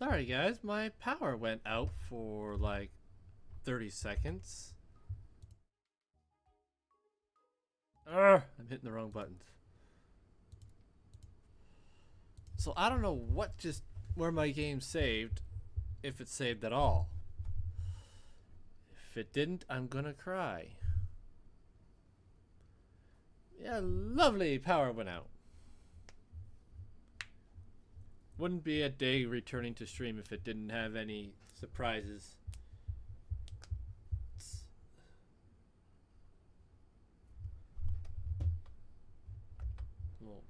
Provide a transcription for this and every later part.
Sorry guys, my power went out for like 30 seconds. I'm hitting the wrong buttons. So I don't know where my game saved, if it saved at all. If it didn't, I'm gonna cry. Yeah, lovely, power went out. Wouldn't be a day returning to stream if it didn't have any surprises. Well,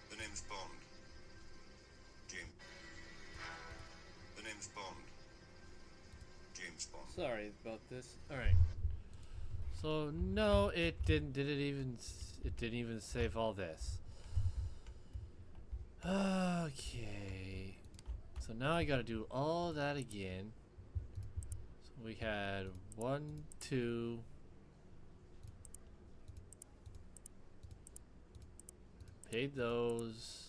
The name's Bond. James. The name's Bond. James Bond. sorry about this. All right. So no, it didn't. It didn't even save all this. Okay. So now I gotta do all that again. So we had 1, 2. Paid those.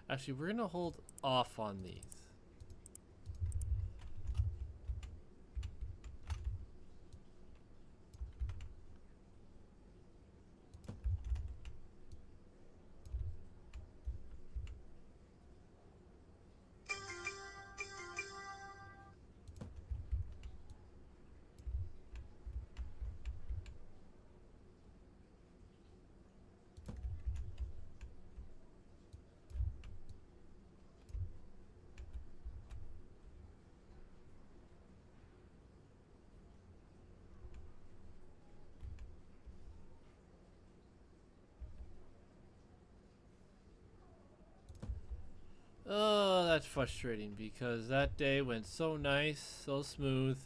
Actually, we're gonna hold off on these. Oh, that's frustrating because that day went so nice, so smooth.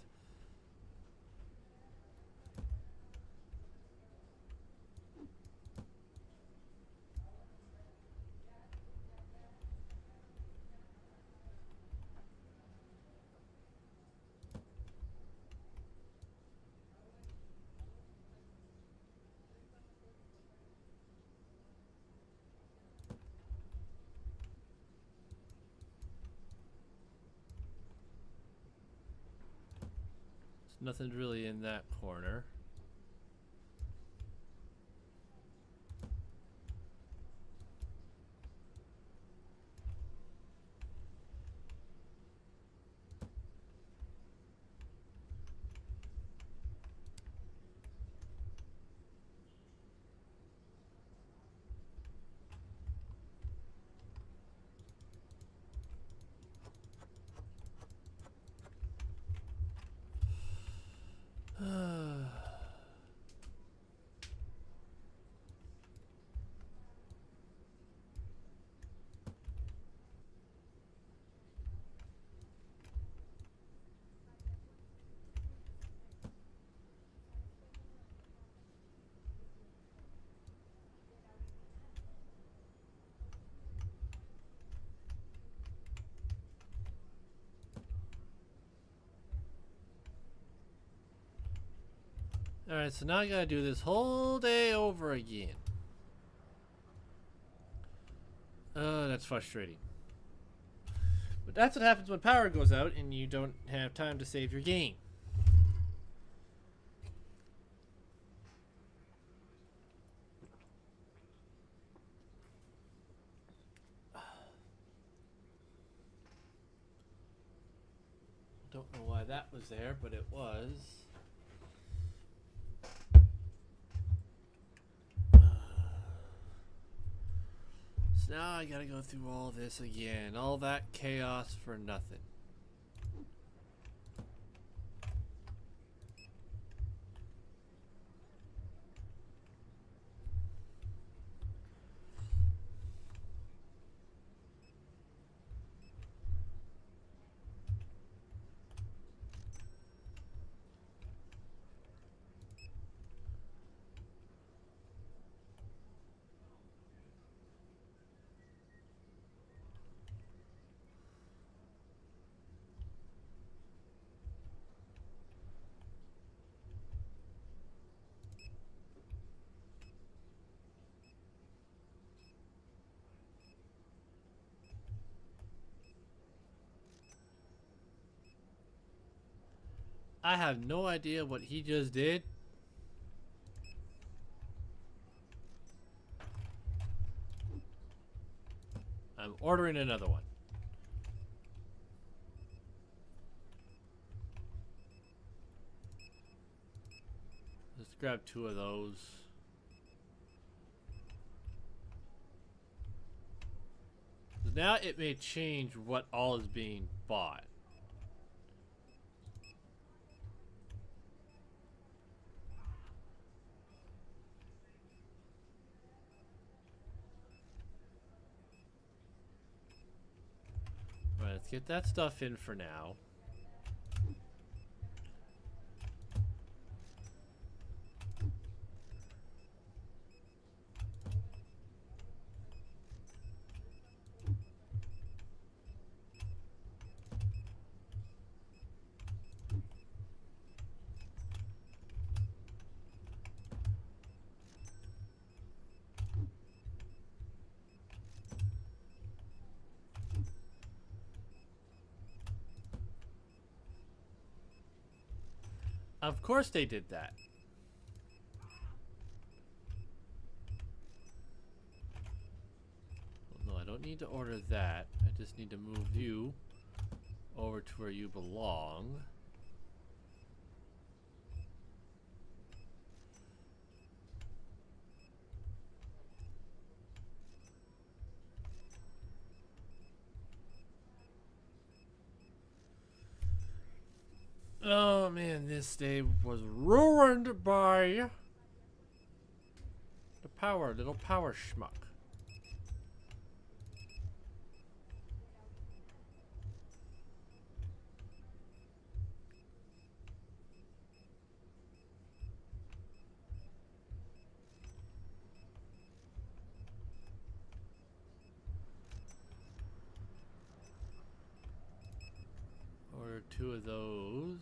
There's nothing really in that corner. Alright, so now I gotta do this whole day over again. Oh, that's frustrating. But that's what happens when power goes out and you don't have time to save your game. Don't know why that was there, but it was. So now I gotta go through all this again. All that chaos for nothing. I have no idea what he just did. I'm ordering another one. Let's grab 2 of those. Now it may change what all is being bought. Alright, let's get that stuff in for now. Of course they did that. Well, no, I don't need to order that. I just need to move you over to where you belong. Oh man, this day was ruined by the little power schmuck. Order 2 of those.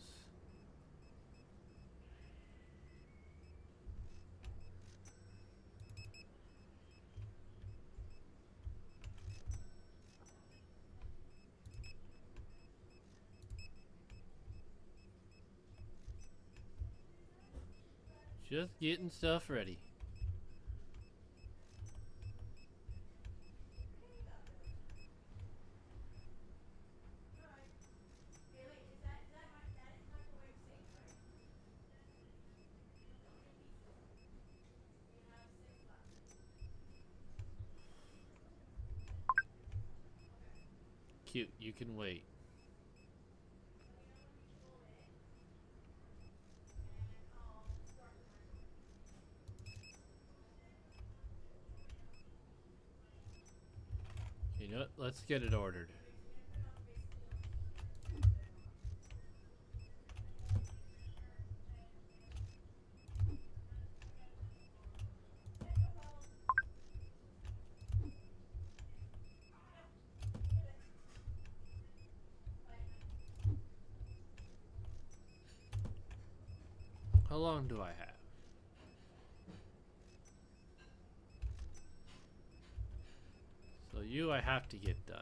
Just getting stuff ready. Cute, you can wait. You know what? Let's get it ordered. How long do I have? So you I have to get done.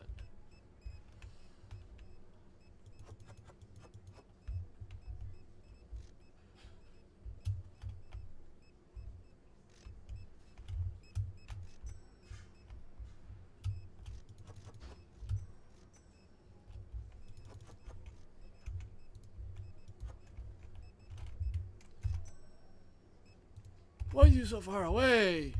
you so far away?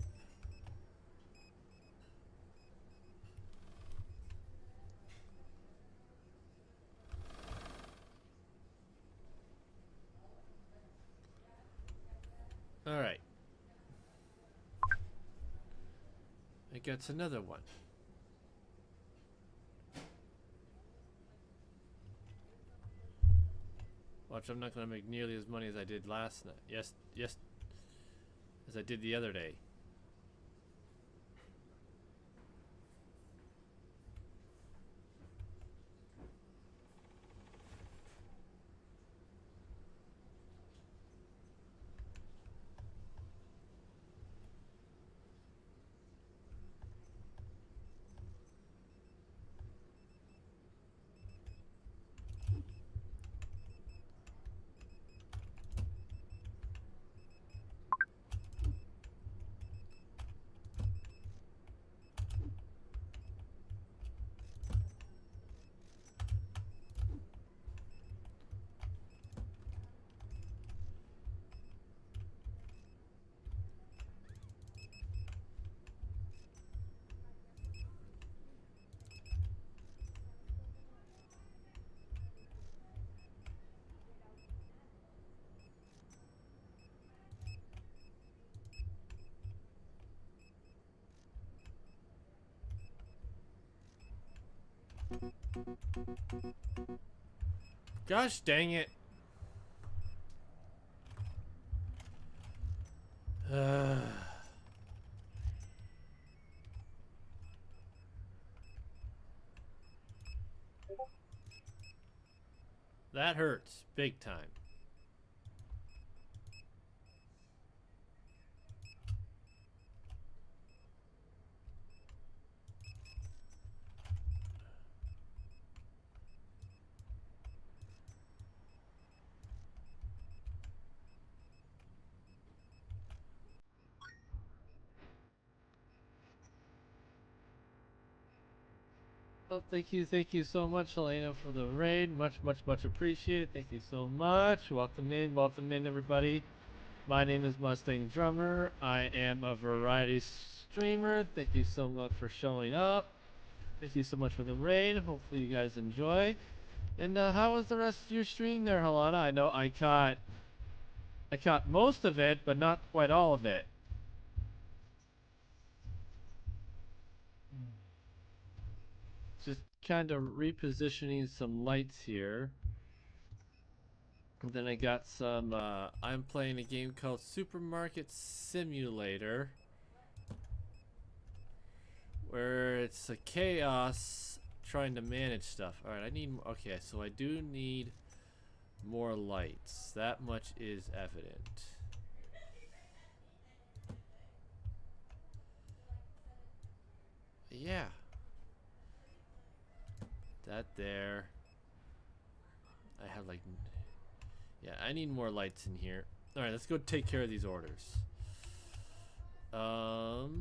Alright. It gets another one. Watch, I'm not gonna make nearly as money as I did last night. Yes, as I did the other day. Gosh dang it. That hurts big time. Well, thank you so much, Helena, for the raid. Much appreciated. Thank you so much. Welcome in, everybody. My name is Mustang Drummer. I am a variety streamer. Thank you so much for showing up. Thank you so much for the raid. Hopefully you guys enjoy. And how was the rest of your stream there, Helena? I know I caught most of it, but not quite all of it. Just kind of repositioning some lights here. And then I got some, I'm playing a game called Supermarket Simulator, where it's a chaos trying to manage stuff. Alright, okay, so I do need more lights. That much is evident. Yeah. That there. I have like... Yeah, I need more lights in here. Alright, let's go take care of these orders. Not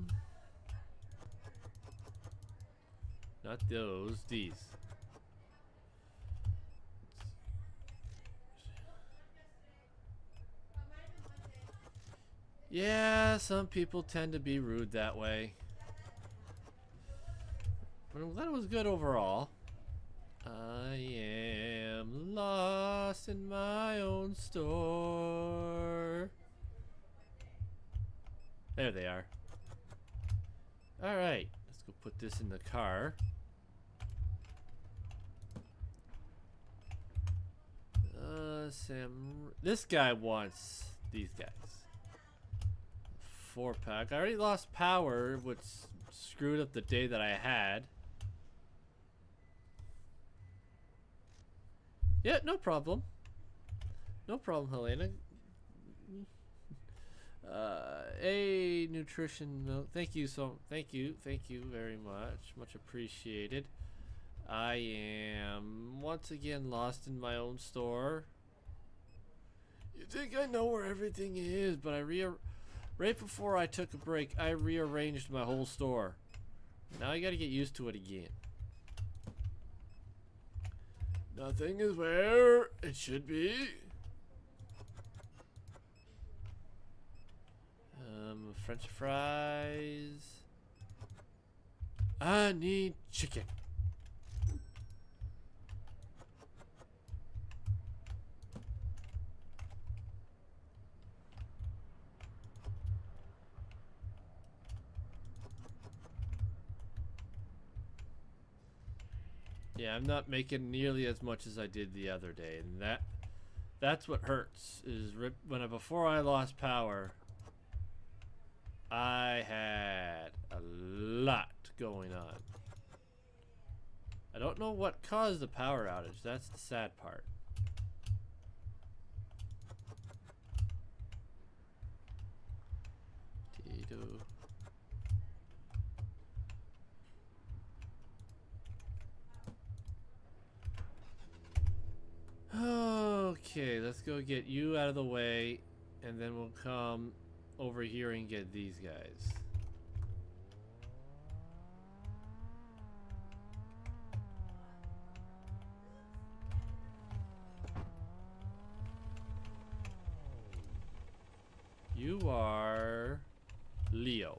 those, these. Yeah, some people tend to be rude that way. But I'm glad it was good overall. I am lost in my own store. There they are. Alright, let's go put this in the car. This guy wants these guys. 4-pack. I already lost power, which screwed up the day that I had. Yeah, no problem. No problem, Helena. A nutrition milk. Thank you very much. Much appreciated. I am once again lost in my own store. You think I know where everything is, but right before I took a break, I rearranged my whole store. Now I gotta get used to it again. Nothing is where it should be. French fries. I need chicken. Yeah, I'm not making nearly as much as I did the other day, and that's what hurts. Is before I lost power, I had a lot going on. I don't know what caused the power outage. That's the sad part. Tito. Okay, let's go get you out of the way, and then we'll come over here and get these guys. You are Leo.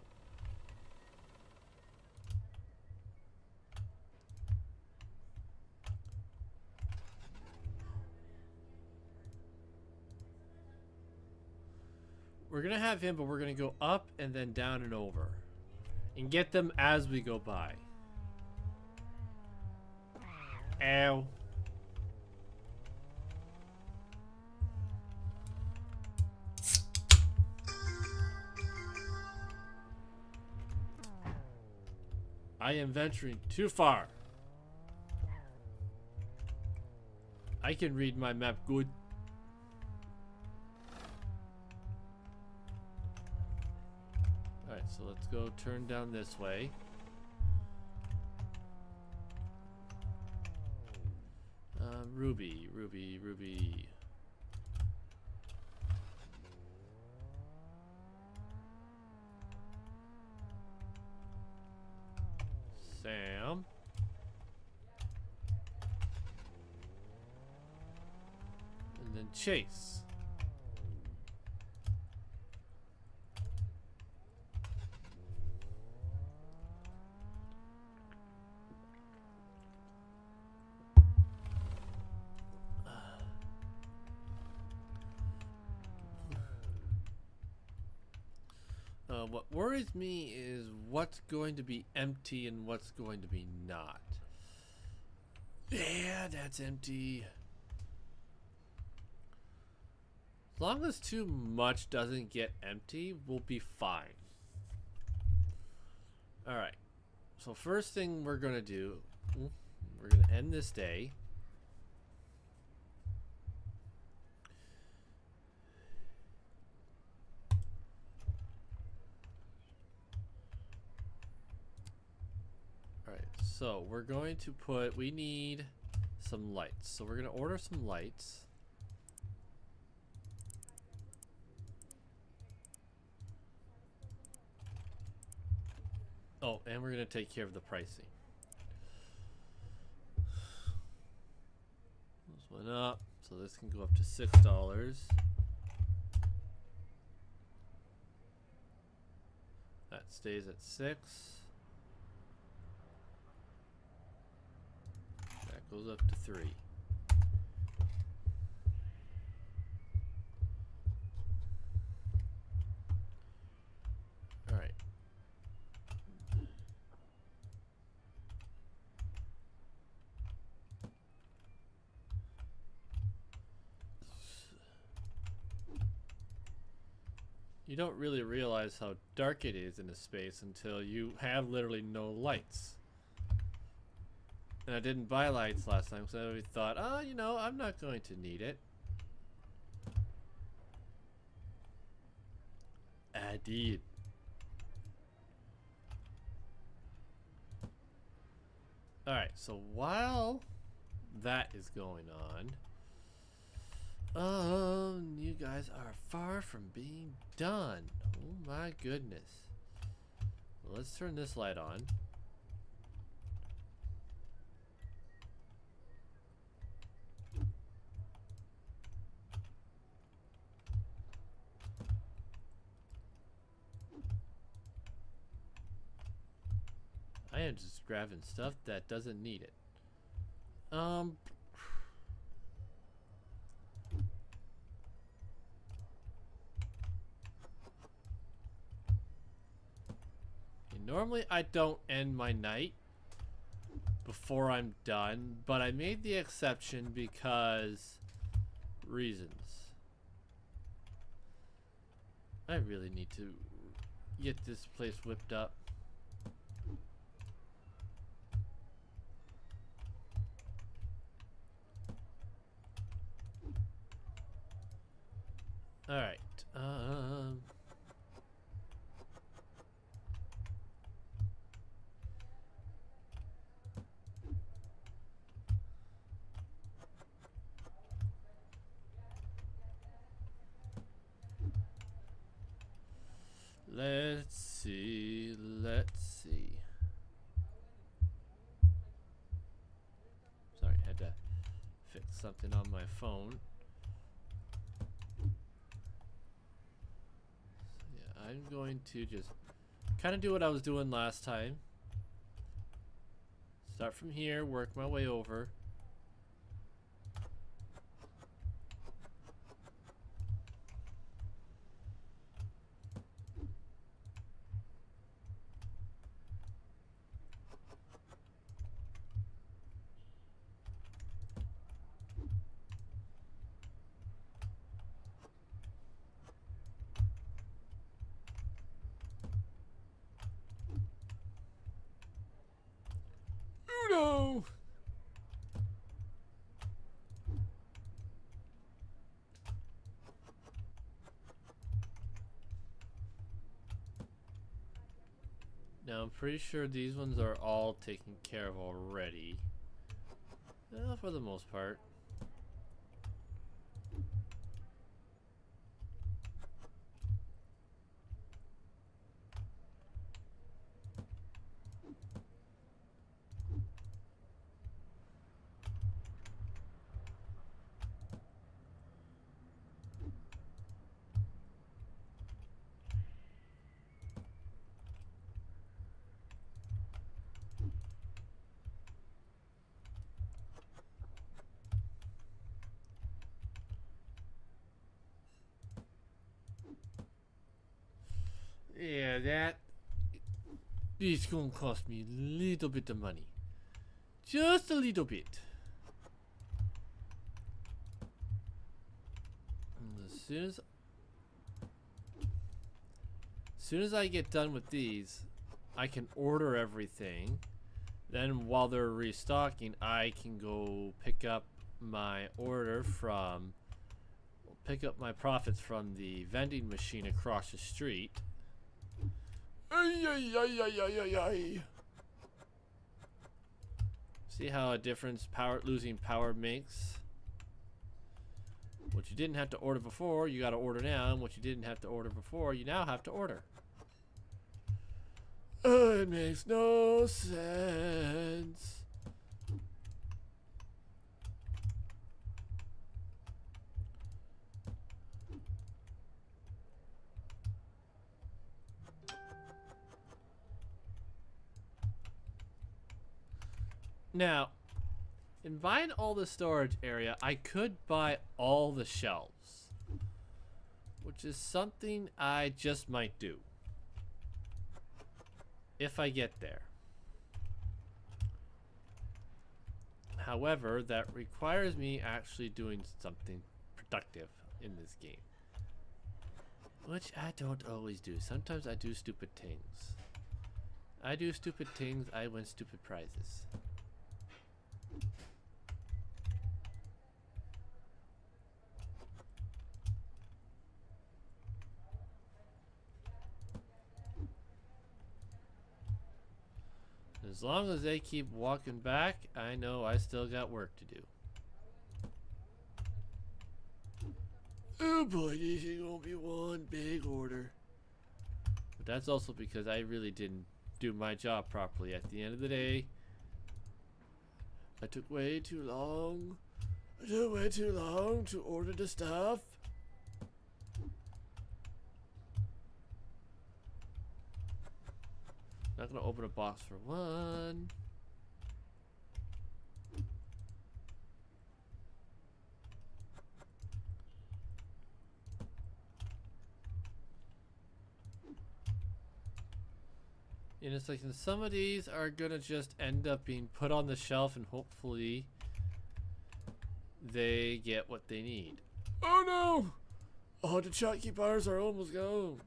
We're gonna have him, but we're gonna go up and then down and over. And get them as we go by. Ow. I am venturing too far. I can read my map good. Alright, so let's go turn down this way. Ruby, Ruby, Ruby. Sam. And then Chase. What worries me is what's going to be empty and what's going to be not. Yeah, that's empty. As long as too much doesn't get empty, we'll be fine. Alright. So first thing we're going to do, we're going to end this day. So we're going to put, we need some lights. So we're going to order some lights. Oh, and we're going to take care of the pricing. This went up, so this can go up to $6. That stays at 6. Goes up to 3. All right. You don't really realize how dark it is in a space until you have literally no lights. And I didn't buy lights last time because I thought, oh, you know, I'm not going to need it. I did. Alright, so while that is going on, you guys are far from being done. Oh my goodness. Well, let's turn this light on. I am just grabbing stuff that doesn't need it. Normally I don't end my night before I'm done, but I made the exception because reasons. I really need to get this place whipped up. All right. Let's see. Sorry, I had to fix something on my phone. So yeah, I'm going to just kind of do what I was doing last time. Start from here, work my way over. No! Now I'm pretty sure these ones are all taken care of already. For the most part. Yeah, that is gonna cost me a little bit of money. Just a little bit. And as soon as I get done with these, I can order everything. Then while they're restocking, I can go pick up my profits from the vending machine across the street. Ay, ay, ay, ay, ay, ay, ay. See how a difference losing power makes? What you didn't have to order before, you gotta order now, and what you didn't have to order before, you now have to order. It makes no sense. Now, in buying all the storage area, I could buy all the shelves, which is something I just might do if I get there. However, that requires me actually doing something productive in this game, which I don't always do. Sometimes I do stupid things. I win stupid prizes. As long as they keep walking back, I know I still got work to do. Oh boy, this is gonna be one big order. But that's also because I really didn't do my job properly. At the end of the day, I took way too long. To order the stuff. Not gonna open a box for one. And it's like some of these are gonna just end up being put on the shelf and hopefully they get what they need. Oh no! Oh, the Chucky bars are almost gone.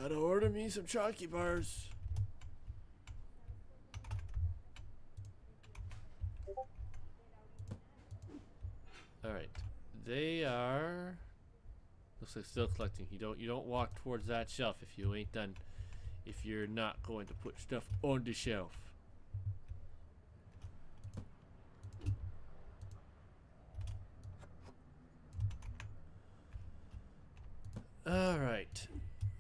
Gotta order me some Chucky bars. Alright. They are... Looks like still collecting. You don't walk towards that shelf if you ain't done. If you're not going to put stuff on the shelf. Alright.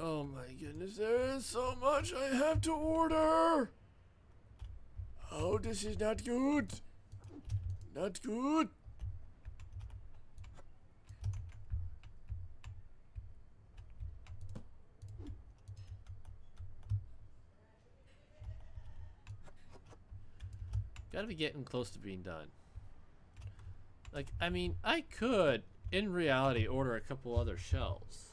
Oh my goodness, there is so much I have to order! Oh, this is not good! Not good! Gotta be getting close to being done. Like, I mean, I could, in reality, order a couple other shells.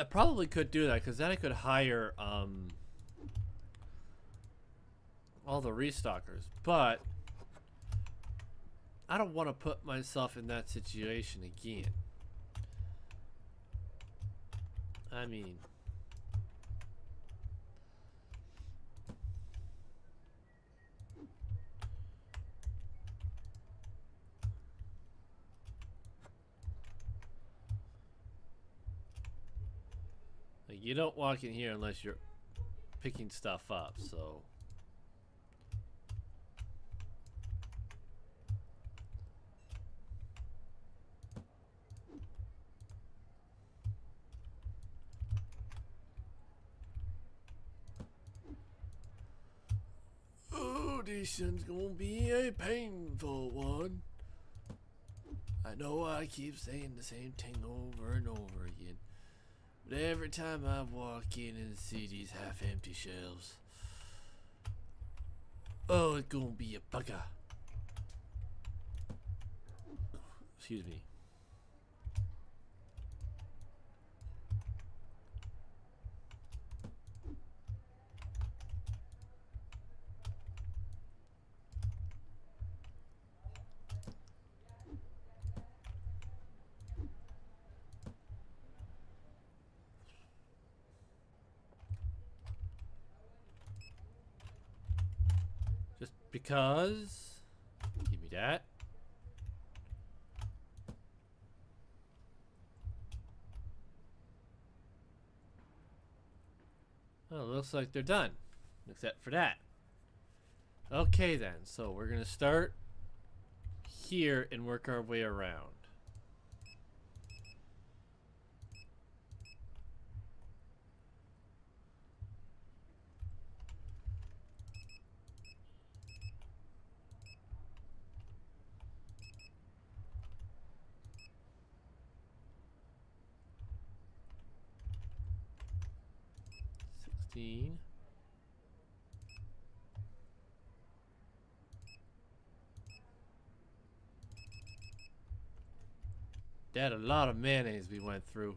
I probably could do that, because then I could hire, all the restockers. But I don't want to put myself in that situation again. I mean... Like, you don't walk in here unless you're picking stuff up, so... Oh, this one's gonna be a painful one. I know I keep saying the same thing over and over again. But every time I walk in and see these half-empty shelves, oh, it's gonna be a bugger. Excuse me. Just because. Give me that. Oh, looks like they're done. Except for that. Okay then, so we're gonna start here and work our way around. That a lot of mayonnaise we went through.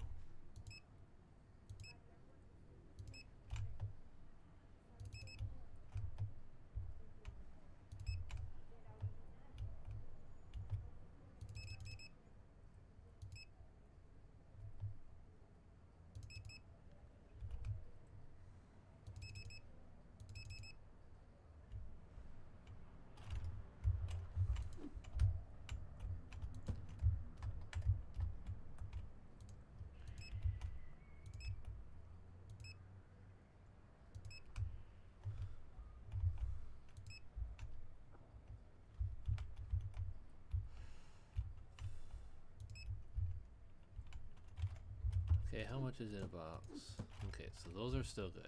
Okay, how much is in a box? Okay, so those are still good.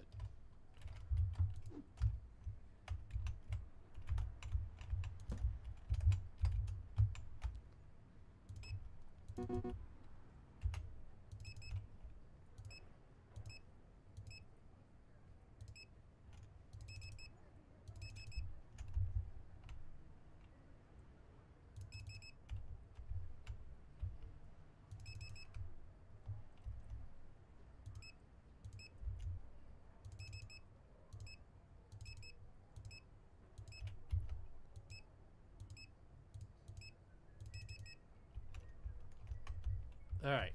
All right.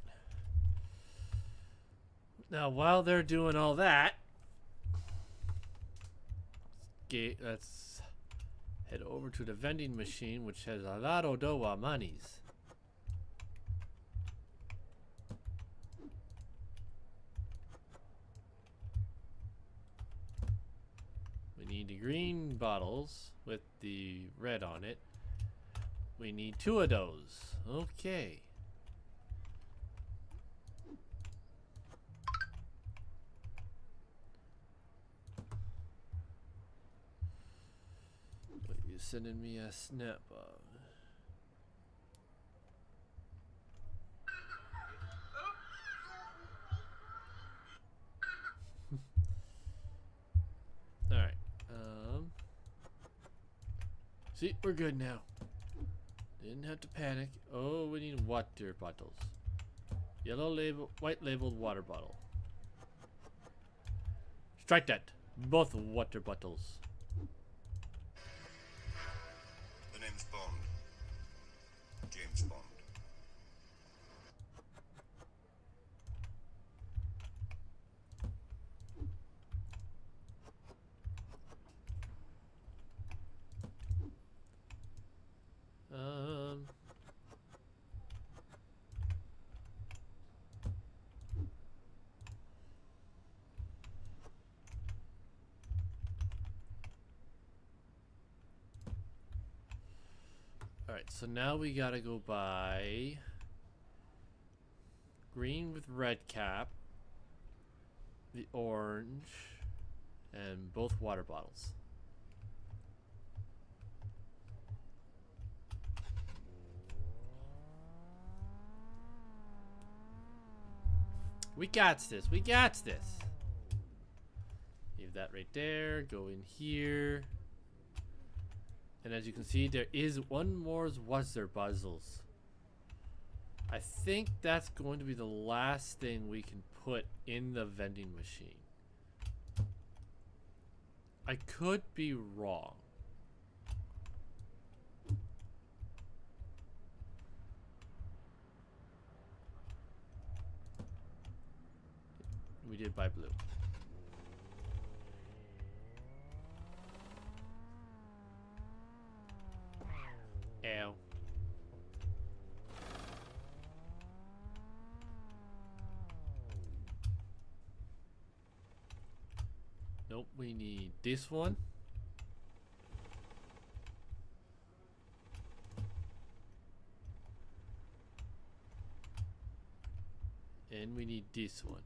Now, while they're doing all that, let's head over to the vending machine, which has a lot of doa monies. We need the green bottles with the red on it. We need 2 of those. Okay. Wait, you're sending me a snap of. Alright. See, we're good now. Didn't have to panic. Oh, we need water bottles. Yellow label, white labeled water bottle. Strike that. Both water bottles. The name's Bond. James Bond. Alright, so now we gotta go buy green with red cap, the orange, and both water bottles. We got this. We got this. Leave that right there. Go in here. And as you can see, there is one more water puzzles. I think that's going to be the last thing we can put in the vending machine. I could be wrong. We did buy blue. Ow. Nope, we need this one. And we need this one.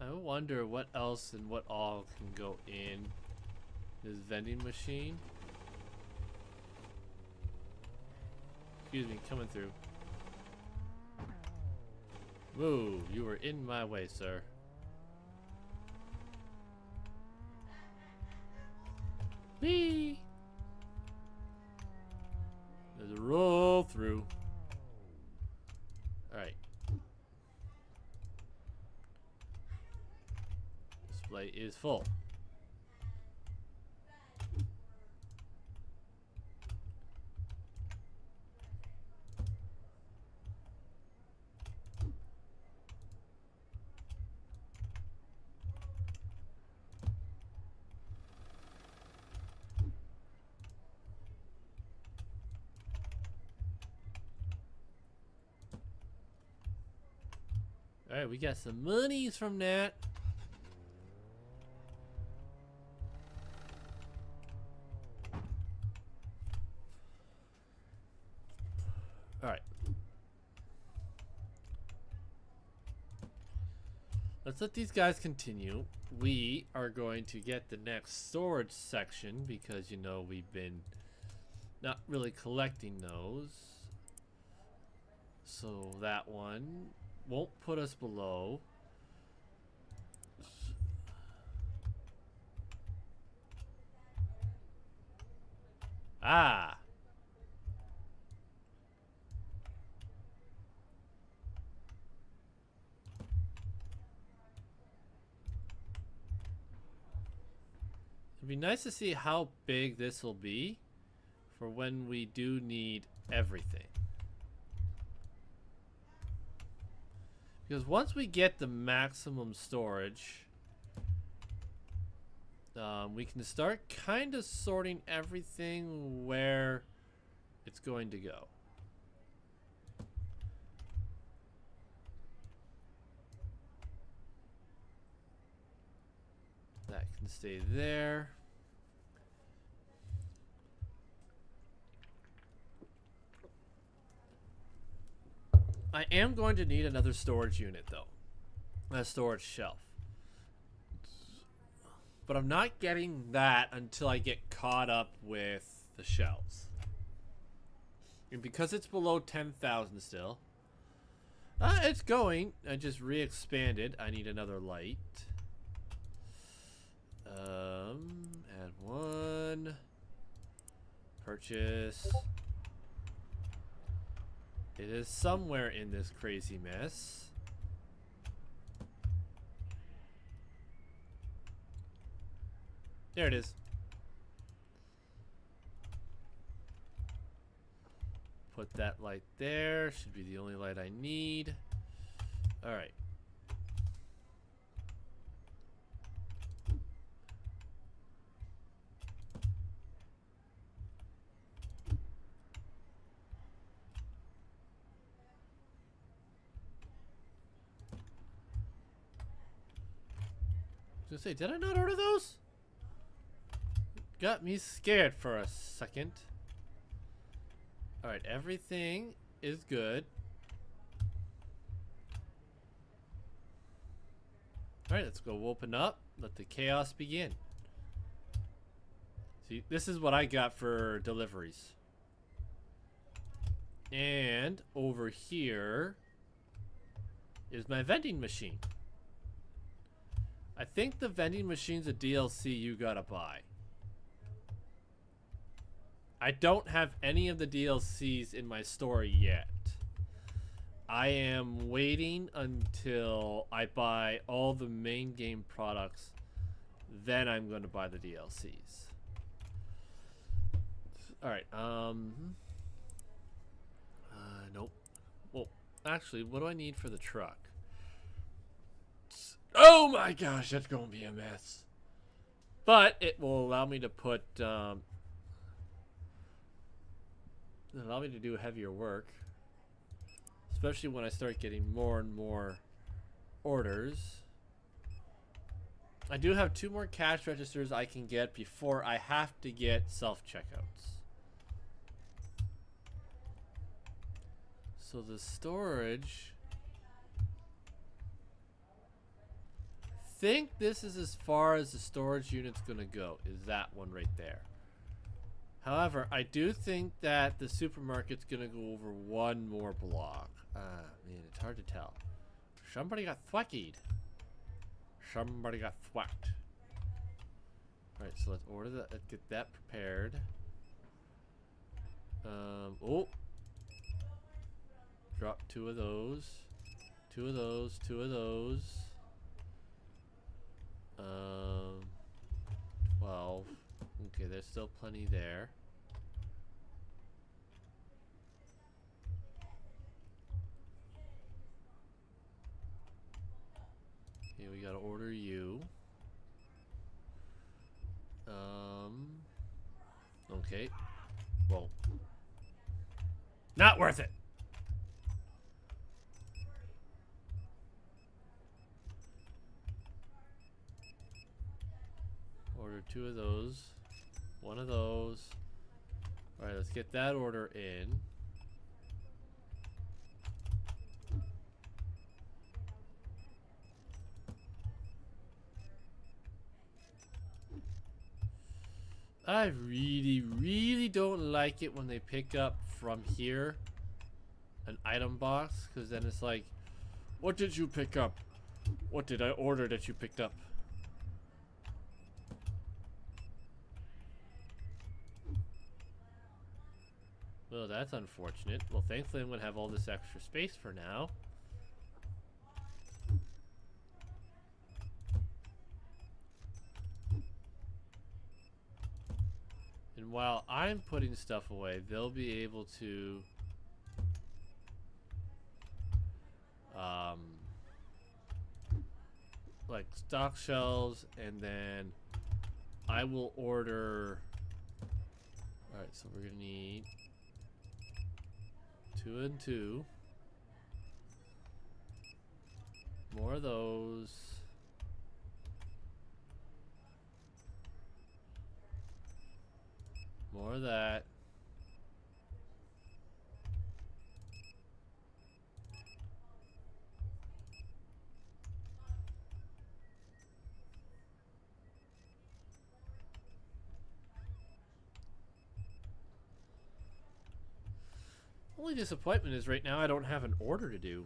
I wonder what else and what all can go in this vending machine. Excuse me, coming through. Whoa, you were in my way, sir. Whee! There's a roll through. Alright. Display is full. Alright, we got some monies from that. Alright. Let's let these guys continue. We are going to get the next storage section because, you know, we've been not really collecting those. So that one won't put us below. Ah. It'd be nice to see how big this will be for when we do need everything. Because once we get the maximum storage, we can start kind of sorting everything where it's going to go. That can stay there. I am going to need another storage unit though. A storage shelf. But I'm not getting that until I get caught up with the shelves. And because it's below 10,000 still. It's going. I just re-expanded. I need another light. Add one. Purchase. It is somewhere in this crazy mess. There it is. Put that light there. Should be the only light I need. All right. I was gonna say, did I not order those? Got me scared for a second. Alright, everything is good. Alright, let's go open up. Let the chaos begin. See, this is what I got for deliveries. And over here is my vending machine. I think the vending machine's a DLC you gotta buy. I don't have any of the DLCs in my store yet. I am waiting until I buy all the main game products. Then I'm going to buy the DLCs. Alright, nope. Well, actually, what do I need for the truck? Oh my gosh, that's going to be a mess. But it will allow me to put, allow me to do heavier work, especially when I start getting more and more orders. I do have 2 more cash registers I can get before I have to get self-checkouts. So the storage, I think this is as far as the storage unit's gonna go, is that one right there. However, I do think that the supermarket's gonna go over one more block. Man, it's hard to tell. Somebody got thwackied. Somebody got thwacked. Alright, so let's order that. Let's get that prepared. Oh. Drop 2 of those. 2 of those. 2 of those. 12. Okay, there's still plenty there. Okay, we gotta order you. Okay. Well. Not worth it! Order 2 of those. 1 of those. Alright, let's get that order in. I really don't like it when they pick up from here an item box, because then it's like, what did you pick up? What did I order that you picked up? Well, that's unfortunate. Well, thankfully I'm going to have all this extra space for now. And while I'm putting stuff away, they'll be able to like stock shelves, and then I will order. Alright, so we're gonna need 2 and 2. More of those. More of that. Only disappointment is right now I don't have an order to do.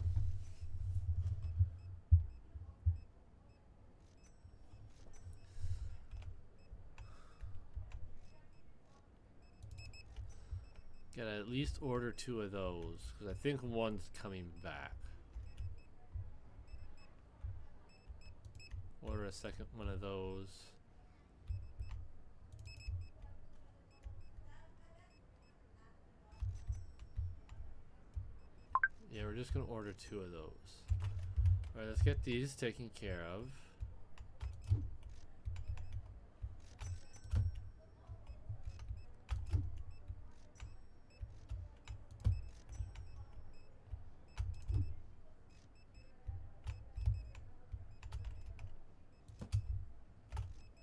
Gotta at least order 2 of those, because I think one's coming back. Order a second one of those. Yeah, we're just gonna order 2 of those. Alright, let's get these taken care of.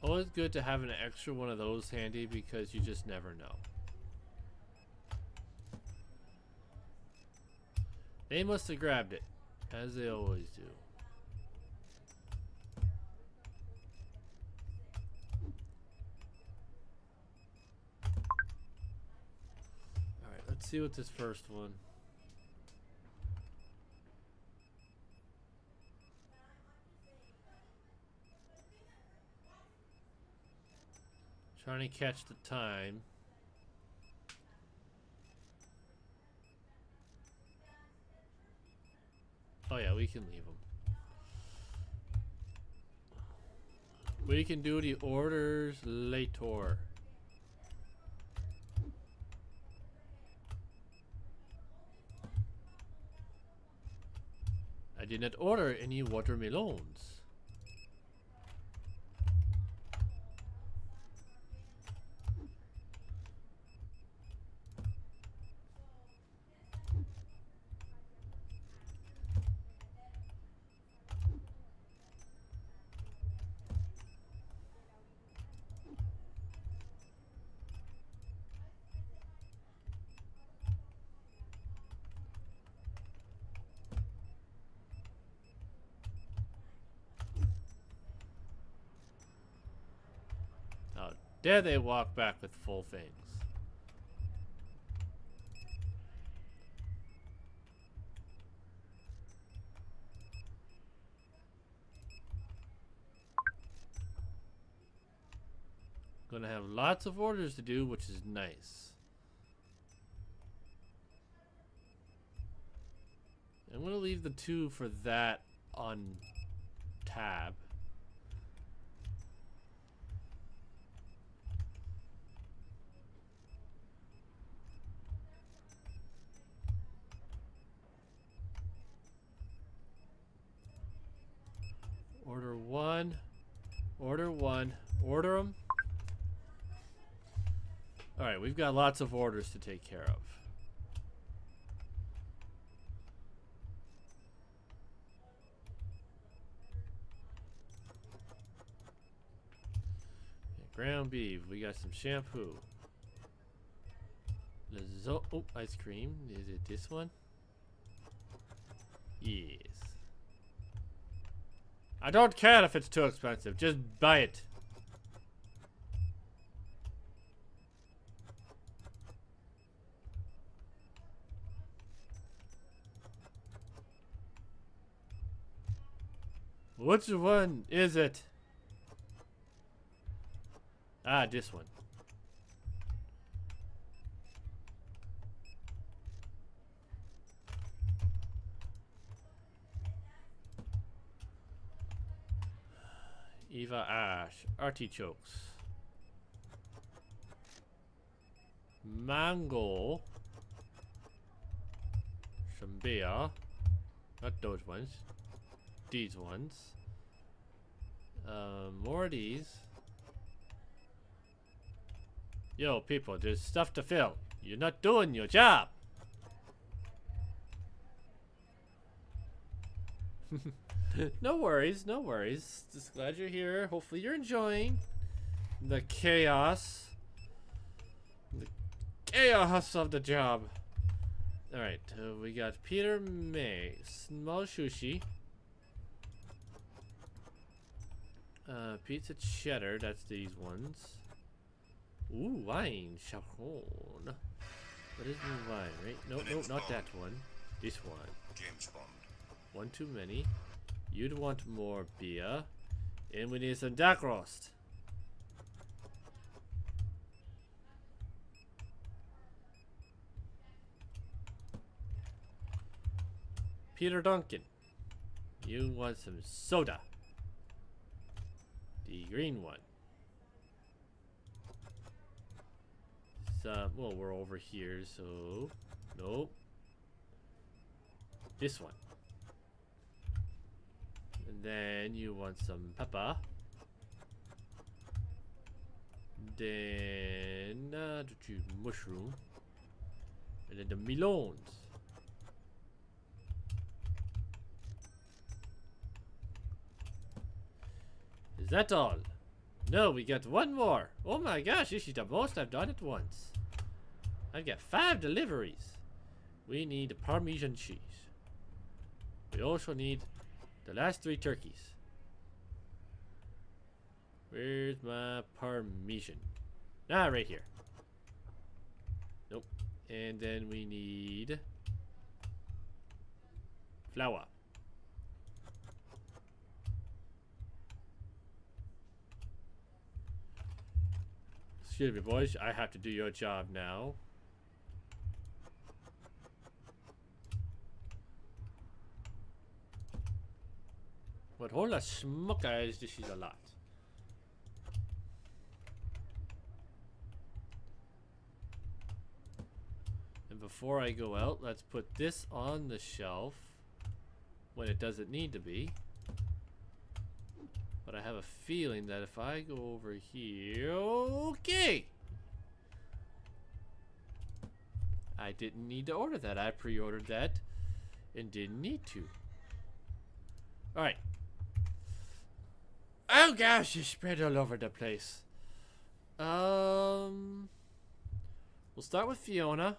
Always good to have an extra one of those handy, because you just never know. They must have grabbed it, as they always do. Alright, let's see what this first one. Trying to catch the time. Oh yeah, we can leave them. We can do the orders later. I did not order any watermelons. There they walk back with full things. Gonna have lots of orders to do, which is nice. I'm gonna leave the 2 for that on tab. Order 1. Order 1. Order them. Alright, we've got lots of orders to take care of. Ground beef. We got some shampoo. Oh, ice cream. Is it this one? Yes. I don't care if it's too expensive. Just buy it. Which one is it? Ah, this one. Eva Ash. Artichokes. Mango. Shambia. Not those ones. These ones. More of these. Yo, people, there's stuff to fill. You're not doing your job. No worries, no worries. Just glad you're here. Hopefully you're enjoying the chaos. The chaos of the job. Alright, we got Peter May. Small sushi. Pizza cheddar, that's these ones. Ooh, wine. Charon. What is new wine, right? No, no, not that one. This one. James Bond. One too many. You'd want more beer. And we need some dark roast. Peter Duncan. You want some soda. The green one. Well, we're over here, so... Nope. This one. And then you want some pepper. Then... mushroom. And then the melons. Is that all? No, we got one more. Oh my gosh, this is the most I've done at once. I've got 5 deliveries. We need Parmesan cheese. We also need the last 3 turkeys. Where's my Parmesan? Ah, right here. Nope. And then we need flour. Excuse me, boys. I have to do your job now. But holy smoke, guys, this is a lot. And before I go out, let's put this on the shelf when it doesn't need to be. But I have a feeling that if I go over here... Okay! I didn't need to order that. I pre-ordered that and didn't need to. Alright. Oh gosh, it's spread all over the place. We'll start with Fiona.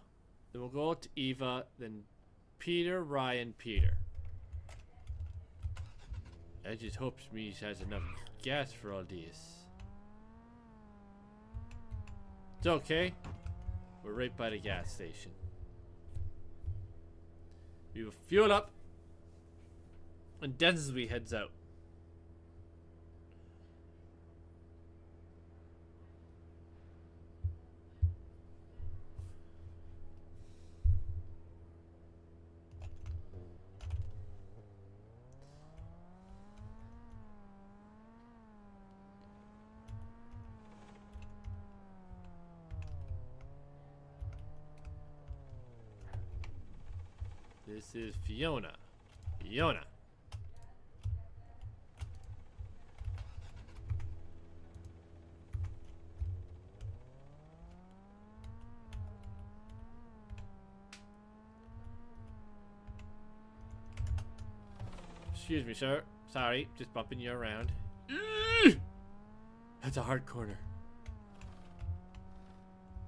Then we'll go to Eva. Then Peter, Ryan, Peter. I just hope Smeeze has enough gas for all these. It's okay. We're right by the gas station. We will fuel up. And Densby heads out. This is Fiona. Fiona. Excuse me, sir. Sorry, just bumping you around. That's a hard corner.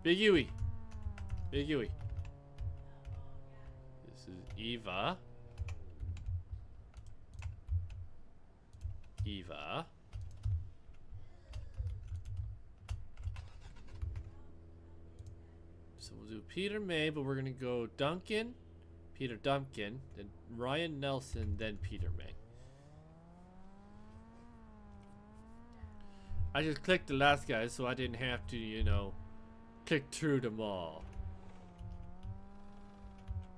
Big Yui. Big Yui. This is Eva. Eva. So we'll do Peter May, but we're gonna go Duncan, Peter Duncan, then Ryan Nelson, then Peter May. I just clicked the last guy so I didn't have to, you know, click through them all.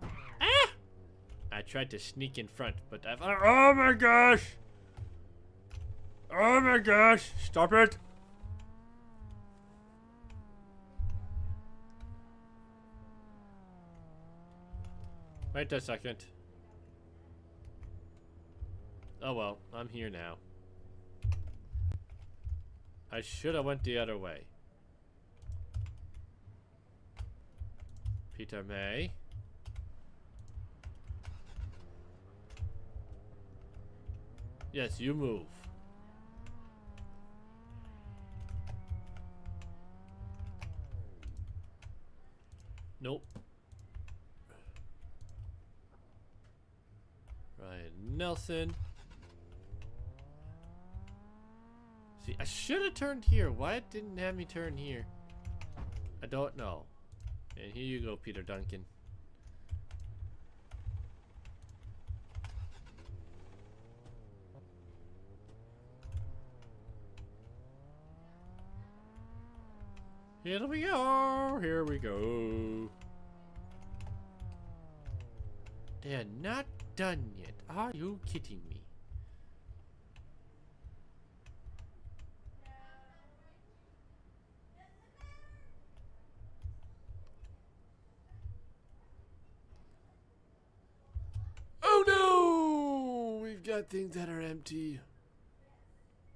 Ah! I tried to sneak in front, but I've... Oh my gosh! Oh my gosh! Stop it! Wait a second. Oh well, I'm here now. I should have went the other way. Peter May. Yes, you move. Nope. Ryan Nelson. See, I should have turned here. Why it didn't have me turn here? I don't know. And here you go, Peter Duncan. Here we go. Here we go. They're not done yet. Are you kidding me? Oh no! We've got things that are empty.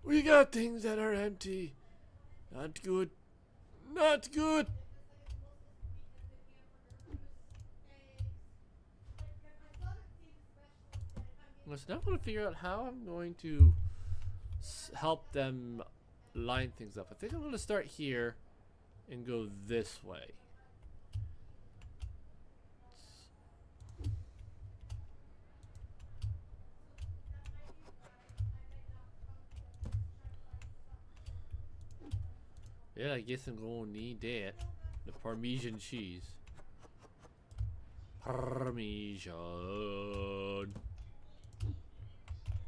We got things that are empty. Not good. Not good. So now I'm going to figure out how I'm going to help them line things up. I think I'm going to start here and go this way. Yeah, I guess I'm going to need that. The Parmesan cheese. Parmesan.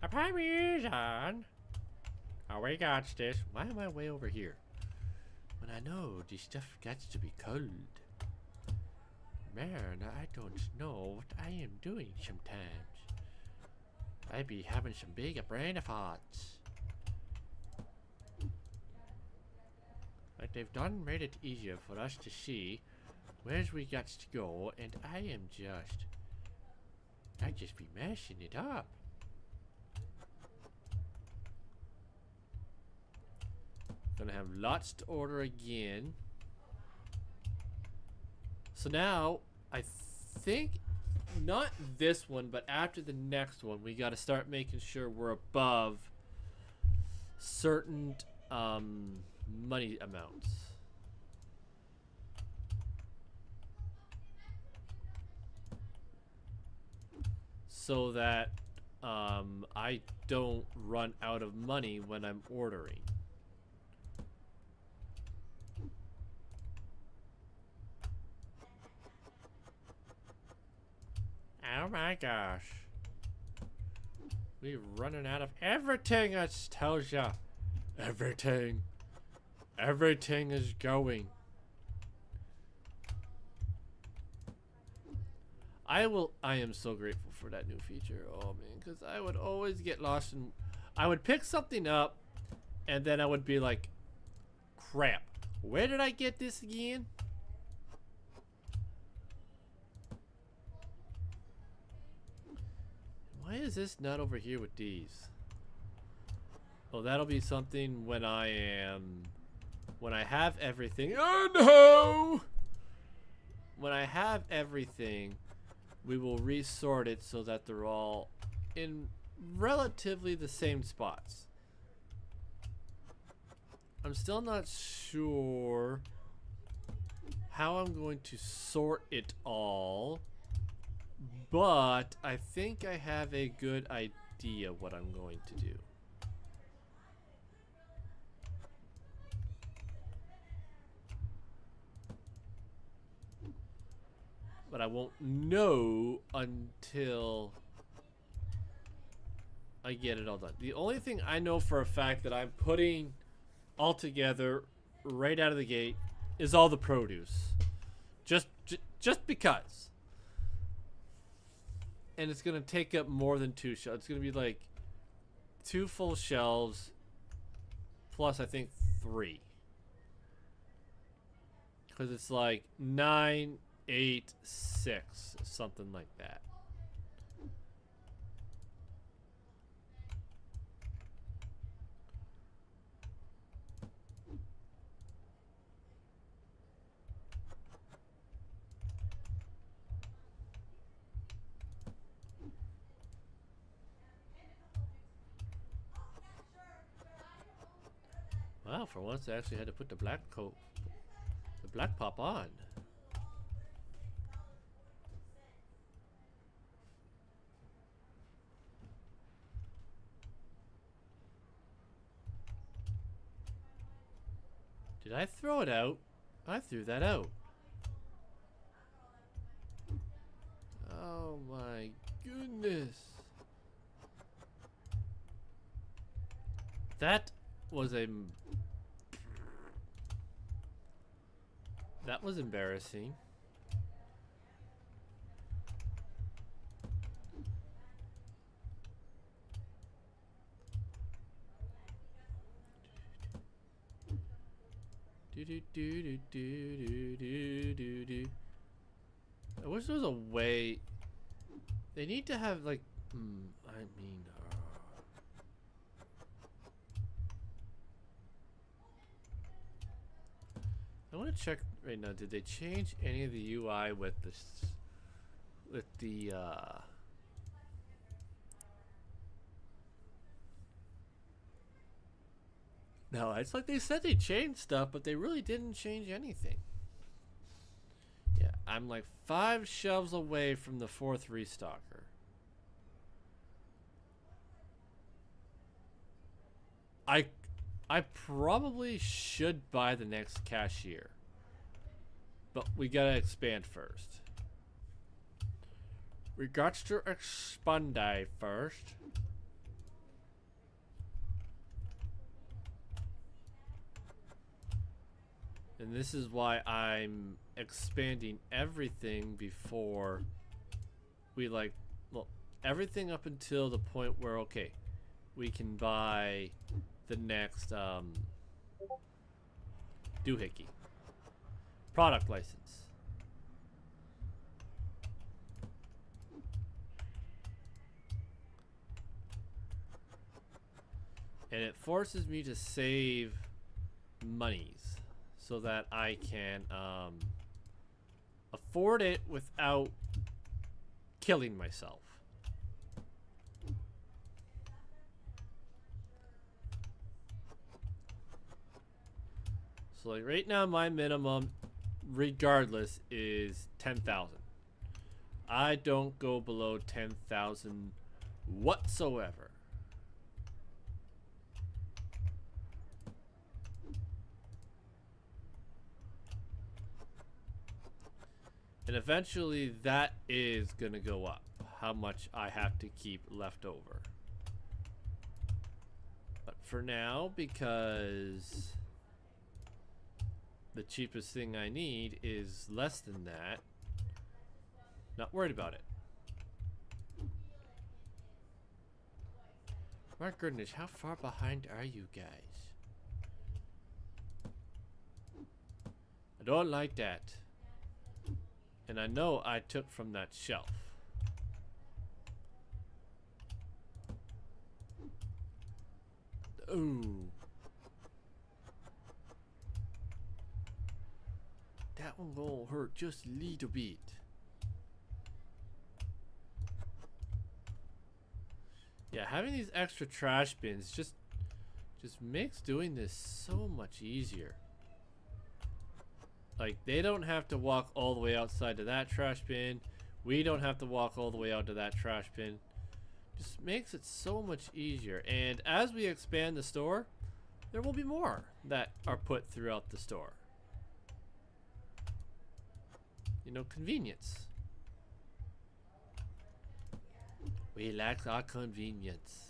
A Parmesan. Oh, we got this. Why am I way over here? When I know this stuff got to be cold. Man, I don't know what I am doing sometimes. I be having some big brain farts. But they've done made it easier for us to see where's we got to go, and I just be messing it up. Gonna have lots to order again. So now, I think, not this one, but after the next one, we gotta start making sure we're above certain money amounts. So that I don't run out of money when I'm ordering. Oh my gosh. We're running out of everything, I tells ya. Everything. Everything is going. I am so grateful for that new feature. Oh man, because I would always get lost in, I would pick something up and then I would be like, crap, where did I get this again? Why is this not over here with these? Oh, that'll be something when I have everything. Oh no! When I have everything, we will resort it so that they're all in relatively the same spots. I'm still not sure how I'm going to sort it all, but I think I have a good idea what I'm going to do. But I won't know until I get it all done. The only thing I know for a fact that I'm putting altogether right out of the gate is all the produce. Just because. And it's going to take up more than 2 shelves. It's going to be like 2 full shelves plus I think 3. Because it's like 9, 8, 6, something like that. Wow, for once I actually had to put the black pop on. Did I throw it out? I threw that out. Oh my goodness. That was embarrassing. I wish there was a way. They need to have like, I want to check right now. Did they change any of the UI with this? With the No, it's like they said they changed stuff, but they really didn't change anything. Yeah, I'm like 5 shelves away from the 4th restocker. I probably should buy the next cashier, but we gotta expand first. We got to expand first. And this is why I'm expanding everything before we everything up until the point where, okay, we can buy the next doohickey product license. And it forces me to save monies so that I can afford it without killing myself. So like right now my minimum regardless is 10,000. I don't go below 10,000 whatsoever. And eventually that is gonna go up, how much I have to keep left over. But for now, because the cheapest thing I need is less than that, not worried about it. My goodness, how far behind are you guys? I don't like that. And I know I took from that shelf. Ooh. That one gonna hurt just a little bit. Yeah, having these extra trash bins just makes doing this so much easier. Like, they don't have to walk all the way outside to that trash bin. We don't have to walk all the way out to that trash bin. Just makes it so much easier. And as we expand the store, there will be more that are put throughout the store. You know, convenience. We like our convenience.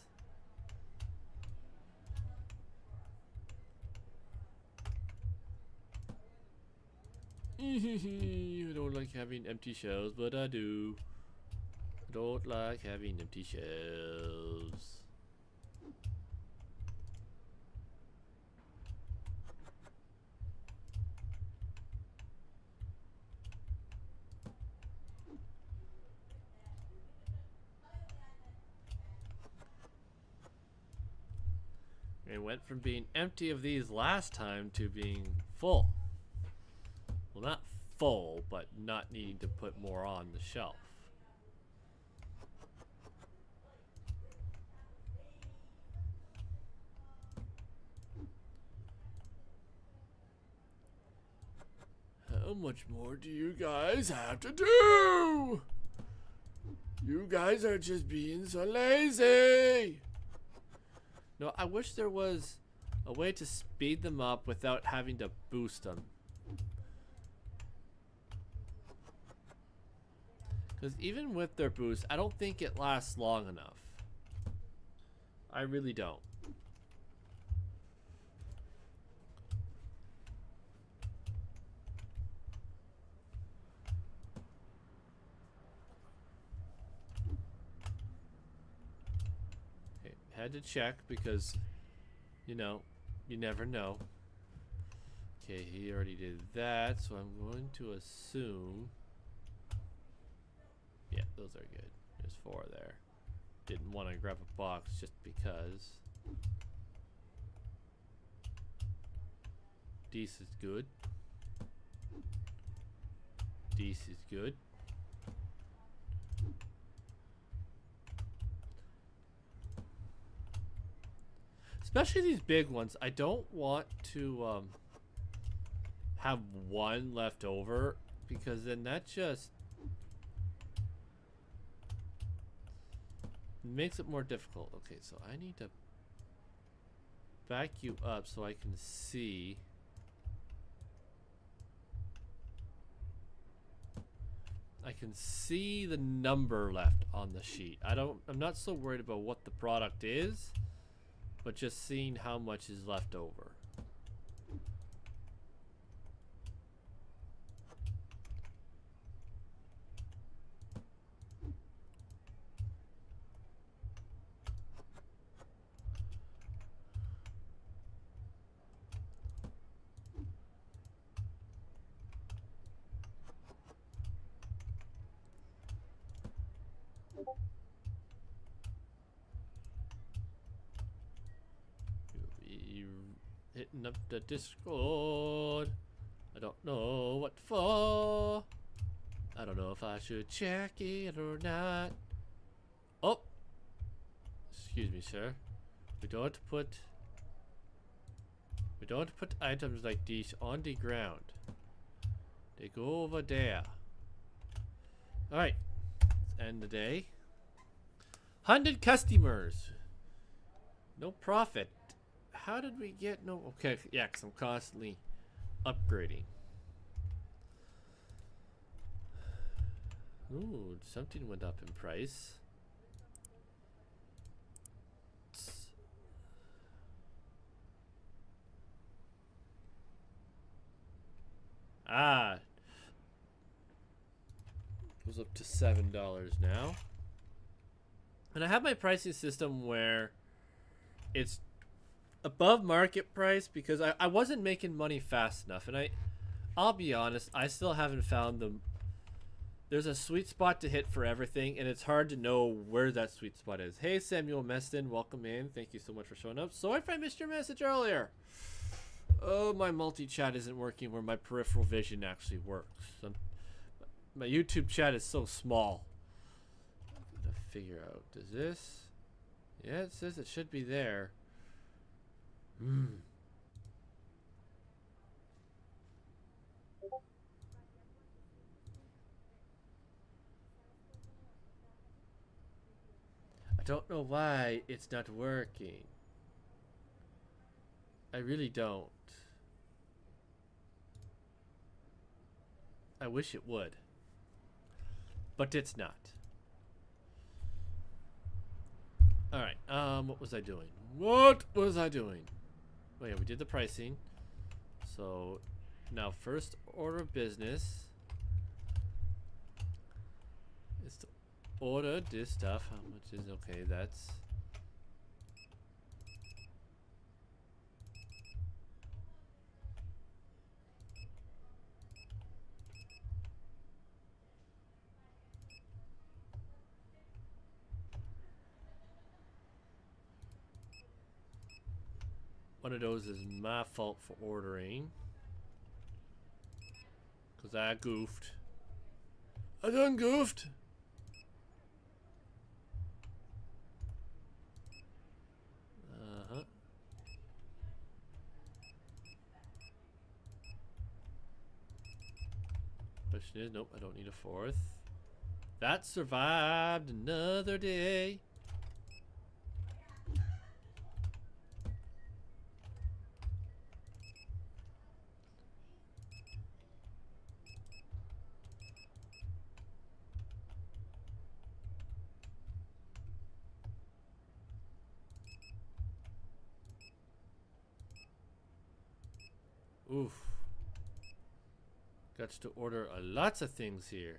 I don't like having empty shelves, but I do. I don't like having empty shelves. It went from being empty of these last time to being full. Well, not full, but not needing to put more on the shelf. How much more do you guys have to do? You guys are just being so lazy. No, I wish there was a way to speed them up without having to boost them. Because even with their boost, I don't think it lasts long enough. I really don't. Okay, had to check because, you know, you never know. Okay, he already did that, so I'm going to assume... Yeah, those are good. There's 4 there. Didn't want to grab a box just because. This is good. This is good. Especially these big ones. I don't want to have one left over because then that just makes it more difficult. Okay, so I need to back you up so I can see. I can see the number left on the sheet. I'm not so worried about what the product is, but just seeing how much is left over. Hitting up the Discord. I don't know what for. I don't know if I should check it or not. Oh, excuse me, sir. We don't put items like these on the ground. They go over there. All right, let's end the day. 100 customers. No profit. How did we get no... Okay, yeah, because I'm constantly upgrading. Ooh, something went up in price. Ah. Goes up to $7 now. And I have my pricing system where it's above market price because I wasn't making money fast enough, and I'll be honest, I still haven't found them. There's a sweet spot to hit for everything, and it's hard to know where that sweet spot is. Hey Samuel Meston, welcome in. Thank you so much for showing up. Sorry if I missed your message earlier. Oh, my multi-chat isn't working where my peripheral vision actually works. My YouTube chat is so small. I'm gonna figure out, does this? Yeah, it says it should be there. I don't know why it's not working. I really don't. I wish it would. But it's not. Alright, what was I doing? What was I doing? Oh yeah, we did the pricing. So Now, first order of business is to order this stuff. How much is okay? That's one of those is my fault for ordering. Because I goofed. I done goofed. Uh-huh. Question is, nope, I don't need a fourth. That survived another day. Oof. Got to order lots of things here.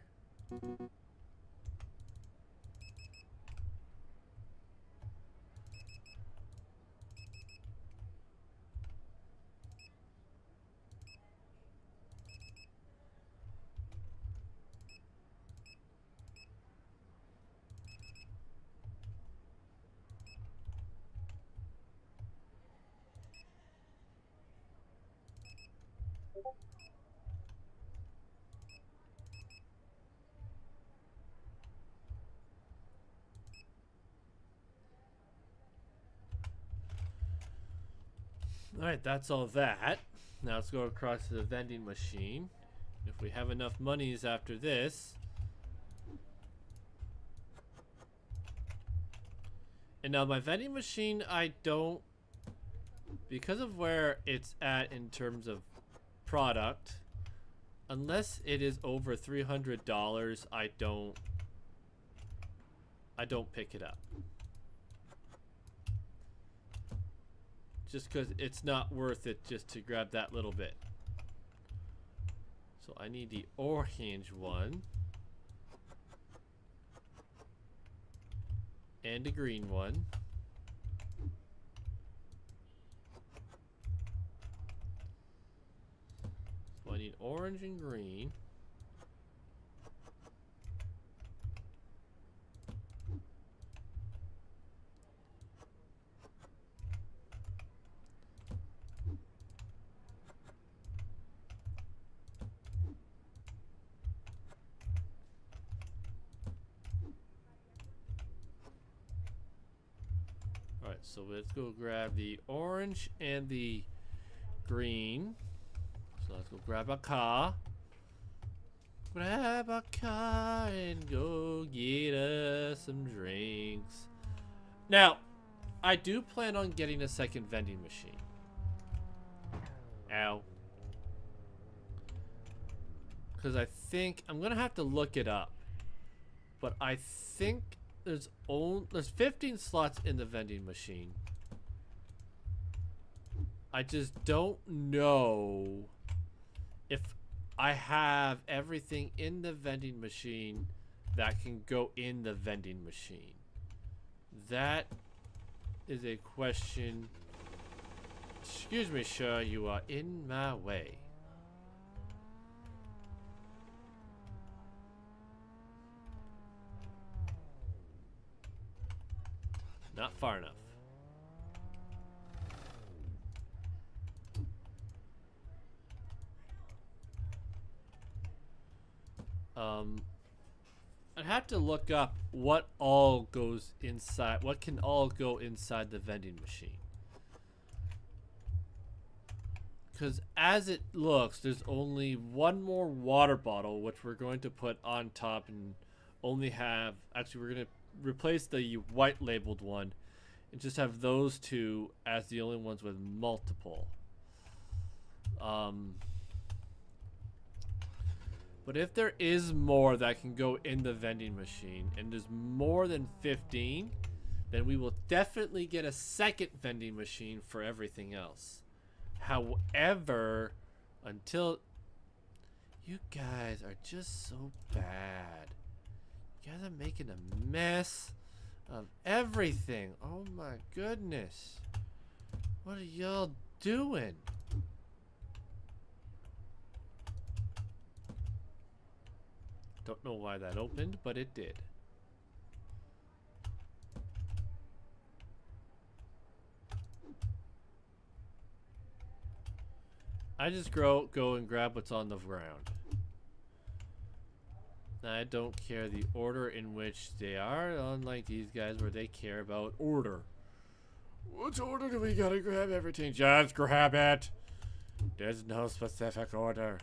Alright, that's all that. Now let's go across to the vending machine. If we have enough monies after this. And now my vending machine, I don't, because of where it's at in terms of product, unless it is over $300, I don't pick it up. Just because it's not worth it just to grab that little bit. So I need the orange one. And the green one. So I need orange and green. Alright, so let's go grab the orange and the green. So let's go grab a car. Grab a car and go get us some drinks. Now, I do plan on getting a second vending machine. Ow. Because I think, I'm going to have to look it up. But I think there's 15 slots in the vending machine. I just don't know if I have everything in the vending machine that can go in the vending machine. That is a question. Excuse me, sir, you are in my way. Not far enough. I'd have to look up what all goes inside, what can all go inside the vending machine. Because as it looks, there's only one more water bottle, which we're going to put on top and only have, actually we're going to replace the white labeled one and just have those two as the only ones with multiple. But if there is more that can go in the vending machine and there's more than 15, then we will definitely get a second vending machine for everything else. However, Until... You guys are just so bad. You guys are making a mess of everything. Oh my goodness. What are y'all doing? Don't know why that opened, but it did. I just go and grab what's on the ground. I don't care the order in which they are, unlike these guys where they care about order. What order do we gotta grab everything? Just grab it! There's no specific order.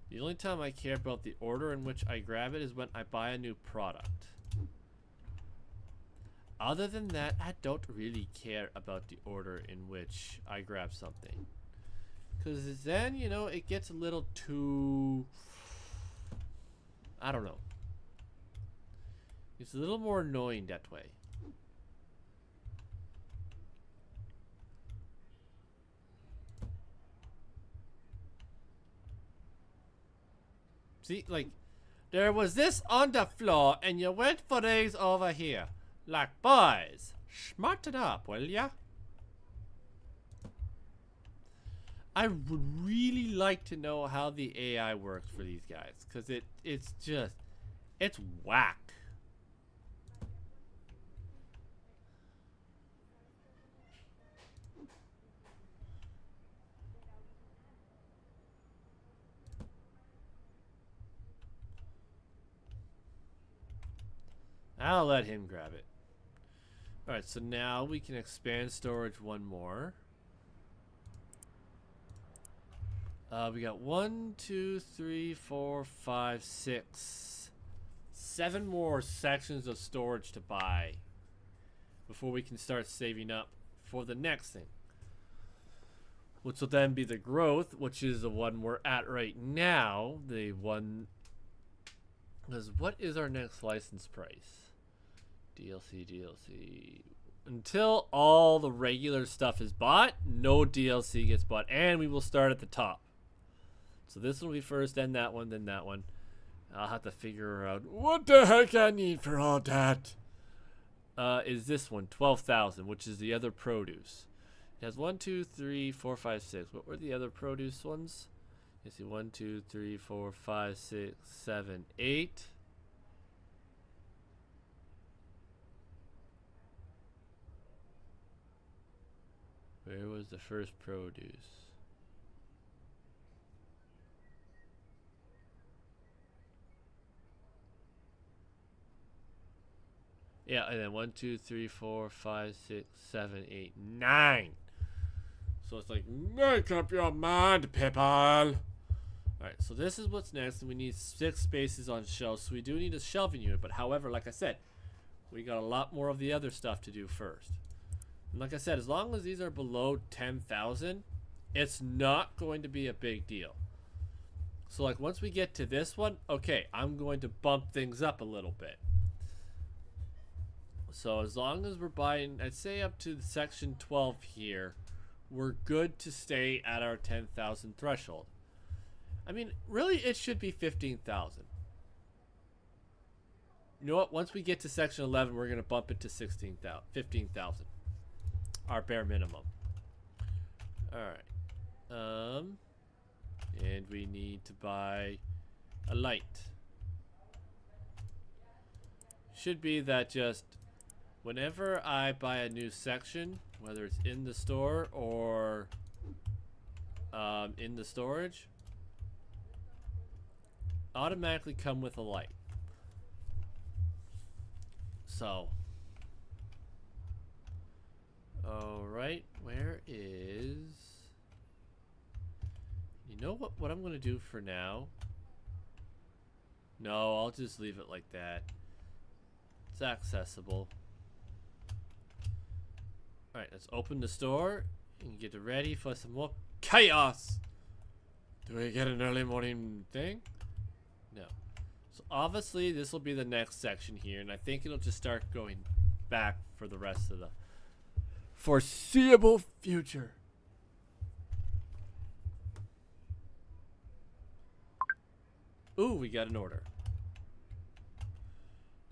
The only time I care about the order in which I grab it is when I buy a new product. Other than that, I don't really care about the order in which I grab something. Because then, you know, it gets a little too... I don't know. It's a little more annoying that way. See, like, there was this on the floor and you went for these over here. Like, boys, smarten up, will ya? I would really like to know how the AI works for these guys, because it's just, it's whack. I'll let him grab it. Alright, so now we can expand storage one more. We got 1, 2, 3, 4, 5, 6, 7 more sections of storage to buy before we can start saving up for the next thing, which will then be the growth, which is the one we're at right now. The one is, what is our next license price? DLC. Until all the regular stuff is bought, no DLC gets bought, and we will start at the top. So this will be first, then that one, then that one. I'll have to figure out what the heck I need for all that. Is this one 12,000, which is the other produce. It has 1, 2, 3, 4, 5, 6. What were the other produce ones? You see 1, 2, 3, 4, 5, 6, 7, 8. Where was the first produce? Yeah, and then 1, 2, 3, 4, 5, 6, 7, 8, 9. So it's like, make up your mind, people. Alright, so this is what's next, and we need 6 spaces on shelves. So we do need a shelving unit, but however, like I said, we got a lot more of the other stuff to do first. And like I said, as long as these are below 10,000, it's not going to be a big deal. So like once we get to this one, okay, I'm going to bump things up a little bit. So as long as we're buying, I'd say up to section 12 here, we're good to stay at our 10,000 threshold. I mean, really it should be 15,000. You know what? Once we get to section 11, we're going to bump it to 15,000. Our bare minimum. Alright. And we need to buy a light. Should be that just whenever I buy a new section, whether it's in the store or in the storage, automatically come with a light. So alright, where is... You know what I'm going to do for now? No, I'll just leave it like that. It's accessible. Alright, let's open the store and get ready for some more chaos! Do we get an early morning thing? No. So obviously this will be the next section here, and I think it'll just start going back for the rest of the foreseeable future. Ooh, we got an order.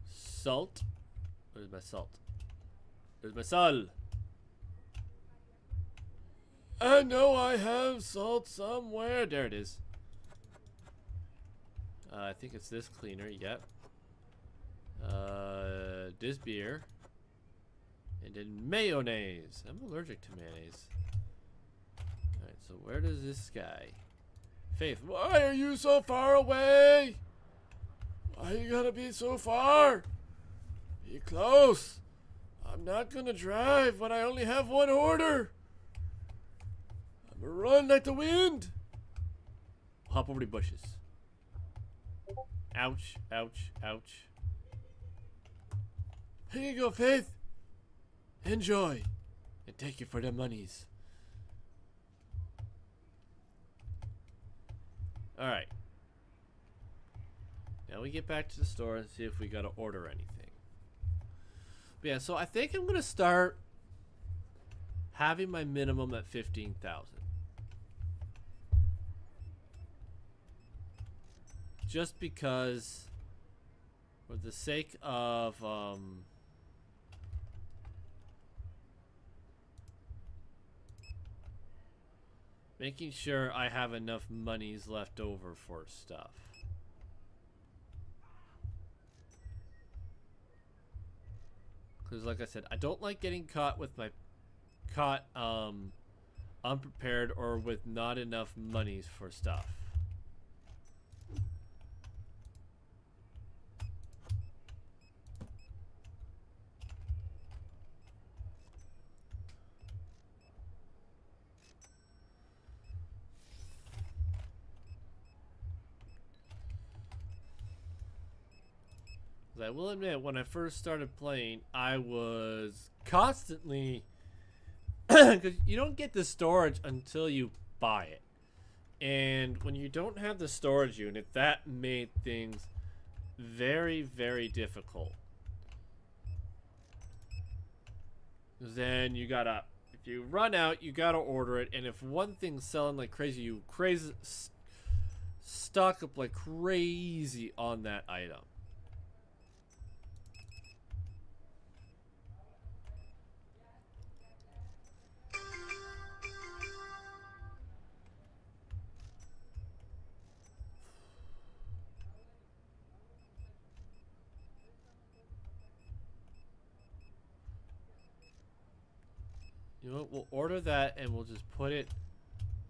Salt. Where's my salt? Where's my salt? I know I have salt somewhere. There it is. I think it's this cleaner. Yep. This beer. And then mayonnaise. I'm allergic to mayonnaise. Alright, so where does this guy? Faith, why are you so far away? Why you gotta be so far? Be close. I'm not gonna drive when I only have one order. I'm gonna run like the wind. Hop over the bushes. Ouch, ouch, ouch. Here you go, Faith. Enjoy. And take you for the monies. Alright. Now we get back to the store and see if we gotta order anything. But yeah, so I think I'm gonna start having my minimum at 15,000. Just because, for the sake of making sure I have enough monies left over for stuff. Because like I said, I don't like getting caught with my unprepared or with not enough monies for stuff. I will admit, when I first started playing, I was constantly... Because you don't get the storage until you buy it. And when you don't have the storage unit, that made things very, very difficult. Because then you gotta... If you run out, you gotta order it. And if one thing's selling like crazy, you stock up like crazy on that item. You know what? We'll order that and we'll just put it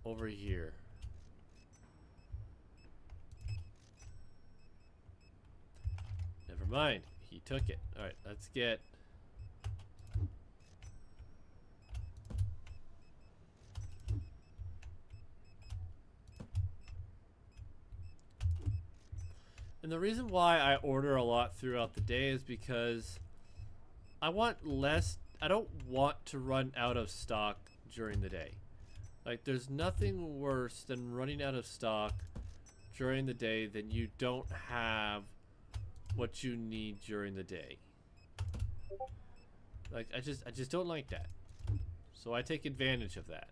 over here. Never mind. He took it. Alright, let's get... And the reason why I order a lot throughout the day is because I want less... I don't want to run out of stock during the day. Like, there's nothing worse than running out of stock during the day than you don't have what you need during the day. Like, I just don't like that. So I take advantage of that.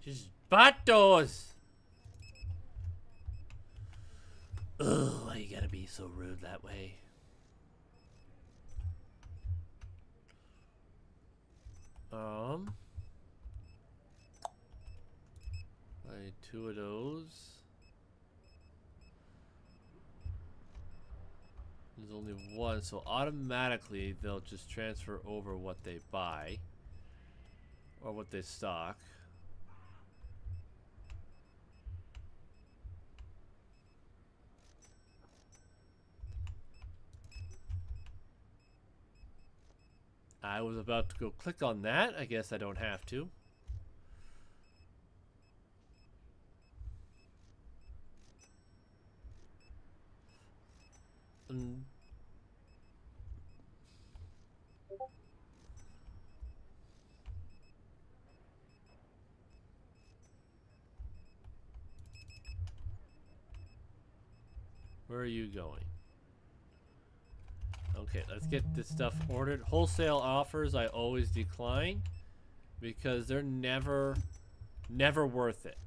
Just vatos! Ugh, why you gotta be so rude that way? I need 2 of those. There's only 1, so automatically they'll just transfer over what they buy or what they stock. I was about to go click on that. I guess I don't have to. Where are you going? Okay, let's get this stuff ordered. Wholesale offers I always decline because they're never worth it.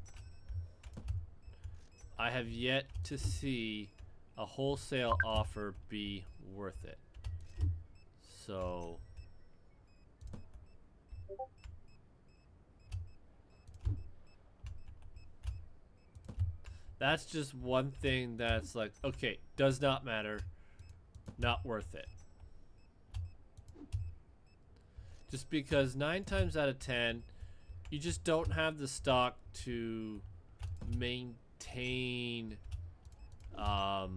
I have yet to see a wholesale offer be worth it. So that's just one thing that's like, okay, does not matter, not worth it. Just because 9 times out of 10, you just don't have the stock to maintain the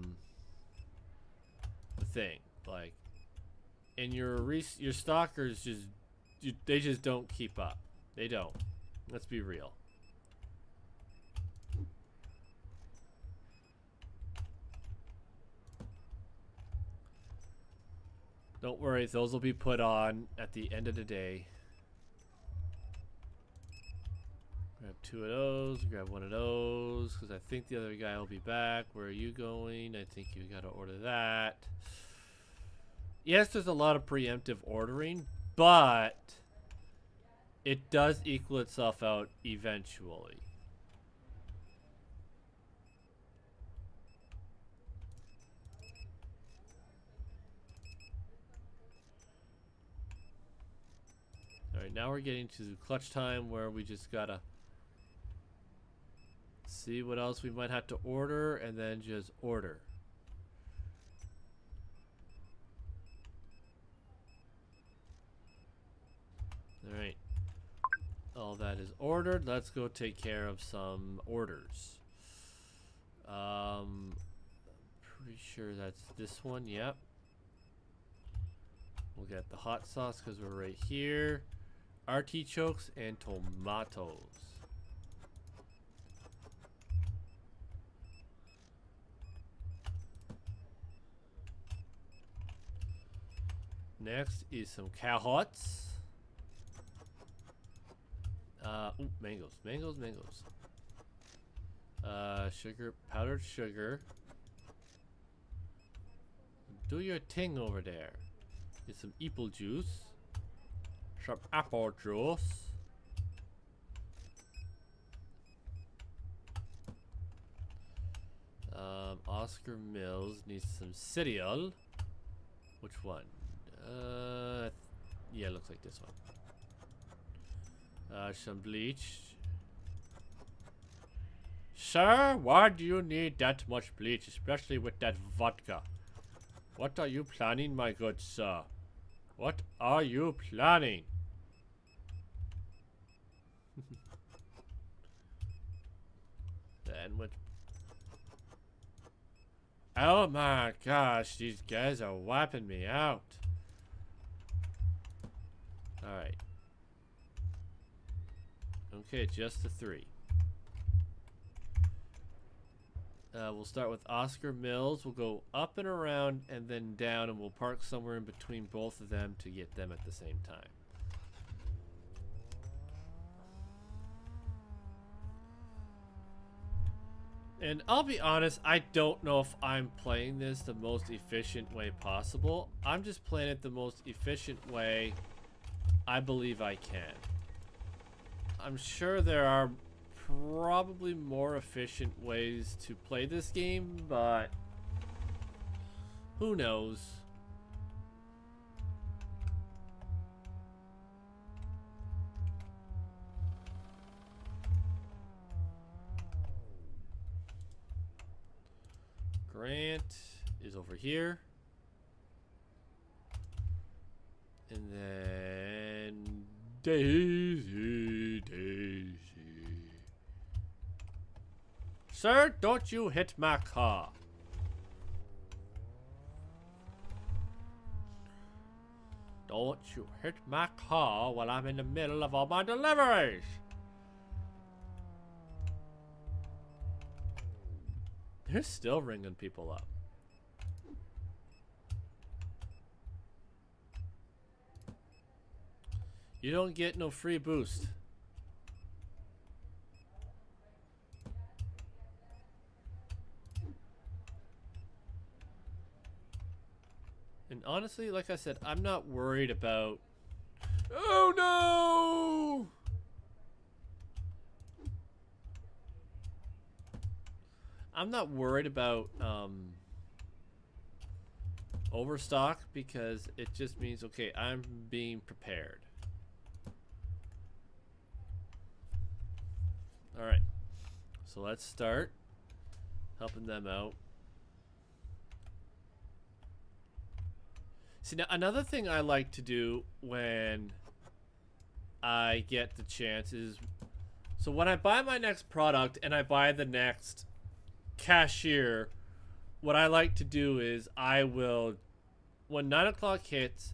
thing. Like, and your stockers they just don't keep up. They don't. Let's be real. Don't worry, those will be put on at the end of the day. Grab 2 of those, grab 1 of those, because I think the other guy will be back. Where are you going? I think you gotta order that. Yes, there's a lot of preemptive ordering, but it does equal itself out eventually. Alright, now we're getting to clutch time where we just gotta see what else we might have to order and then just order. Alright. All that is ordered. Let's go take care of some orders. Pretty sure that's this one. Yep. We'll get the hot sauce because we're right here. Artichokes and tomatoes. Next is some carrots. Ooh, mangoes. Sugar, powdered sugar. Do your thing over there. Get some apple juice. Some apple juice. Oscar Mills needs some cereal. Which one? Yeah, looks like this one. Some bleach. Sir, why do you need that much bleach, especially with that vodka? What are you planning, my good sir? What are you planning? Then with... Oh my gosh, these guys are wiping me out. Alright. Okay, just the 3. We'll start with Oscar Mills. We'll go up and around and then down, and we'll park somewhere in between both of them to get them at the same time. And I'll be honest, I don't know if I'm playing this the most efficient way possible. I'm just playing it the most efficient way I believe I can. I'm sure there are probably more efficient ways to play this game, but who knows? Grant is over here. And then Daisy. Sir, don't you hit my car. Don't you hit my car while I'm in the middle of all my deliveries. They're still ringing people up. You don't get no free boost. And honestly, like I said, I'm not worried about... Oh no! I'm not worried about overstock, because it just means, okay, I'm being prepared. Alright, so let's start helping them out. See, now another thing I like to do when I get the chance is, so when I buy my next product and I buy the next cashier, what I like to do is I will, when 9 o'clock hits,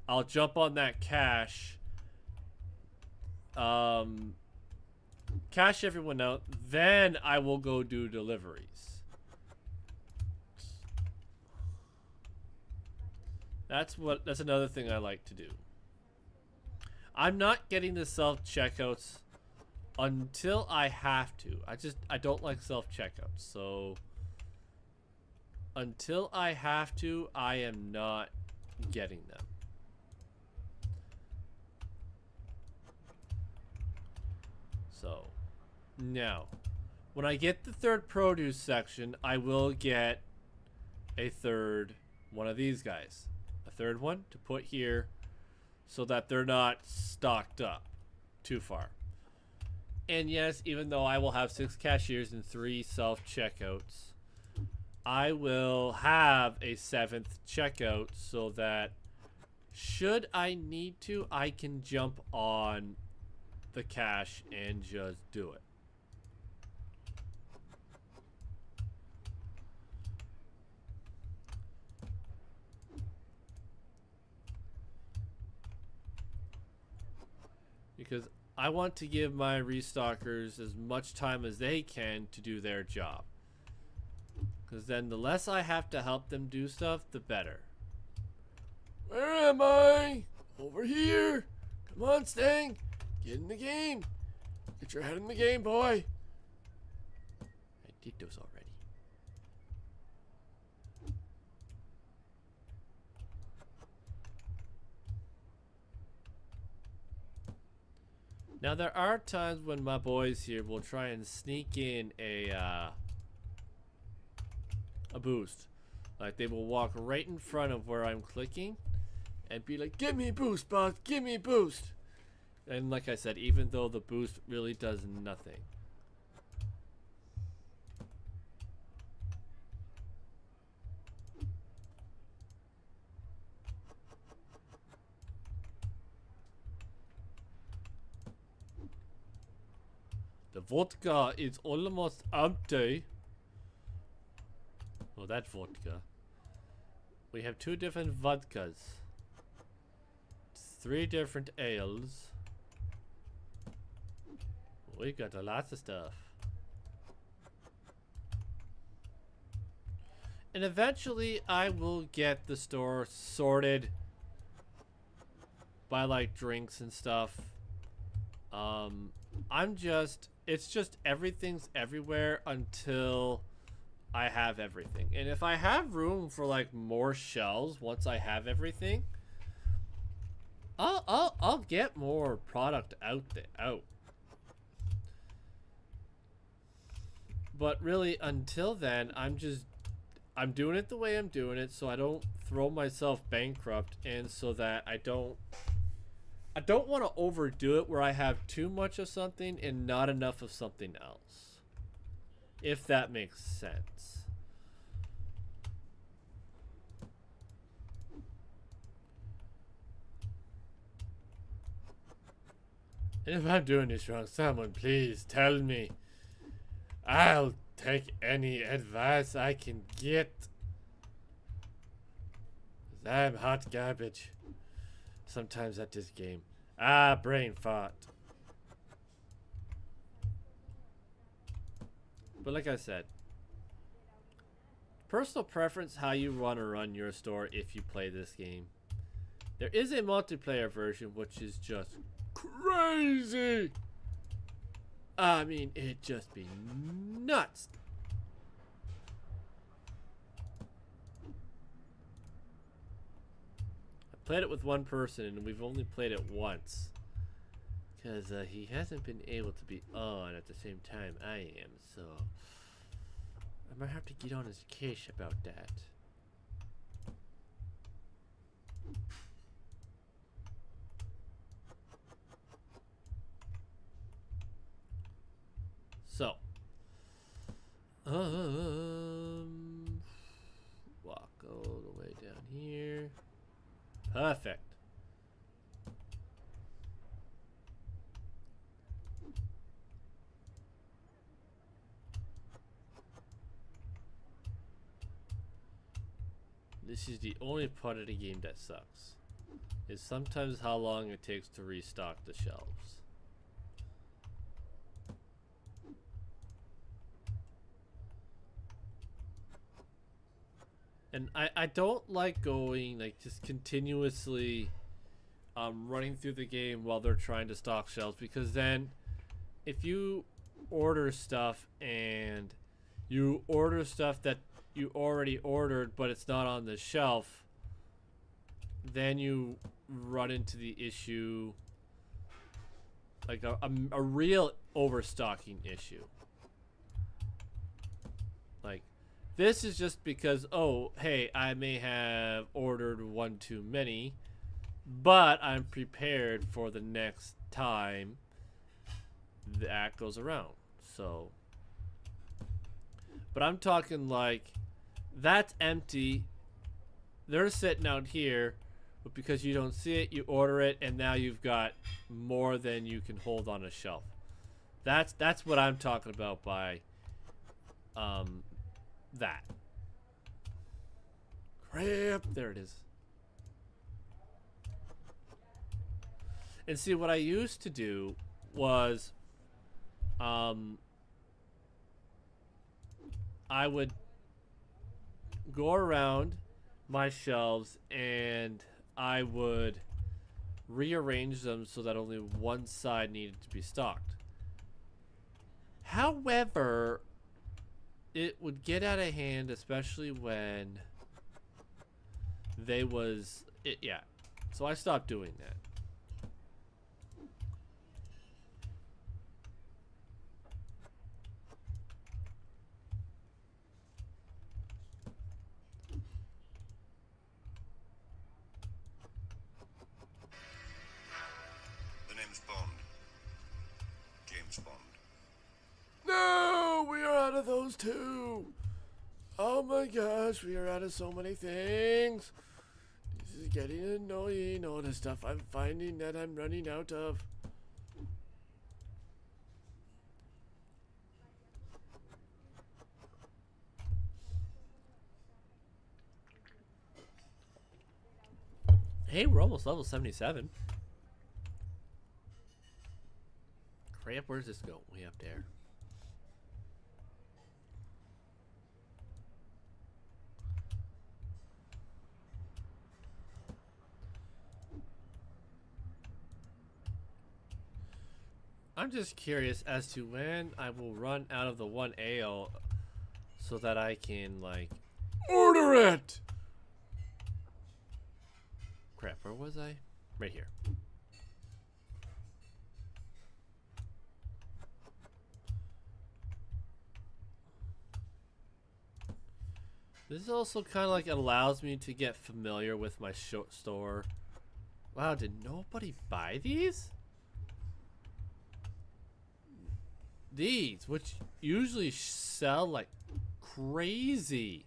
I'll jump on that cash, cash everyone out, then I will go do deliveries. That's another thing I like to do. I'm not getting the self-checkouts until I have to. I don't like self-checkouts, so until I have to, I am not getting them. So, now, when I get the third produce section, I will get a third one of these guys. A third one to put here so that they're not stocked up too far. And yes, even though I will have 6 cashiers and 3 self-checkouts, I will have a 7th checkout so that should I need to, I can jump on the cash and just do it. Because I want to give my restockers as much time as they can to do their job. Because then the less I have to help them do stuff, the better. Where am I? Over here. Come on, Stang. Get in the game. Get your head in the game, boy. I did those already. Now there are times when my boys here will try and sneak in a boost. Like they will walk right in front of where I'm clicking and be like, "Give me a boost, boss, give me a boost." And like I said, even though the boost really does nothing. The vodka is almost empty. Oh, that vodka. We have 2 different vodkas. 3 different ales. We got a lot of stuff. And eventually I will get the store sorted by like drinks and stuff. It's just everything's everywhere until I have everything. And if I have room for like more shelves once I have everything, I'll get more product out. But really, until then, I'm doing it the way I'm doing it, so I don't throw myself bankrupt, and so that I don't want to overdo it where I have too much of something and not enough of something else. If that makes sense. And if I'm doing this wrong, someone please tell me. I'll take any advice I can get. 'Cause I'm hot garbage. Sometimes at this game. Brain fart. But like I said, personal preference how you want to run your store if you play this game. There is a multiplayer version which is just crazy. I mean, it just be nuts. played it with one person, and we've only played it once. Because he hasn't been able to be on at the same time I am, so I might have to get on his case about that. So, walk all the way down here. Perfect. This is the only part of the game that sucks. Is sometimes how long it takes to restock the shelves. And I don't like going like just continuously running through the game while they're trying to stock shelves, because then if you order stuff and you order stuff that you already ordered but it's not on the shelf, then you run into the issue, like a real overstocking issue. Like, this is just because, oh, hey, I may have ordered one too many, but I'm prepared for the next time that goes around. So, but I'm talking like, that's empty. They're sitting out here, but because you don't see it, you order it, and now you've got more than you can hold on a shelf. That's what I'm talking about by that. Crap, there it is. And see, what I used to do was I would go around my shelves and I would rearrange them so that only one side needed to be stocked. However, it would get out of hand, especially when they was it, yeah. So I stopped doing that. The name's Bond. James Bond. No, we are out of those two. Oh my gosh, we are out of so many things. This is getting annoying, all the stuff I'm finding that I'm running out of. Hey, we're almost level 77. Crap, where's this go? Way up there. I'm just curious as to when I will run out of the one ale so that I can, like, order it! Crap, where was I? Right here. This also kind of like allows me to get familiar with my store. Wow, did nobody buy these? These, which usually sell like crazy.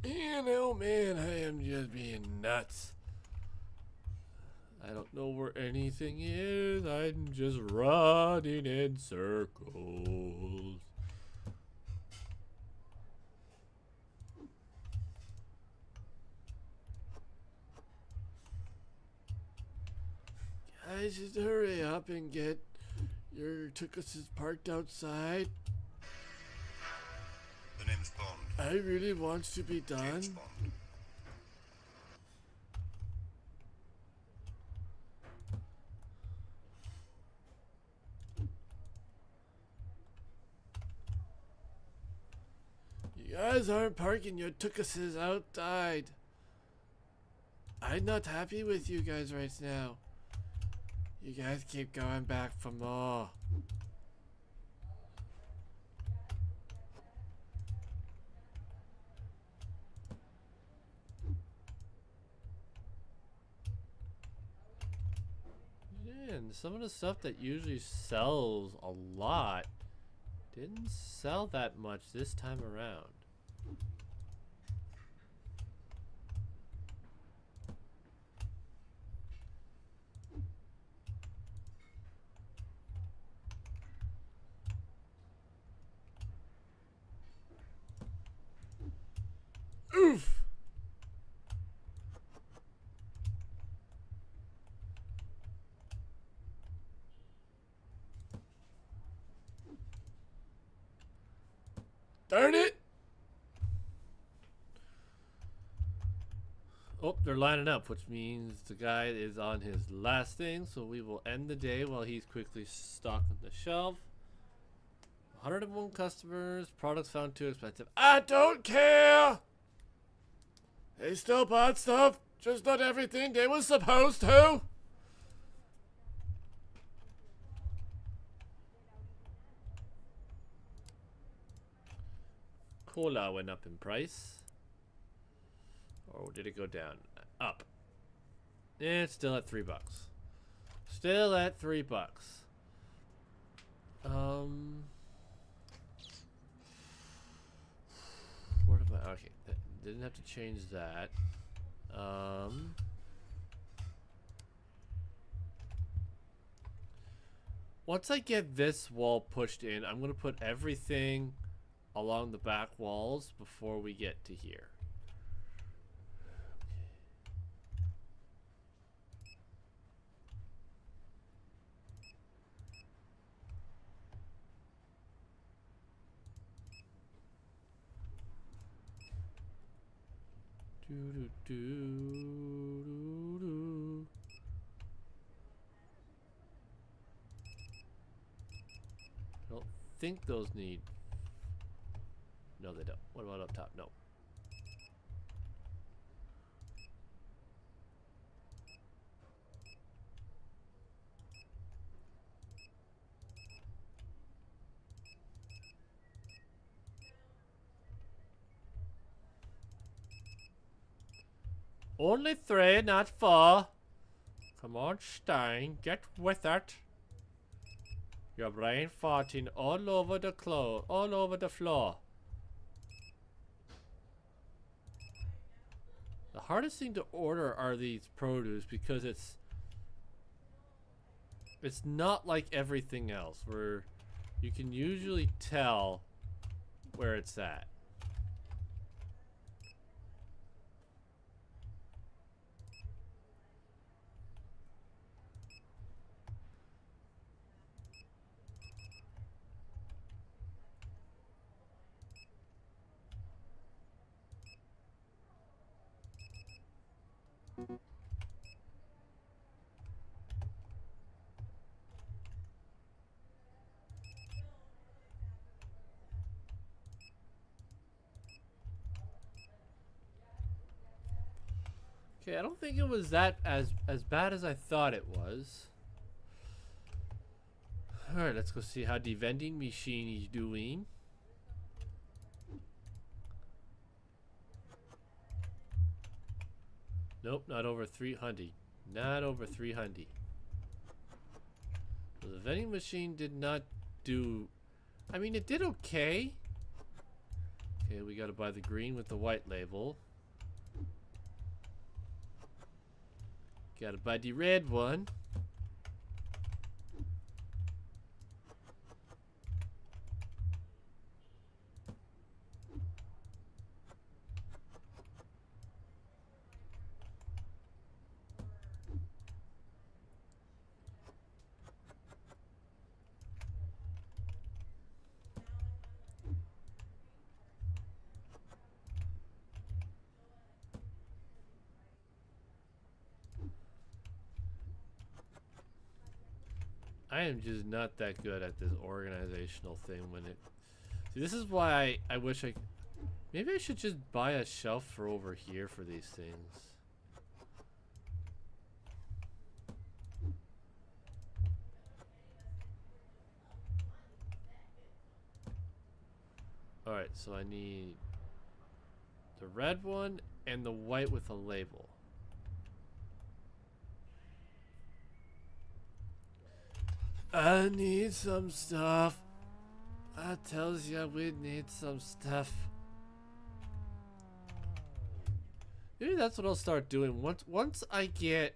You know, man, I am just being nuts. I don't know where anything is. I'm just running in circles. guys just hurry up and get your tukuses parked outside? The name's Bond. I really want to be done. James Bond. You guys aren't parking your tukuses outside. I'm not happy with you guys right now. You guys keep going back for more. Man, some of the stuff that usually sells a lot didn't sell that much this time around. Oof! Darn it! Oh, they're lining up, which means the guy is on his last thing, so we will end the day while he's quickly stocking the shelf. 101 customers, products found too expensive. I don't care! They still bought stuff, just not everything they were supposed to. Cola went up in price. Or did it go down? Up. It's still at $3. Still at $3. Where am I? Okay, didn't have to change that. Once I get this wall pushed in, I'm gonna put everything along the back walls before we get to here. I don't think those need. No, they don't. What about up top? No. Only 3, not 4. Come on, Stein, get with it. Your brain farting all over the all over the floor. The hardest thing to order are these produce because it's not like everything else where you can usually tell where it's at. Okay, I don't think it was that as bad as I thought it was. Alright, let's go see how the vending machine is doing. Nope, not over 300. Not over 300. So the vending machine did not do... I mean, it did okay. Okay, we gotta buy the green with the white label. Gotta buy the red one. I am just not that good at this organizational thing when it... See, this is why I wish I... Maybe I should just buy a shelf for over here for these things. Alright, so I need the red one and the white with a label. I need some stuff. I tells ya we need some stuff. Maybe that's what I'll start doing. Once I get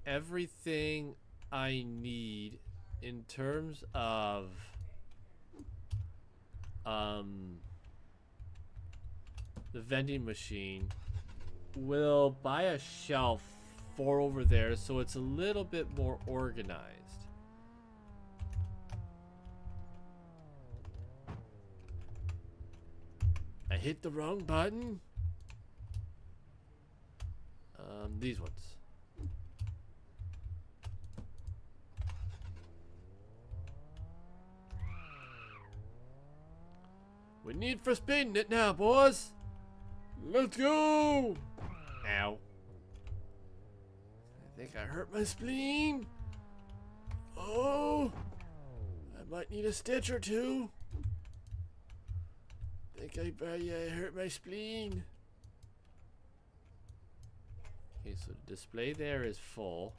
everything I need in terms of the vending machine, we'll buy a shelf for over there so it's a little bit more organized. I hit the wrong button. These ones. We need for speeding it now, boys. Let's go. Ow. I think I hurt my spleen. Oh, I might need a stitch or two. I think I hurt my spleen. Okay, so the display there is full.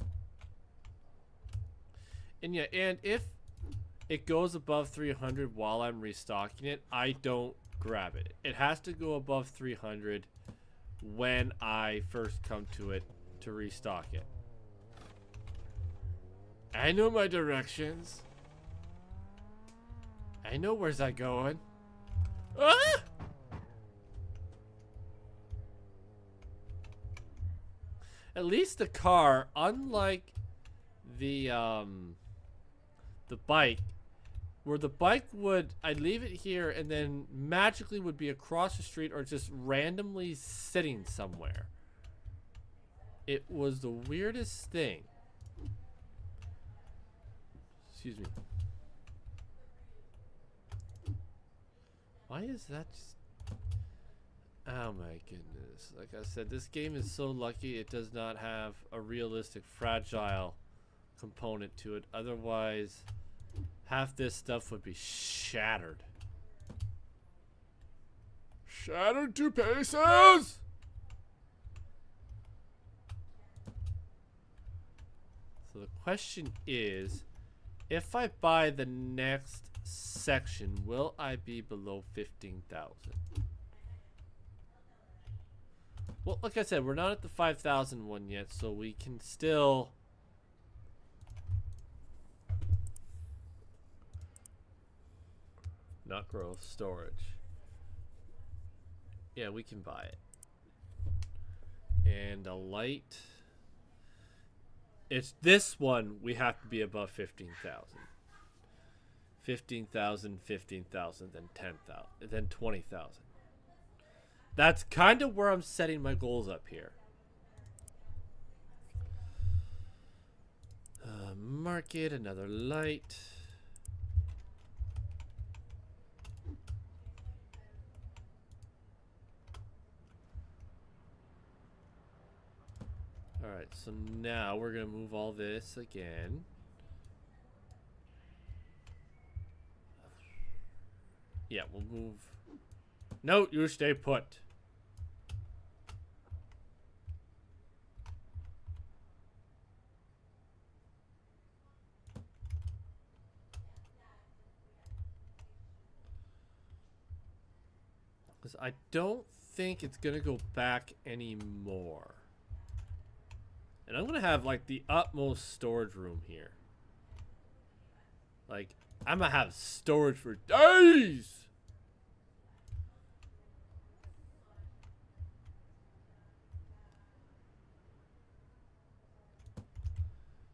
And yeah, and if it goes above 300 while I'm restocking it, I don't grab it. It has to go above 300 when I first come to it to restock it. I know my directions. I know where's I going. Ah! At least the car, unlike the bike, where the bike would, I'd leave it here and then magically would be across the street or just randomly sitting somewhere. It was the weirdest thing. Excuse me. Why is that just... Oh my goodness. Like I said, this game is so lucky it does not have a realistic fragile component to it. Otherwise, half this stuff would be shattered. Shattered to pieces! So the question is, if I buy the next section, will I be below 15,000? Well, like I said, we're not at the 5,000 one yet, so we can still... Not growth, storage. Yeah, we can buy it. And a light. It's this one, we have to be above 15,000. 15,000, 15,000, then 10,000, then 20,000. That's kind of where I'm setting my goals up here. Market, another light. Alright, so now we're going to move all this again. Yeah, we'll move. No, you stay put. Because I don't think it's going to go back anymore. And I'm going to have, like, the utmost storage room here. Like, I'm going to have storage for days!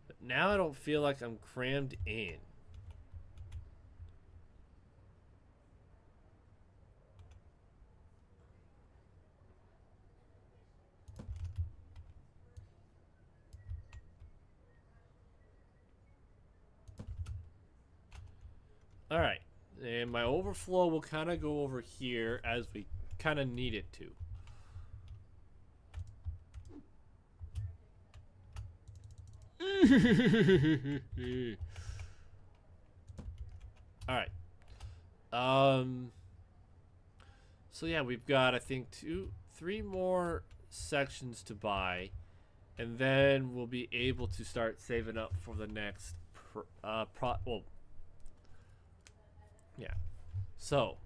But now I don't feel like I'm crammed in. All right, and my overflow will kind of go over here as we kind of need it to. All right. So yeah, we've got I think 3 more sections to buy, and then we'll be able to start saving up for the next yeah. So,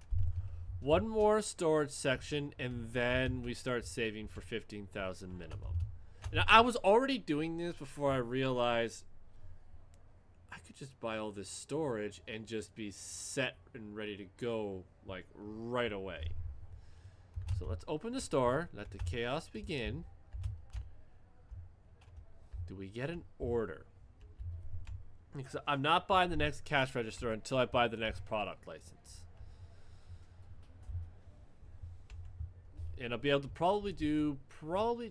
one more storage section, and then we start saving for 15,000 minimum. Now, I was already doing this before I realized I could just buy all this storage and just be set and ready to go, like, right away. So let's open the store, let the chaos begin. Do we get an order? Because I'm not buying the next cash register until I buy the next product license. And I'll be able to probably do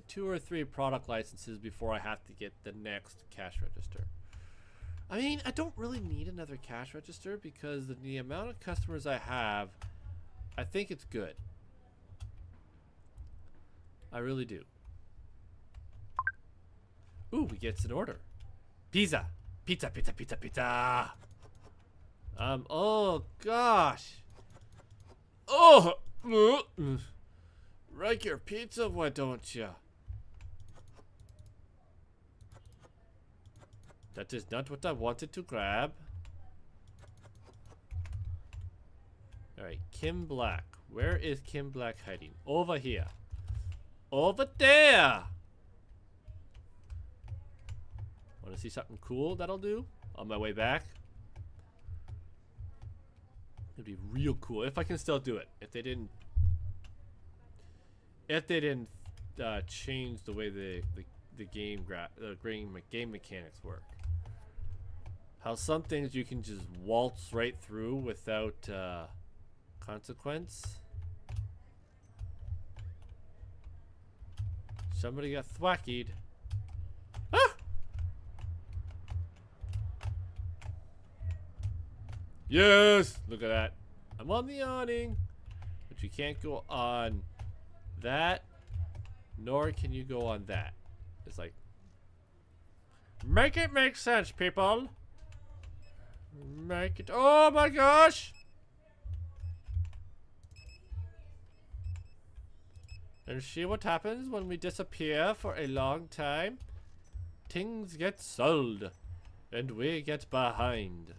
2 or 3 product licenses before I have to get the next cash register. I mean, I don't really need another cash register because the amount of customers I have, I think it's good. I really do. Ooh, we get an order. Pizza. Pizza, pizza, pizza, pizza. Oh gosh. Oh, like your pizza, why don't you? That is not what I wanted to grab. Alright, Kim Black. Where is Kim Black hiding? Over here. Over there! Want to see something cool that'll do on my way back? It'd be real cool if I can still do it. If they didn't change the way the game mechanics work. How some things you can just waltz right through without consequence. Somebody got thwackied. Ah! Yes! Look at that. I'm on the awning. But you can't go on that. Nor can you go on that. It's like... Make it make sense, people. Make it... Oh my gosh! And see what happens when we disappear for a long time? Things get sold. And we get behind.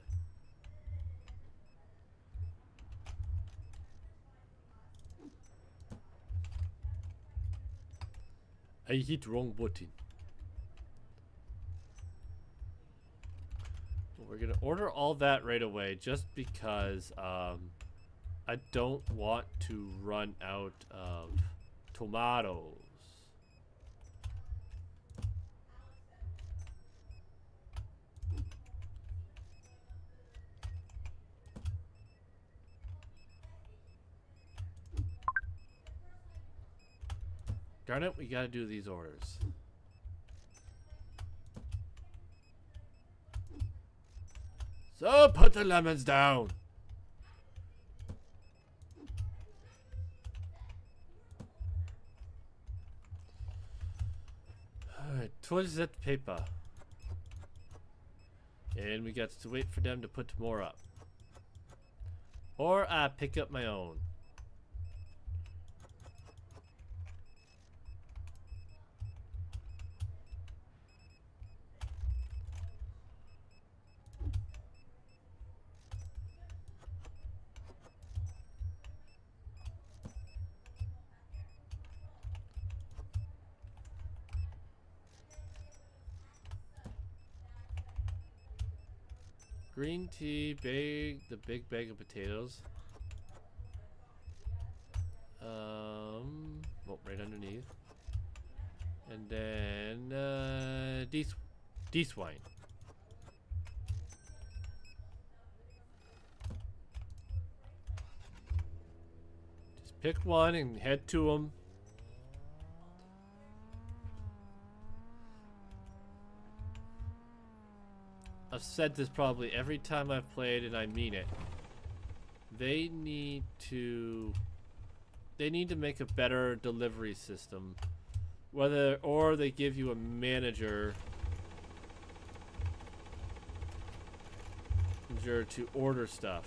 I hit wrong button. We're gonna order all that right away just because I don't want to run out of tomatoes. Darn it, we gotta do these orders. So put the lemons down. Alright, toilet paper. And we got to wait for them to put more up. Or I pick up my own. Green tea, the big bag of potatoes. Well, right underneath. And then, this wine. Just pick one and head to them. I've said this probably every time I've played, and I mean it. they need to make a better delivery system. Or they give you a manager to order stuff.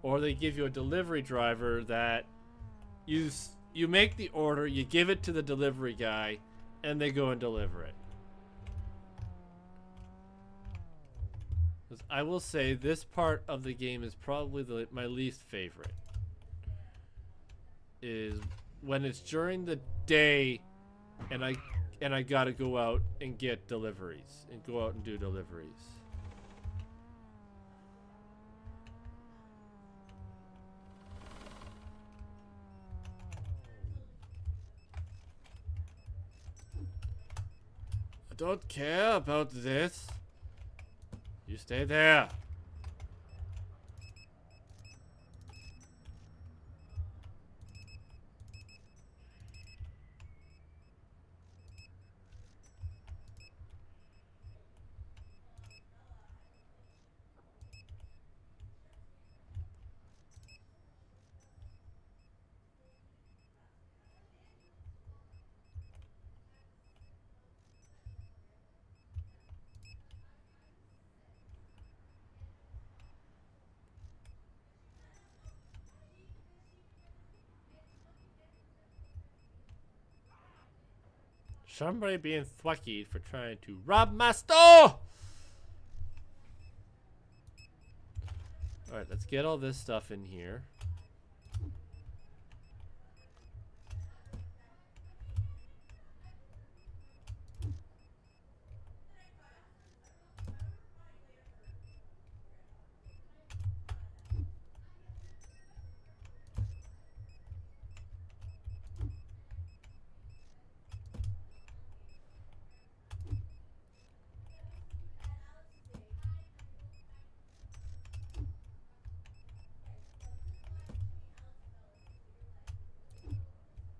Or they give you a delivery driver that you make the order, you give it to the delivery guy, and they go and deliver it. 'Cause I will say this part of the game is probably my least favorite. Is when it's during the day and I gotta go out and get deliveries and go out and do deliveries. I don't care about this. You stay there. Somebody being thwackied for trying to rob my store! Alright, let's get all this stuff in here.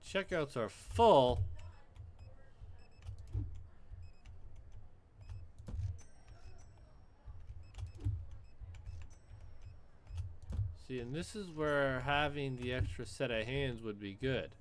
Checkouts are full. See, and this is where having the extra set of hands would be good.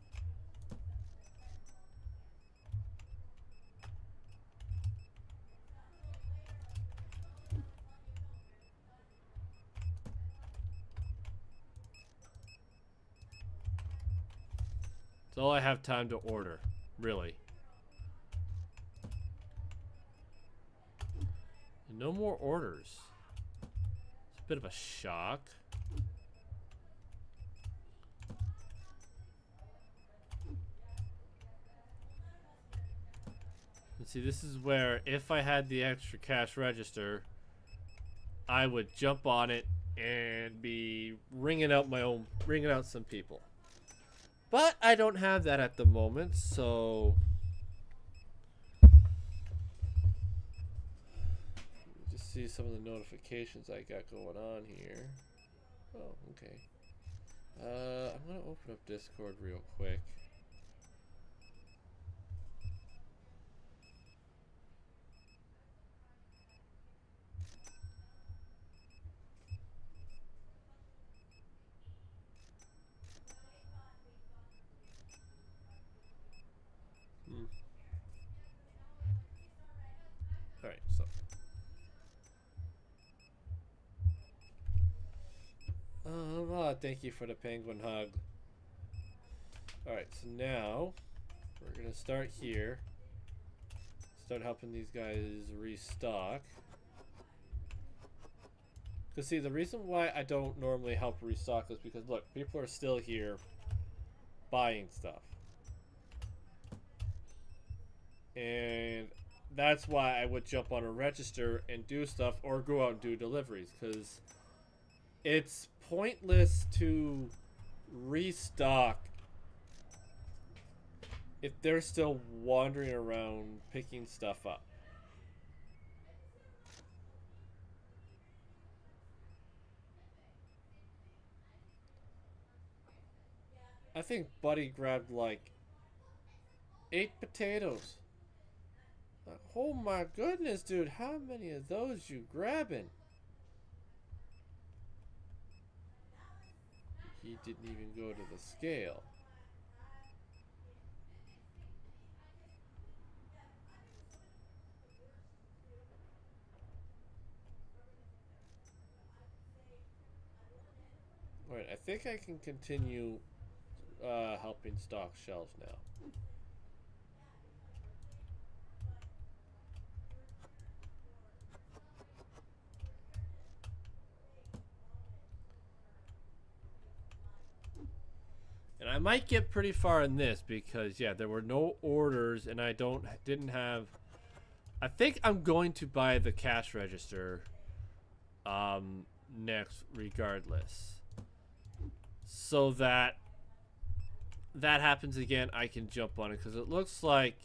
It's all I have time to order, really. And no more orders. It's a bit of a shock. And see, this is where if I had the extra cash register, I would jump on it and be ringing out some people. But I don't have that at the moment, so just see some of the notifications I got going on here. Oh, okay. I'm gonna open up Discord real quick. Alright, so thank you for the penguin hug. Alright, so now we're gonna start here. Start helping these guys restock. Because see, the reason why I don't normally help restock is because look, people are still here buying stuff. And that's why I would jump on a register and do stuff or go out and do deliveries, because it's pointless to restock if they're still wandering around picking stuff up. I think Buddy grabbed like 8 potatoes. Like, oh my goodness, dude, how many of those you grabbing? He didn't even go to the scale. Alright, I think I can continue helping stock shelves now. And I might get pretty far in this because yeah, there were no orders and I didn't have. I think I'm going to buy the cash register next regardless. So that happens again, I can jump on it because it looks like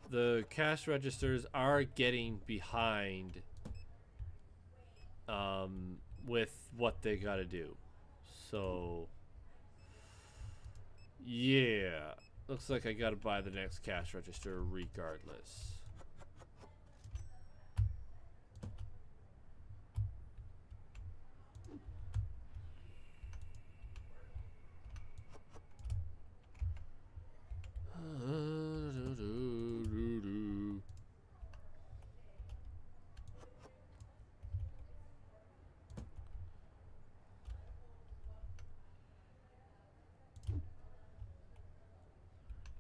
the cash registers are getting behind with what they got to do. So yeah, looks like I got to buy the next cash register regardless.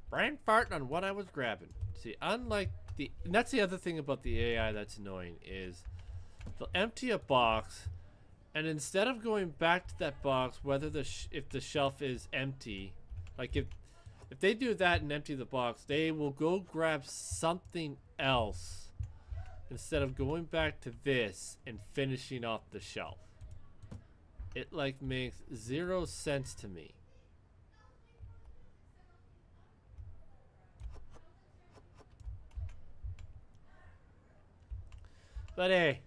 Brain farting on what I was grabbing. See, unlike the... And that's the other thing about the AI that's annoying is they'll empty a box, and instead of going back to that box, whether if the shelf is empty, like if they do that and empty the box, they will go grab something else instead of going back to this and finishing off the shelf. It like makes zero sense to me. But hey.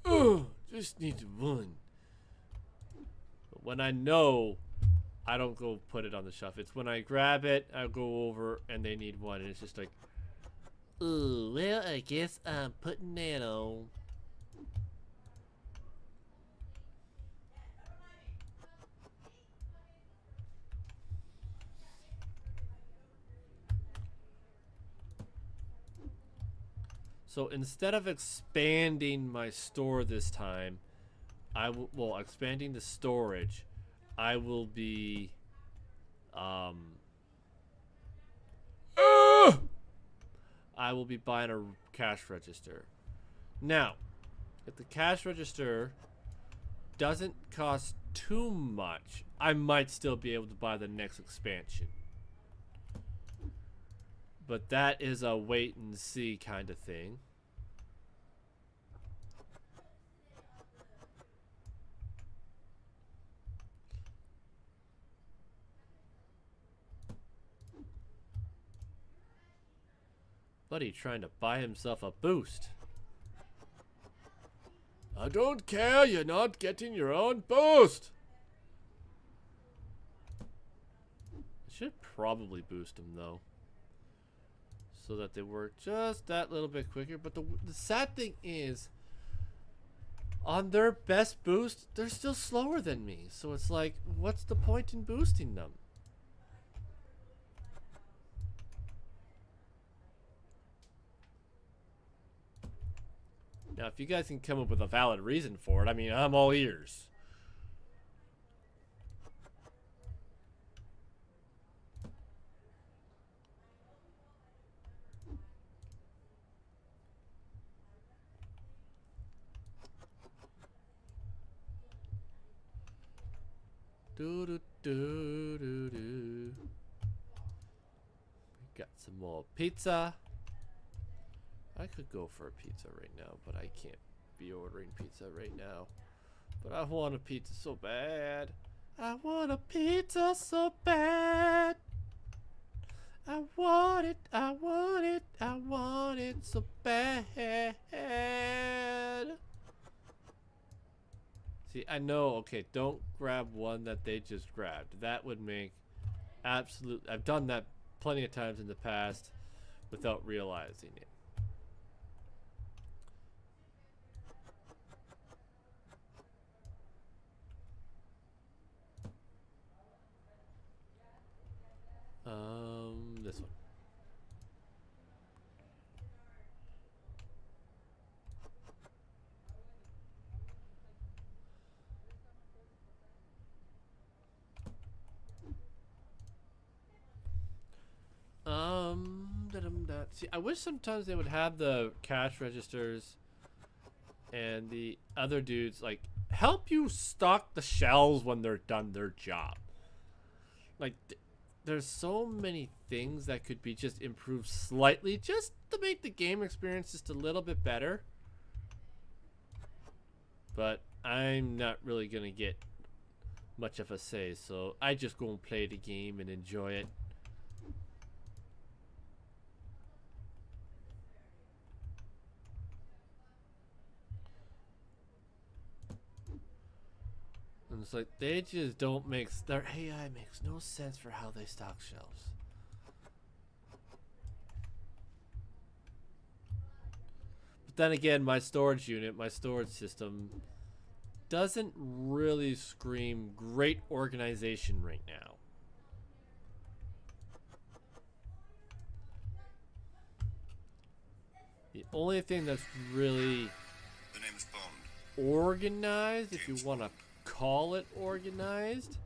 Oh, just need one. But when I know, I don't go put it on the shelf. It's when I grab it, I go over and they need one, and it's just like, ooh, well, I guess I'm putting that on. So instead of expanding my store this time, expanding the storage, I will be, I will be buying a cash register. Now, if the cash register doesn't cost too much, I might still be able to buy the next expansion. But that is a wait and see kind of thing. Buddy trying to buy himself a boost. I don't care, you're not getting your own boost. I should probably boost him though, so that they work just that little bit quicker. But the sad thing is, on their best boost, they're still slower than me. So it's like, what's the point in boosting them? Now, if you guys can come up with a valid reason for it, I mean, I'm all ears. Do do do do do. Got some more pizza. I could go for a pizza right now, but I can't be ordering pizza right now. But I want a pizza so bad. I want a pizza so bad. I want it, I want it, I want it so bad. See, I know, okay, don't grab one that they just grabbed. That would make absolute... I've done that plenty of times in the past without realizing it. This one. See, I wish sometimes they would have the cash registers and the other dudes like help you stock the shelves when they're done their job. Like, there's so many things that could be just improved slightly just to make the game experience just a little bit better. But I'm not really gonna get much of a say, so I just go and play the game and enjoy it. And it's like they just don't make their AI makes no sense for how they stock shelves. But then again, my storage unit, my storage system doesn't really scream great organization right now. The only thing that's really The name is Bond. organized, if you want to call it organized,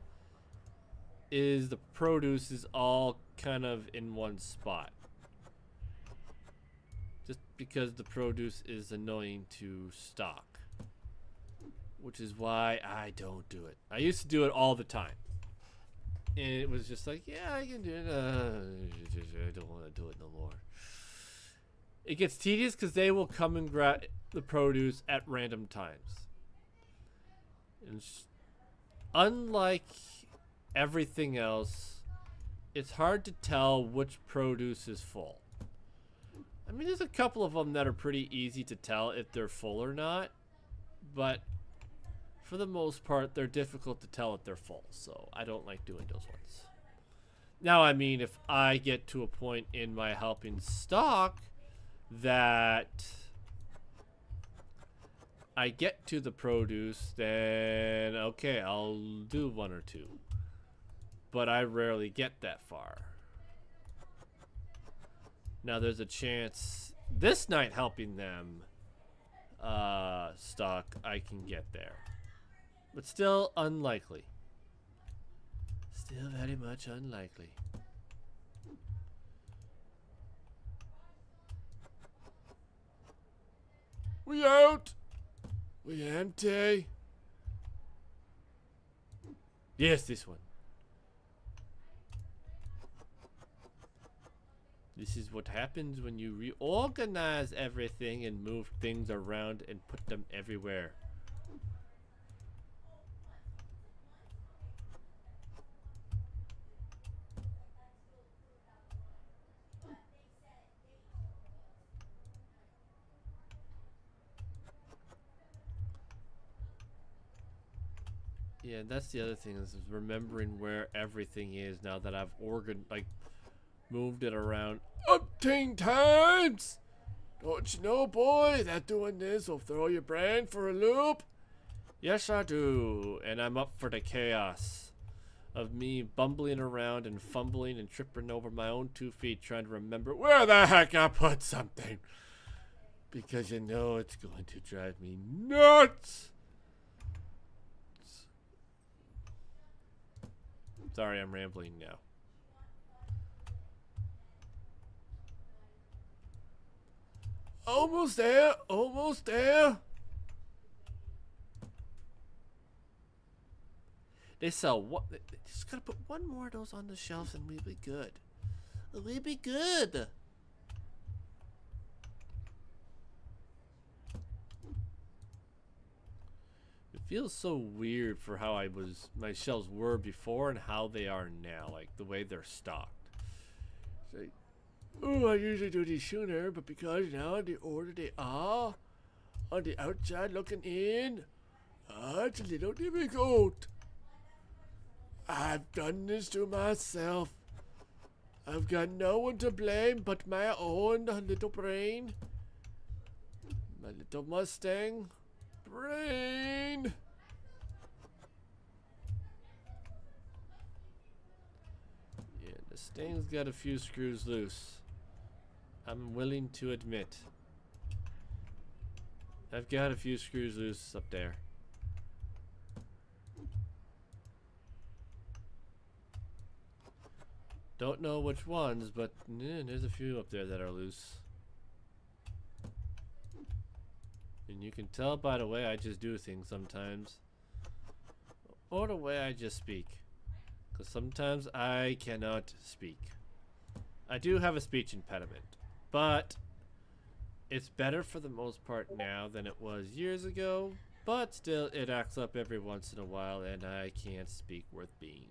is the produce is all kind of in one spot. Just because the produce is annoying to stock. Which is why I don't do it. I used to do it all the time. And it was just like, yeah, I can do it. I don't want to do it no more. It gets tedious because they will come and grab the produce at random times. And unlike everything else, it's hard to tell which produce is full. I mean, there's a couple of them that are pretty easy to tell if they're full or not, but for the most part, they're difficult to tell if they're full, so I don't like doing those ones. Now, I mean, if I get to a point in my helping stock that I get to the produce, then okay, I'll do one or two. But I rarely get that far. Now there's a chance this night helping them stock I can get there. But still unlikely. Still very much unlikely. We out! We empty? Yes, this one. This is what happens when you reorganize everything and move things around and put them everywhere. Yeah, that's the other thing is remembering where everything is now that I've moved it around umpteen times. Don't you know, boy, that doing this will throw your brain for a loop? Yes, I do, and I'm up for the chaos of me bumbling around and fumbling and tripping over my own 2 feet trying to remember where the heck I put something. Because you know it's going to drive me nuts. Sorry, I'm rambling now. Almost there, almost there. They sell what? They just gotta put one more of those on the shelves and we'll be good. We'll be good. It feels so weird for how my shelves were before and how they are now, like the way they're stocked. It's like, oh, I usually do these sooner, but because now the order they are on the outside looking in, it's a little difficult. I've done this to myself. I've got no one to blame but my own little brain. My little Mustang brain. Yeah, this thing's got a few screws loose. I'm willing to admit. I've got a few screws loose up there. Don't know which ones, but there's a few up there that are loose. And you can tell by the way I just do things sometimes. Or the way I just speak. Because sometimes I cannot speak. I do have a speech impediment. But it's better for the most part now than it was years ago. But still, it acts up every once in a while and I can't speak worth beans.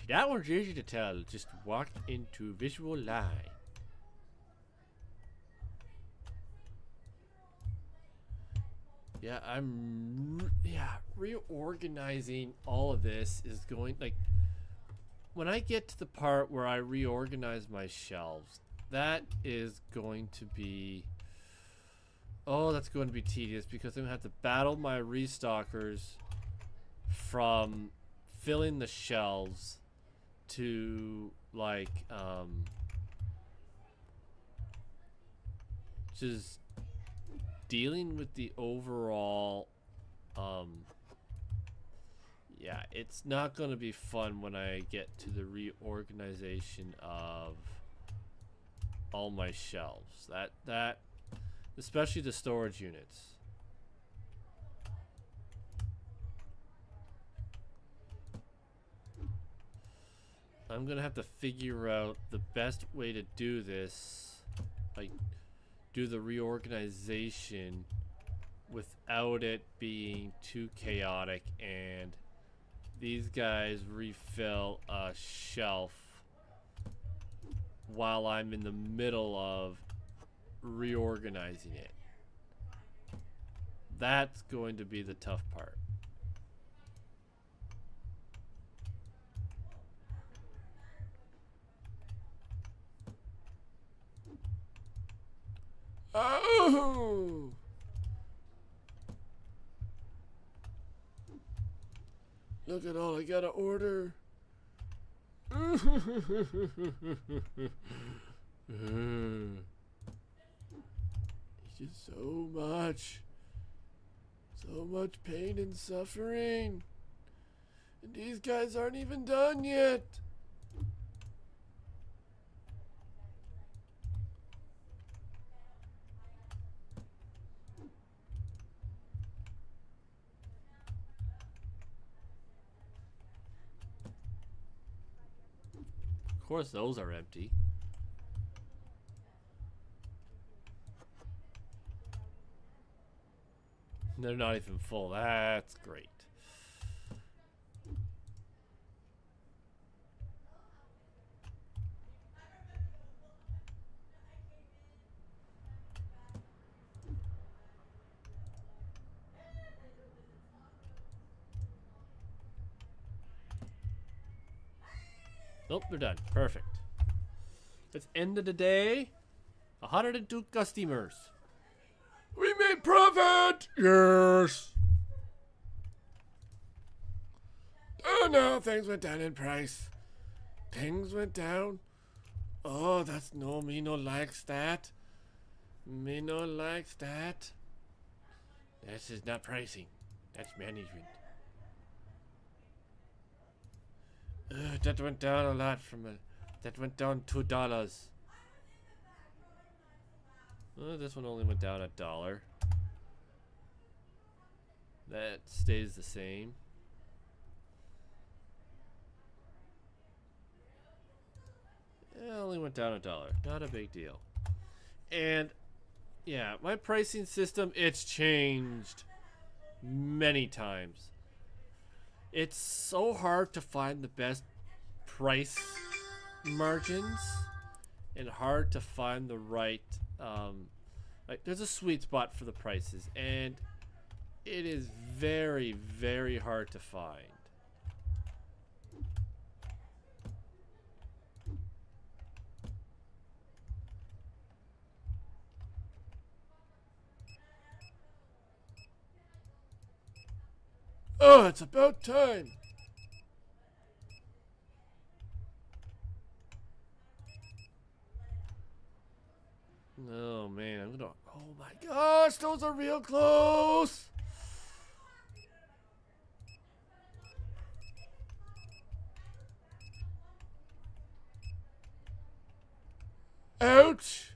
That one's easy to tell. Just walked into visual line. Yeah, reorganizing all of this is going, like, when I get to the part where I reorganize my shelves, that is going to be, oh, that's going to be tedious because I'm going to have to battle my restockers from filling the shelves to, like, just dealing with the overall, yeah, it's not going to be fun when I get to the reorganization of all my shelves. That, especially the storage units. I'm gonna have to figure out the best way to do this, like do the reorganization without it being too chaotic and these guys refill a shelf while I'm in the middle of reorganizing it. That's going to be the tough part. Oh! Look at all I gotta order. It's just so much pain and suffering. And these guys aren't even done yet. Of course those are empty. They're not even full. That's great. Nope, they're done. Perfect. It's end of the day. 102 customers. We made profit! Yes! Oh no, things went down in price. Things went down. Oh, that's no, me no likes that. Me no likes that. This is not pricing. That's management. That went down a lot from a, that went down $2. This one only went down $1. That stays the same. It only went down $1. Not a big deal. And yeah, my pricing system, it's changed many times. It's so hard to find the best price margins and hard to find the right, like there's a sweet spot for the prices, and it is very, very hard to find. Oh, it's about time. Oh man, I'm gonna. Oh my gosh, those are real close. Ouch.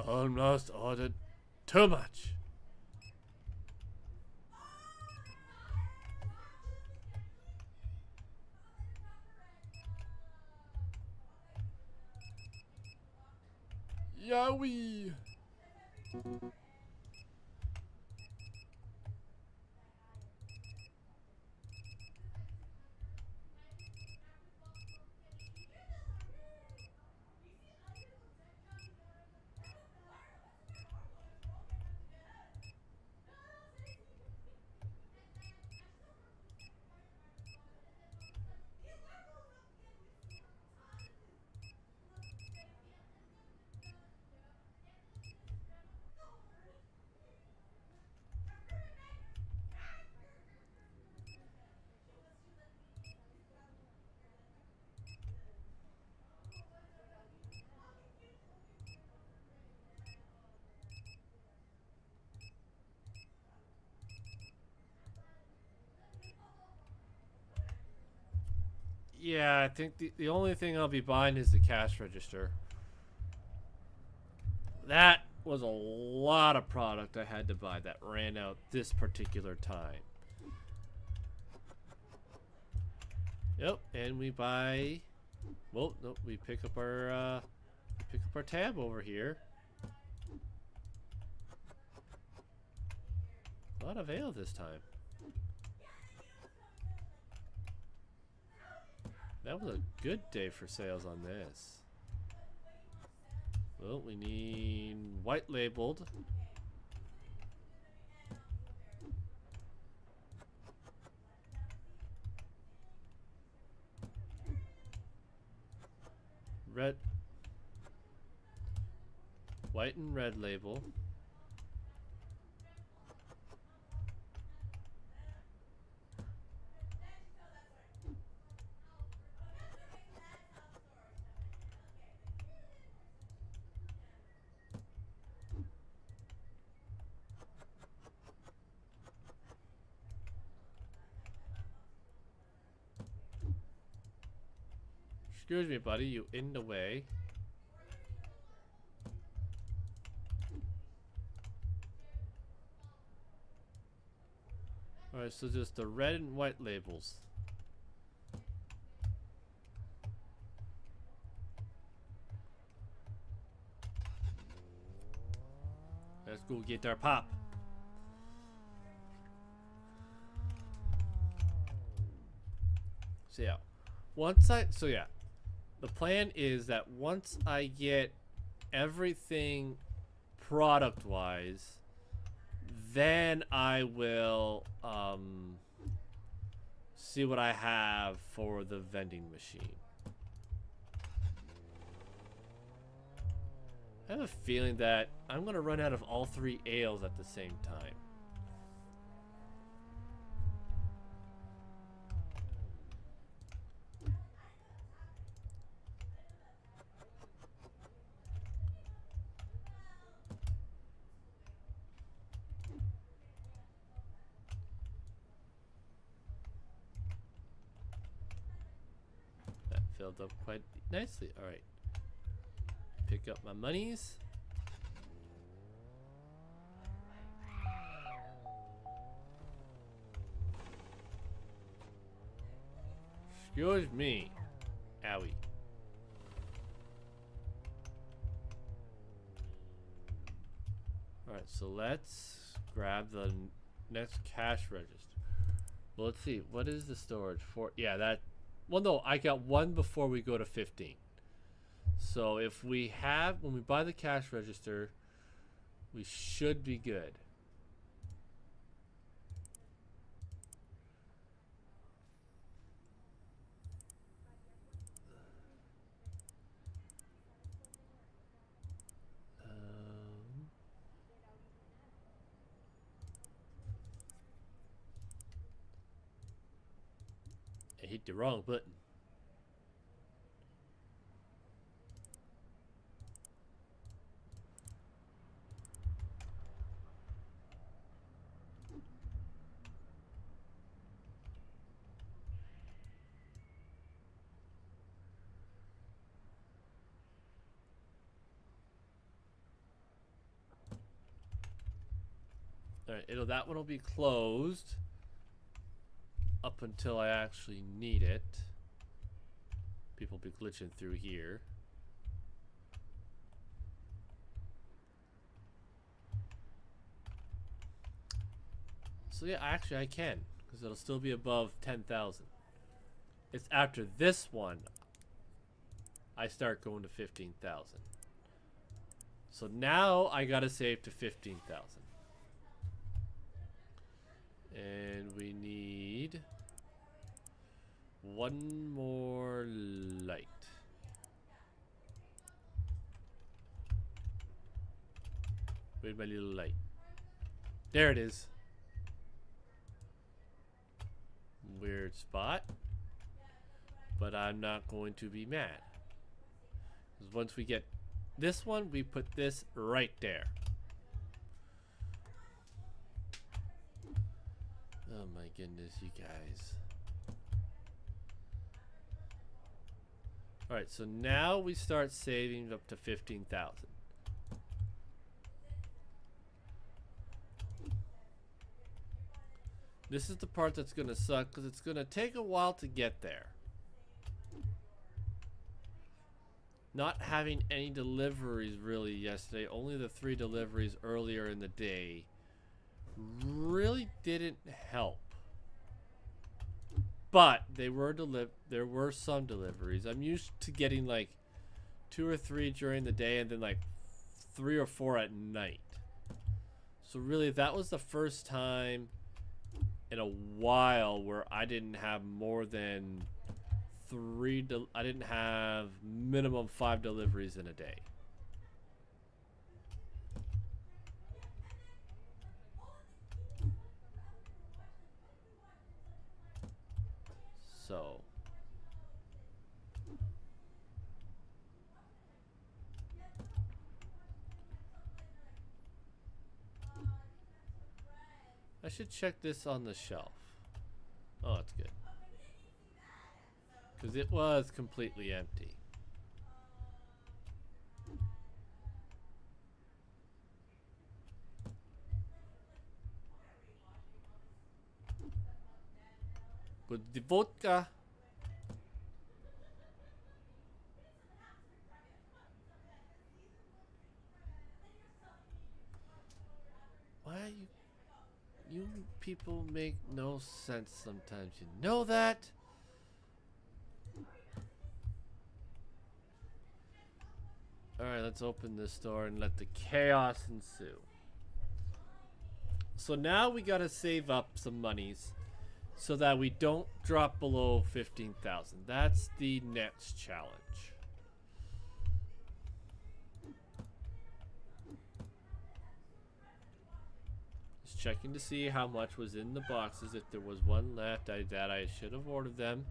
Almost ordered too much. Yowie. Yeah, I think the only thing I'll be buying is the cash register. That was a lot of product I had to buy that ran out this particular time. Yep, and we buy. Well, nope, we pick up our tab over here. A lot of ale this time. That was a good day for sales on this. Well, we need white labeled. Red. White and red label. Excuse me, buddy, you in the way. Alright, so just the red and white labels. Let's go get our pop. So yeah, the plan is that once I get everything product-wise, then I will see what I have for the vending machine. I have a feeling that I'm gonna run out of all three ales at the same time. That filled up quite nicely. All right. Pick up my monies. Excuse me. Owie. Alright, so let's grab the next cash register. Well, let's see. What is the storage for? Yeah, that. Well, no, I got one before we go to 15. So if we have, when we buy the cash register, we should be good. I hit the wrong button. Alright, that one will be closed up until I actually need it. People be glitching through here. So yeah, actually I can, because it'll still be above 10,000. It's after this one I start going to 15,000. So now I gotta save to 15,000. And we need one more light. Where's my little light? There it is. Weird spot. But I'm not going to be mad. Because once we get this one, we put this right there. Oh my goodness, you guys. Alright, so now we start saving up to 15,000. This is the part that's going to suck because it's going to take a while to get there. Not having any deliveries really yesterday, only the 3 deliveries earlier in the day, really didn't help. But there were some deliveries. I'm used to getting like 2 or 3 during the day and then like 3 or 4 at night. So really that was the first time in a while where I didn't have more than 3 I didn't have minimum 5 deliveries in a day. So I should check this on the shelf. Oh, that's good. Because it was completely empty. With the vodka. Why you people make no sense sometimes, you know that? Alright, let's open this door and let the chaos ensue. So now we gotta save up some monies so that we don't drop below 15,000. That's the next challenge. Just checking to see how much was in the boxes. If there was one left, that I should have ordered them.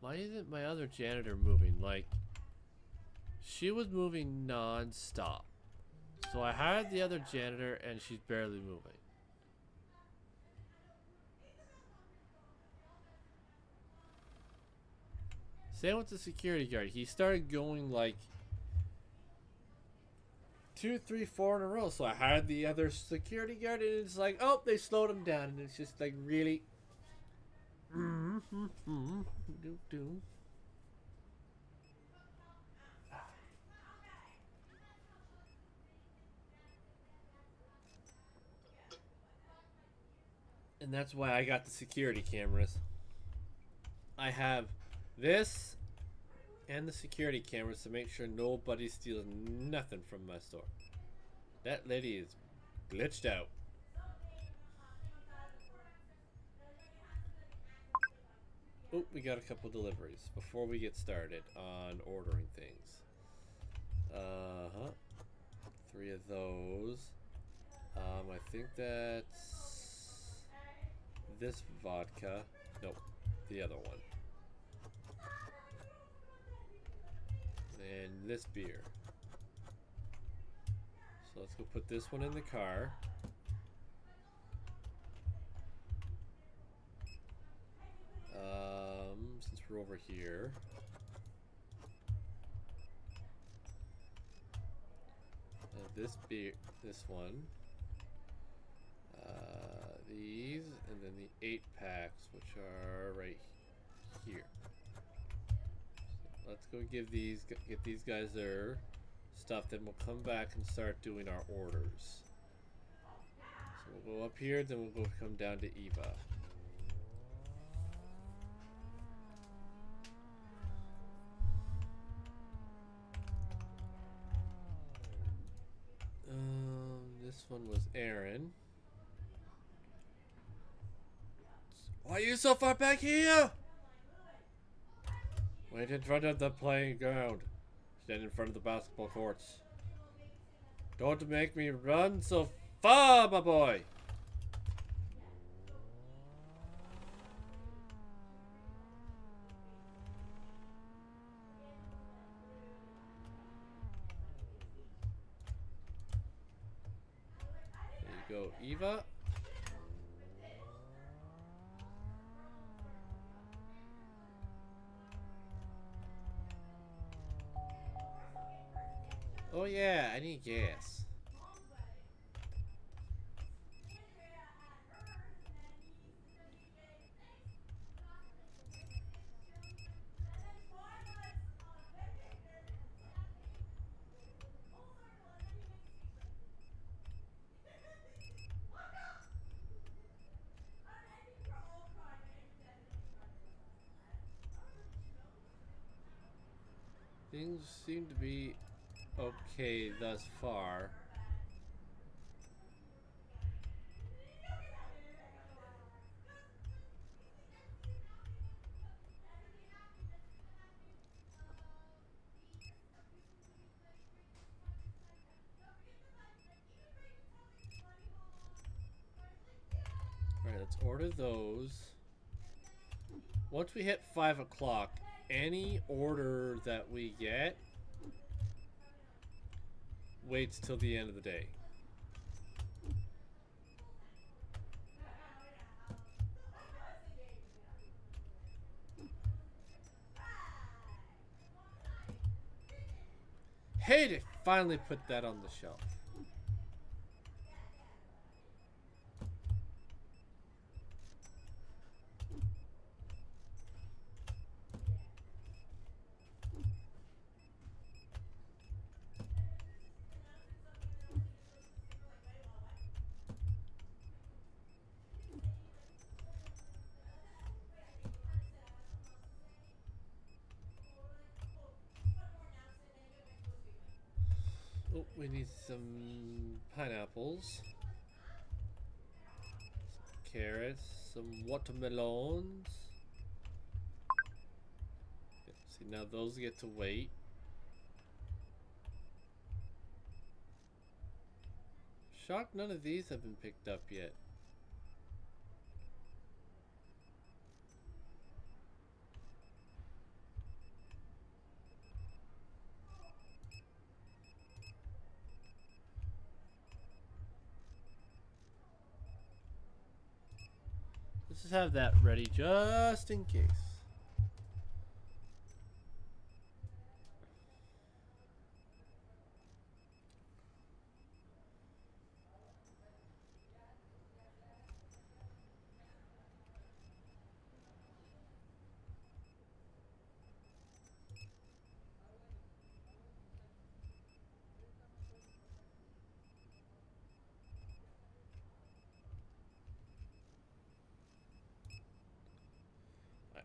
Why isn't my other janitor moving? Like, she was moving non-stop. So I hired the other janitor and she's barely moving. Same with the security guard. He started going like 2, 3, 4 in a row. So I hired the other security guard, and it's like, oh, they slowed him down, and it's just like really. Do. And that's why I got the security cameras. I have this and the security cameras to make sure nobody steals nothing from my store. That lady is glitched out. Oh, we got a couple deliveries before we get started on ordering things. 3 of those. I think that's this vodka. Nope, the other one. And this beer. So let's go put this one in the car. Since we're over here. This beer, this one. These, and then the 8 packs, which are right here. So let's go get these guys their stuff, then we'll come back and start doing our orders. So we'll go up here, then we'll come down to Eva. This one was Aaron. Why are you so far back here? Wait in front of the playing ground. Stand in front of the basketball courts. Don't make me run so far, my boy. There you go, Eva. Oh yeah, I need gas. Things seem to be okay thus far. Alright, let's order those. Once we hit 5 o'clock, any order that we get waits till the end of the day. Hey, they finally put that on the shelf. Oh, we need some pineapples, some carrots, some watermelons. See, now those get to wait. Shocked none of these have been picked up yet. Let's just have that ready just in case.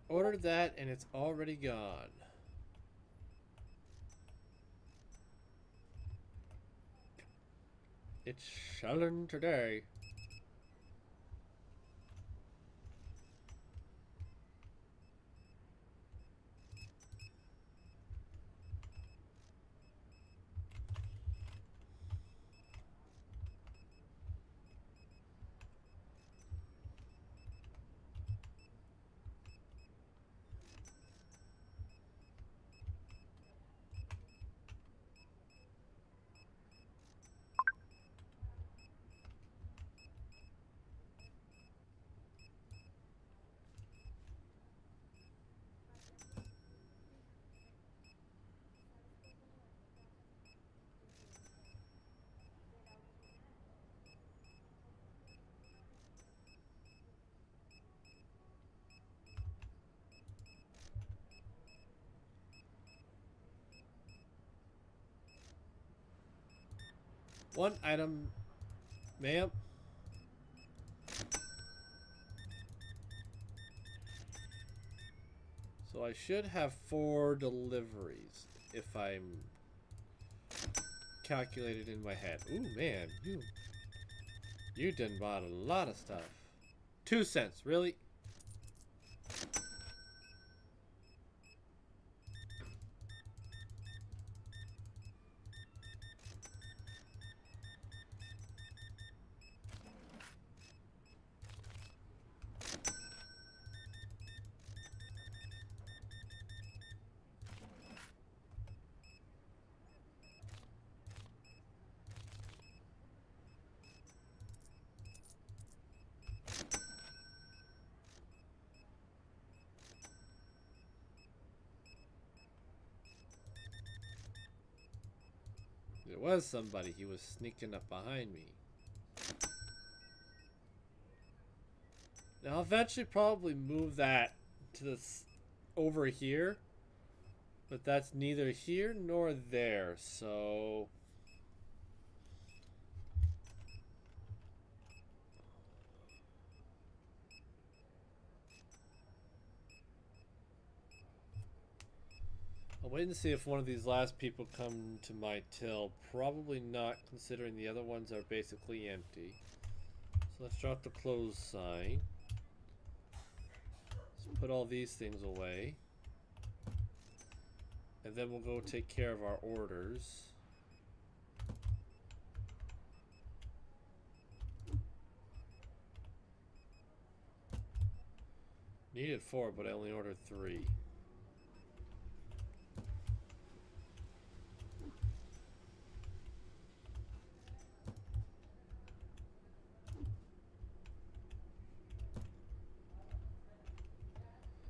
Ordered that and it's already gone. It's selling today. One item, ma'am. So I should have 4 deliveries if I'm calculated in my head. Ooh, man, you done bought a lot of stuff. 2 cents, really? There was somebody. He was sneaking up behind me. Now I'll eventually probably move that to this over here, but that's neither here nor there, so I'll wait and see if one of these last people come to my till. Probably not, considering the other ones are basically empty. So let's drop the close sign. Let's put all these things away. And then we'll go take care of our orders. Needed 4, but I only ordered 3.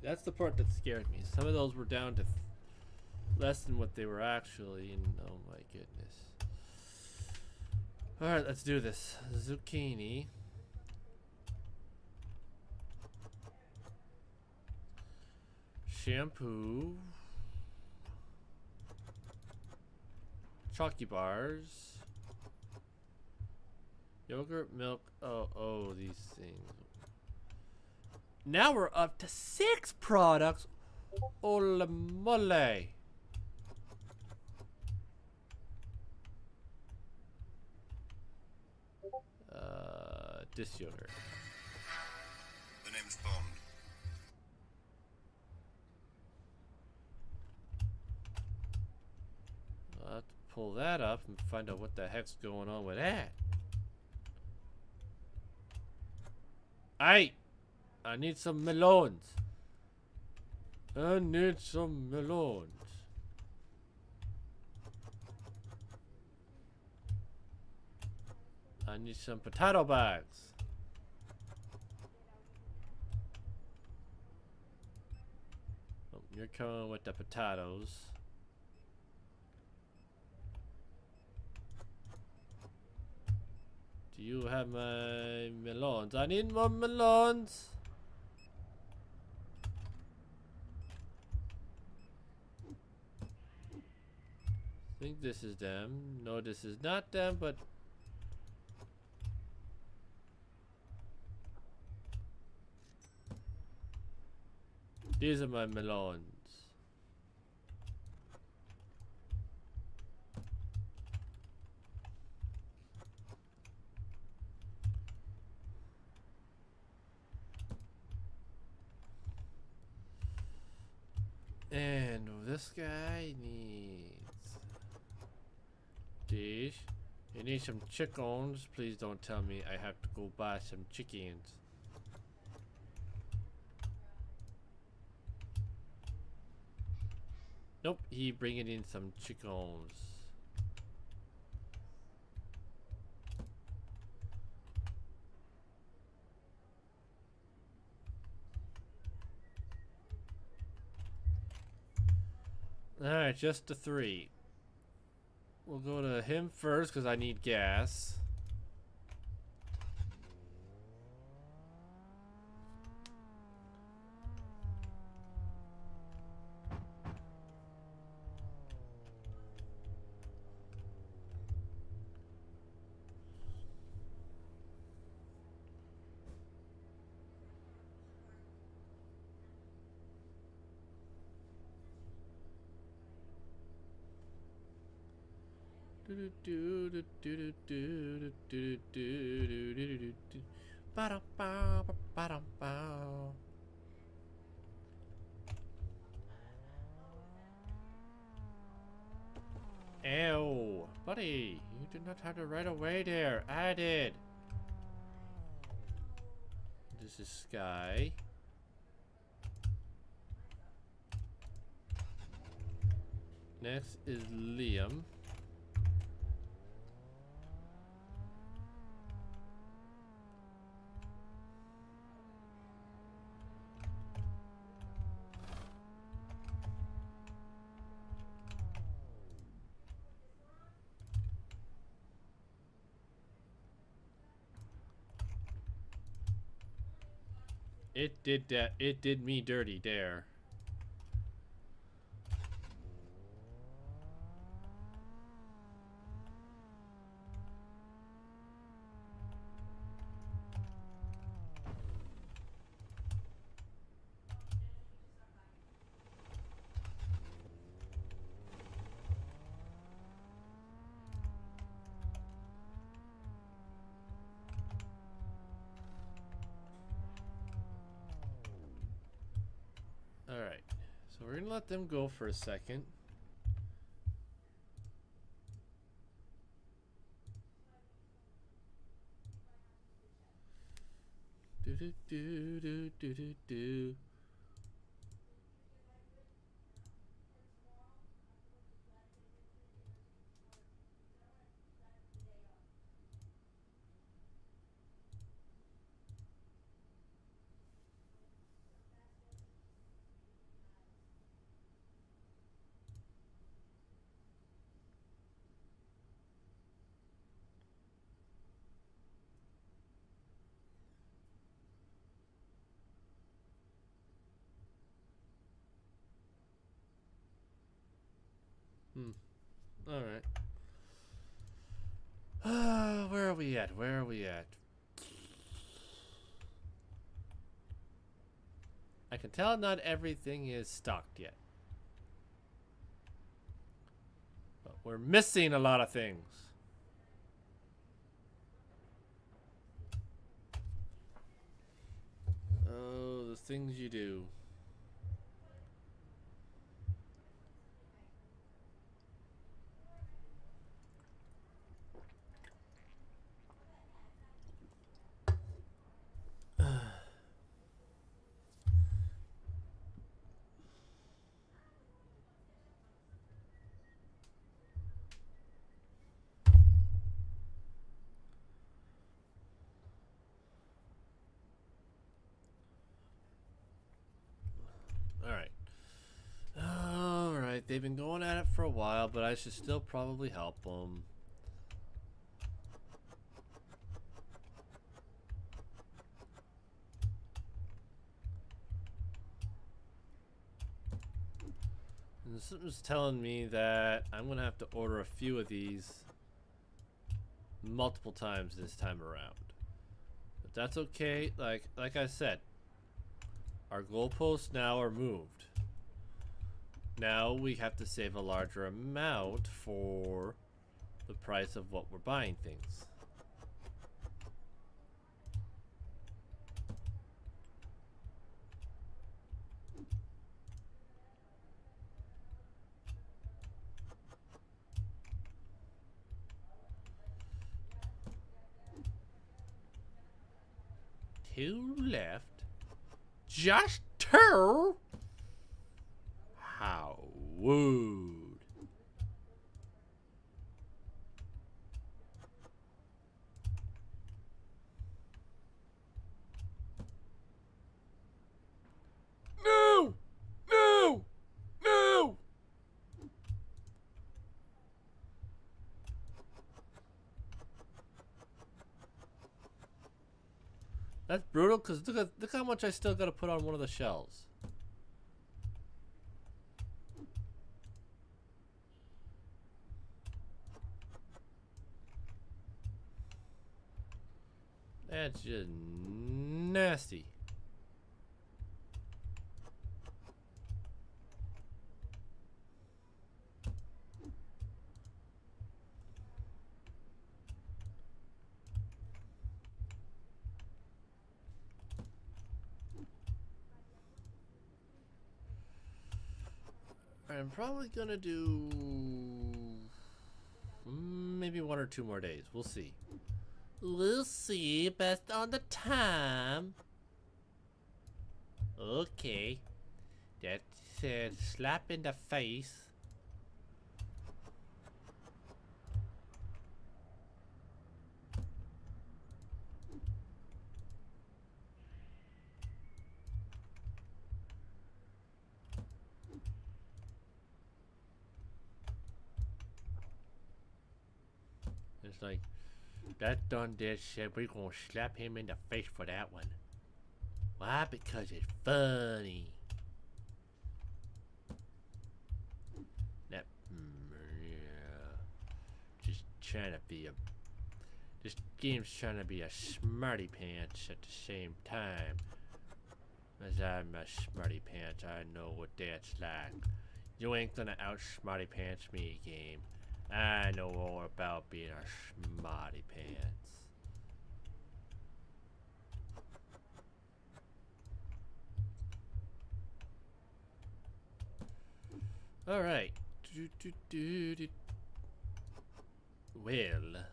That's the part that scared me. Some of those were down to less than what they were actually, and oh my goodness. Alright, let's do this. Zucchini. Shampoo. Chalky bars. Yogurt, milk. Oh, these things. Now we're up to 6 products. Ole mole. Dish yogurt. The name's Bond. I'll have to pull that up and find out what the heck's going on with that. I need some melons. I need some melons. I need some potato bags. Oh, you're coming with the potatoes. Do you have my melons? I need more melons. I think this is them. No, this is not them, but These are my melons. And this guy needs these. You need some chickens. Please don't tell me I have to go buy some chickens. Nope, he bringing in some chickens. Alright, just the 3. We'll go to him first because I need gas. Ew, buddy, you did not have to right away there. I did. This is Sky. Next is Liam. It did that. It did me dirty there. Alright, so we're gonna let them go for a second. Do do do do do do do. Alright. Where are we at? Where are we at? I can tell not everything is stocked yet. But we're missing a lot of things. Oh, the things you do. Alright, they've been going at it for a while, but I should still probably help them. And something's telling me that I'm gonna have to order a few of these multiple times this time around. But that's okay. Like I said, Our goalposts now are moved. Now we have to save a larger amount for the price of what we're buying things. Two left. Just two? How wooed. No! No! No! That's brutal, because look how much I still got to put on one of the shells. That's just nasty. I'm probably gonna do maybe 1 or 2 more days. We'll see. We'll see, based on the time. Okay. That's a slap in the face. It's like, that done dead shit, we're gonna slap him in the face for that one. Why? Because it's funny. That, yeah. Just trying to be a... This game's trying to be a smarty pants at the same time. As I'm a smarty pants, I know what that's like. You ain't gonna out smarty pants me, game. I know all about being a smarty pants. All right. Well,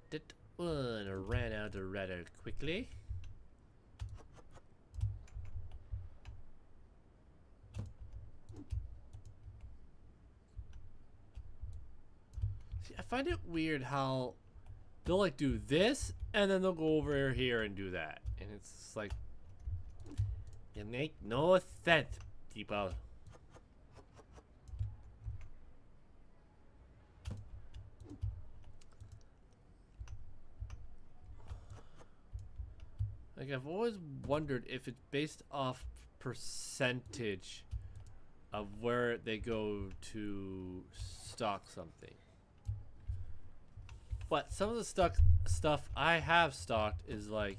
that one ran out rather quickly. See, I find it weird how they'll like do this and then they'll go over here and do that, and it's just like, it make no sense, people. Like, I've always wondered if it's based off percentage of where they go to stock something. But some of the stuff I have stocked is like,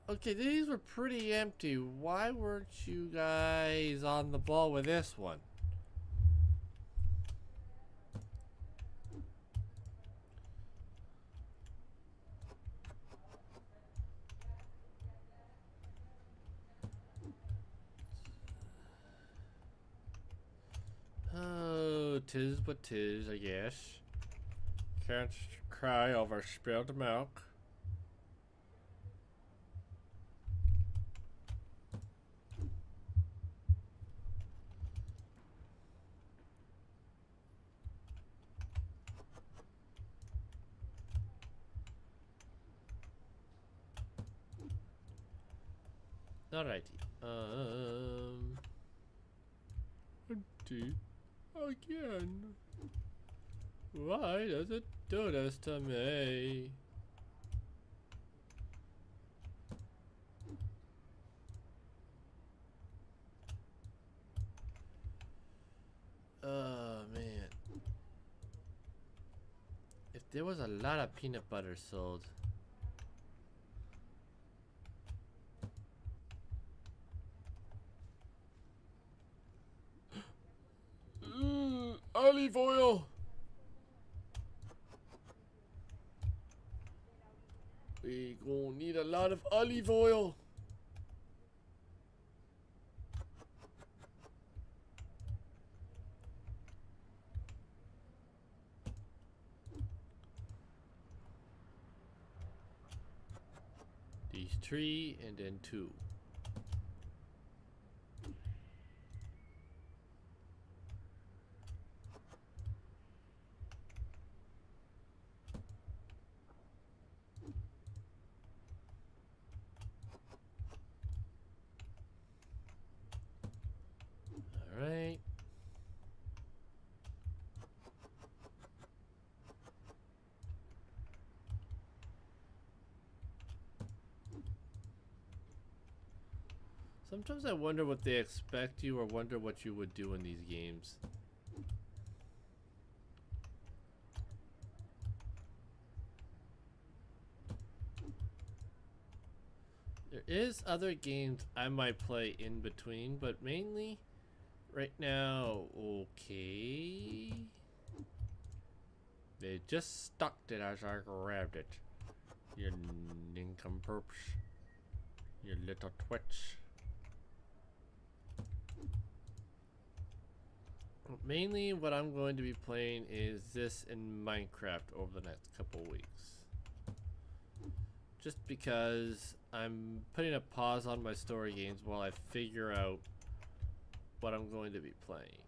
okay, these were pretty empty. Why weren't you guys on the ball with this one? Oh, tis but tis, I guess. Can't cry over spilled milk. Alrighty. Empty again. Why does it do this to me? Oh man. If there was a lot of peanut butter sold. olive oil. We gonna need a lot of olive oil. These 3 and then 2. All right. Sometimes I wonder what they expect you or wonder what you would do in these games. There is other games I might play in between, but mainly right now, okay. They just stuck it as I grabbed it. You nincompoops. You little twitch. Mainly what I'm going to be playing is this in Minecraft over the next couple weeks. Just because I'm putting a pause on my story games while I figure out what I'm going to be playing.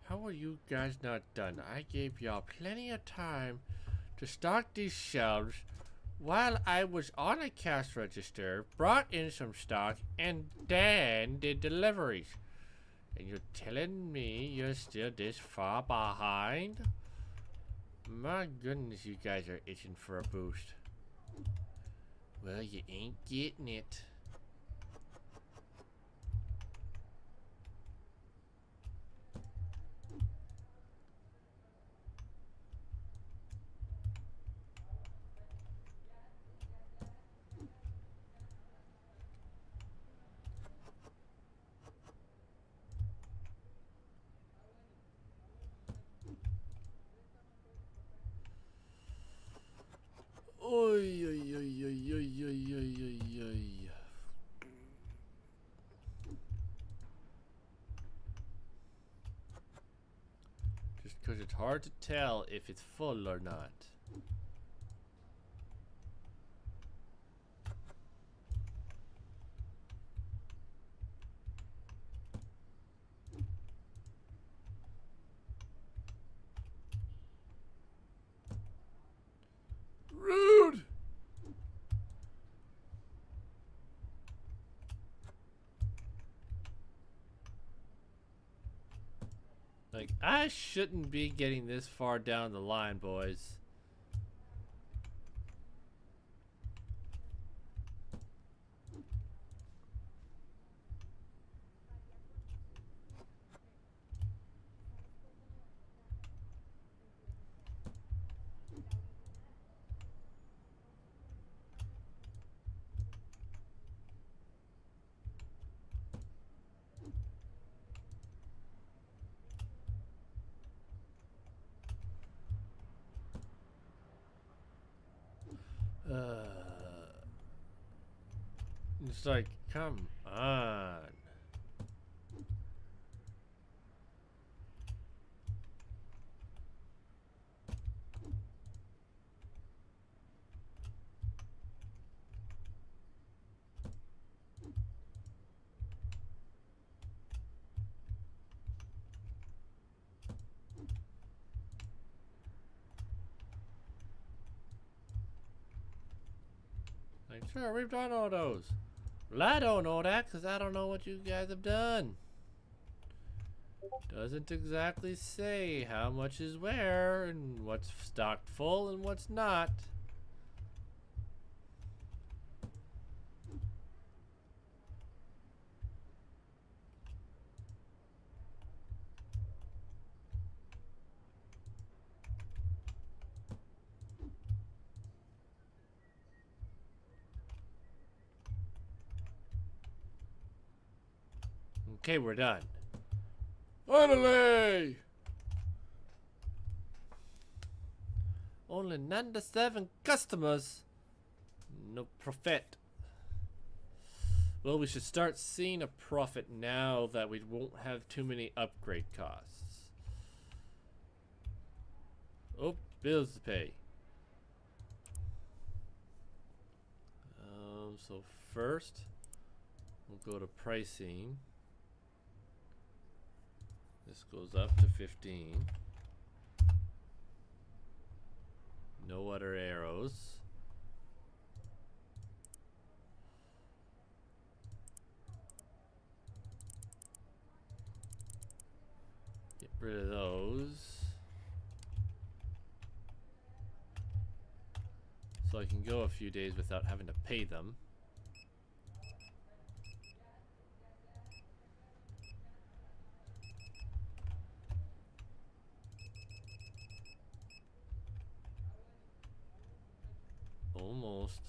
How are you guys not done? I gave y'all plenty of time to stock these shelves while I was on a cash register, brought in some stock, and then did deliveries. And you're telling me you're still this far behind? My goodness, you guys are itching for a boost. Well, you ain't getting it. Oy, oy, oy, oy, oy, oy, oy, oy, oy. Just because it's hard to tell if it's full or not. Rude! Like, I shouldn't be getting this far down the line, boys. It's like, come on. Like, sure, we've done all those. Well, I don't know that because I don't know what you guys have done. Doesn't exactly say how much is where and what's stocked full and what's not. Okay, we're done. Finally! Only 97 customers. No profit. Well, we should start seeing a profit now that we won't have too many upgrade costs. Oh, bills to pay. So first, we'll go to pricing. This goes up to 15. No other arrows. Get rid of those. So I can go a few days without having to pay them. Almost.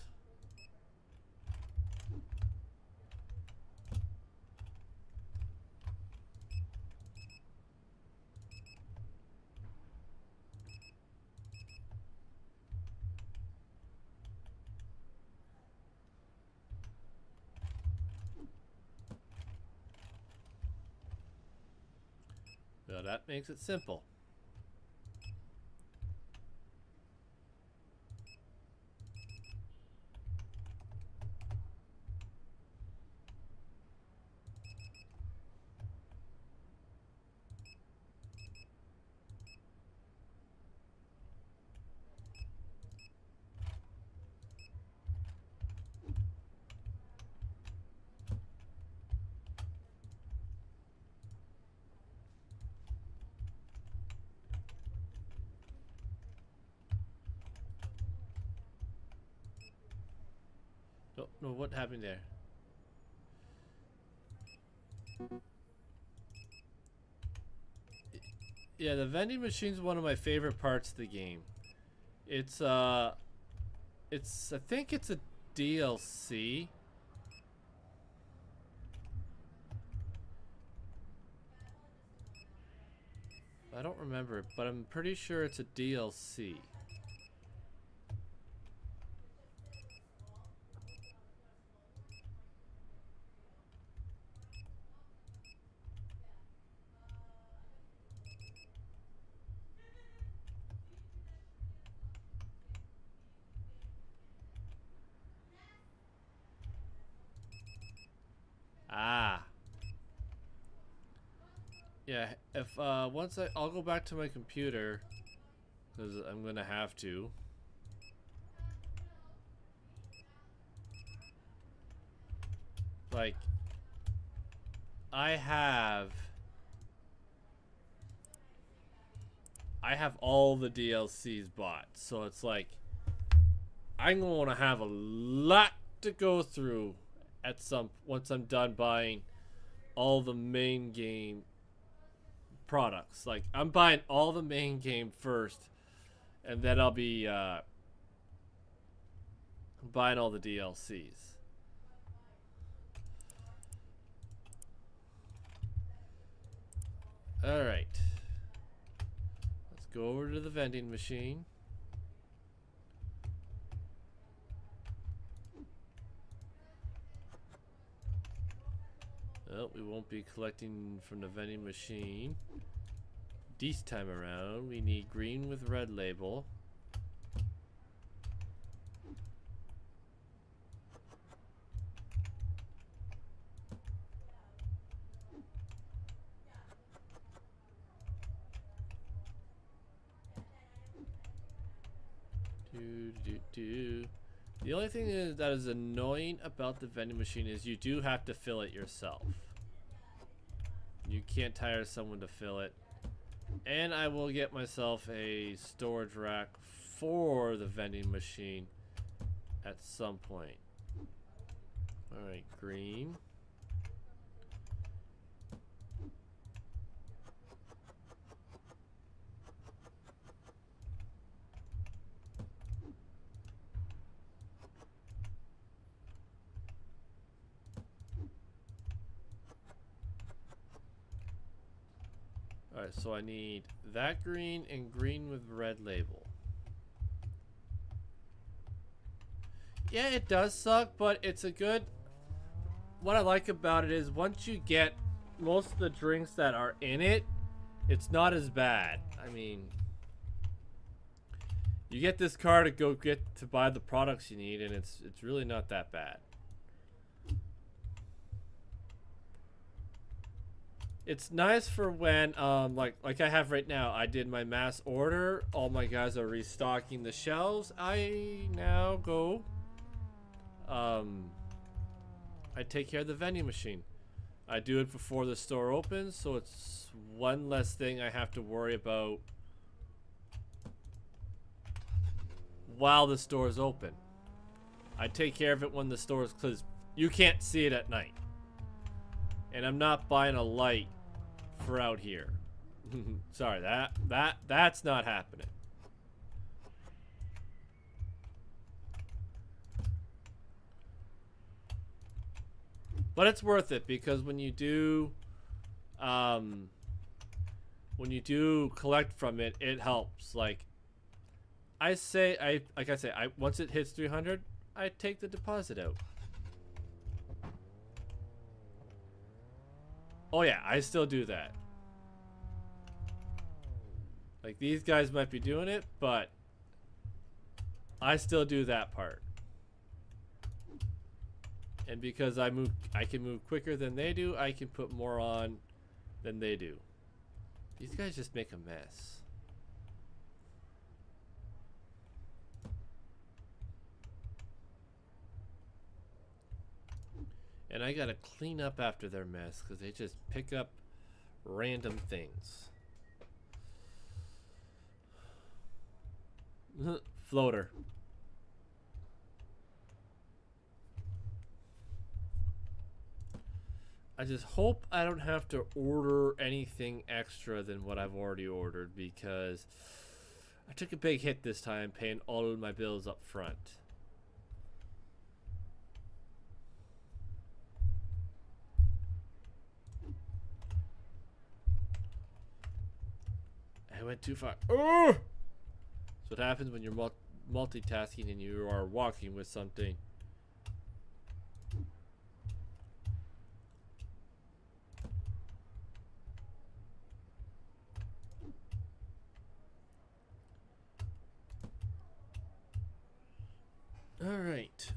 Well, that makes it simple. Oh, no, what happened there? Yeah, the vending machine is one of my favorite parts of the game. It's I think it's a DLC. I don't remember, but I'm pretty sure it's a DLC. Ah. Yeah, if once I'll go back to my computer because I'm gonna have to. Like, I have all the DLCs bought, so it's like I'm gonna have a lot to go through at once I'm done buying all the main game products. Like, I'm buying all the main game first, and then I'll be buying all the DLCs. Alright. Let's go over to the vending machine. Well, we won't be collecting from the vending machine. This time around, we need green with red label. The only thing that is annoying about the vending machine is you do have to fill it yourself. You can't hire someone to fill it. And I will get myself a storage rack for the vending machine at some point. Alright, green. Alright, so I need that green and green with red label. Yeah, it does suck, but it's a good... What I like about it is once you get most of the drinks that are in it, it's not as bad. I mean, you get this card to go get to buy the products you need, and it's really not that bad. It's nice for when like I have right now. I did my mass order. All my guys are restocking the shelves. I now go I take care of the vending machine. I do it before the store opens, so it's one less thing I have to worry about while the store is open. I take care of it when the store is closed. You can't see it at night. And I'm not buying a light for out here. Sorry, that's not happening. But it's worth it because when you do collect from it, it helps. Like I say, once it hits 300, I take the deposit out. Oh yeah, I still do that. Like these guys might be doing it, but I still do that part. And because I can move quicker than they do, I can put more on than they do. These guys just make a mess. And I gotta clean up after their mess because they just pick up random things. Floater. I just hope I don't have to order anything extra than what I've already ordered because I took a big hit this time paying all of my bills up front. I went too far. Oh! So what happens when you're multitasking and you are walking with something. All right.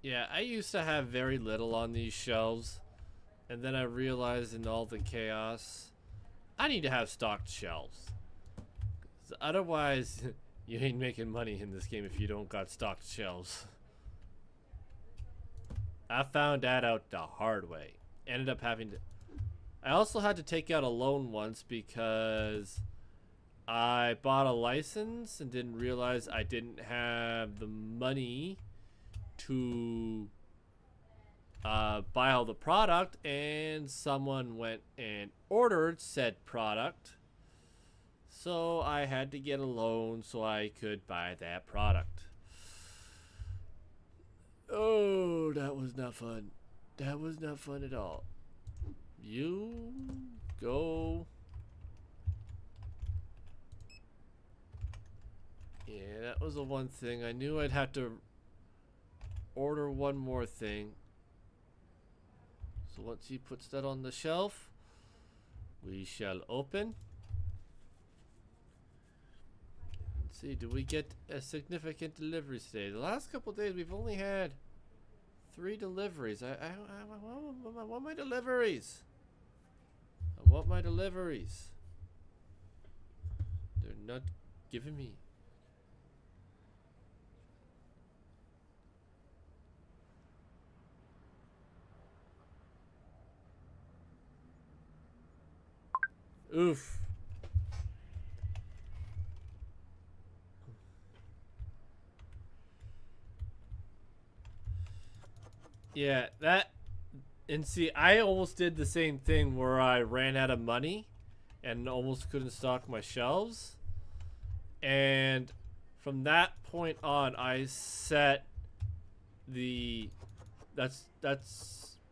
Yeah, I used to have very little on these shelves, and then I realized in all the chaos, I need to have stocked shelves. 'Cause otherwise, you ain't making money in this game if you don't got stocked shelves. I found that out the hard way. Ended up having to... I also had to take out a loan once because I bought a license and didn't realize I didn't have the money to buy all the product, and someone went and ordered said product, so I had to get a loan so I could buy that product. Oh, that was not fun. That was not fun at all. You go. Yeah, that was the one thing. I knew I'd have to order one more thing. So once he puts that on the shelf, we shall open. Let's see, do we get a significant delivery today? The last couple of days we've only had 3 deliveries. I want my deliveries. I want my deliveries. They're not giving me. Oof. Yeah, that, and see, I almost did the same thing where I ran out of money and almost couldn't stock my shelves. And from that point on, I set that's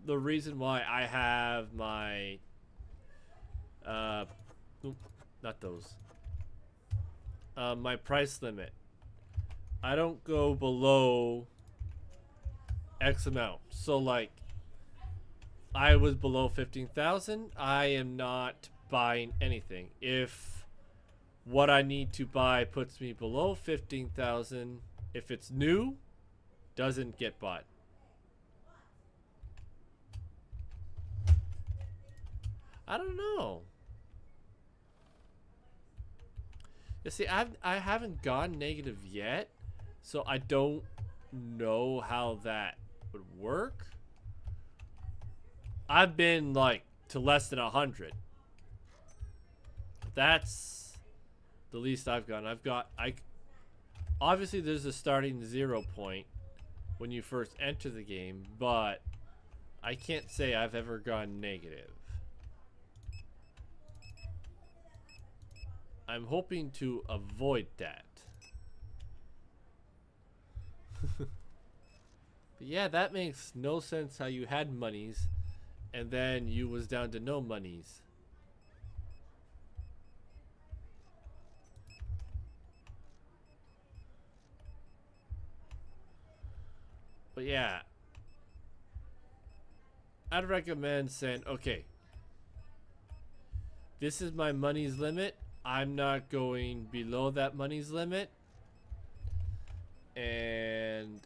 the reason why I have my not those. My price limit. I don't go below X amount. So like I was below 15,000, I am not buying anything. If what I need to buy puts me below 15,000, if it's new, doesn't get bought. I don't know. You see, I haven't gone negative yet, so I don't know how that would work. I've been like to less than 100. That's the least I've gone. Obviously there's a starting 0 point when you first enter the game, but I can't say I've ever gone negative. I'm hoping to avoid that. But yeah, that makes no sense how you had monies and then you was down to no monies. But yeah, I'd recommend saying, okay, this is my money's limit. I'm not going below that money's limit. And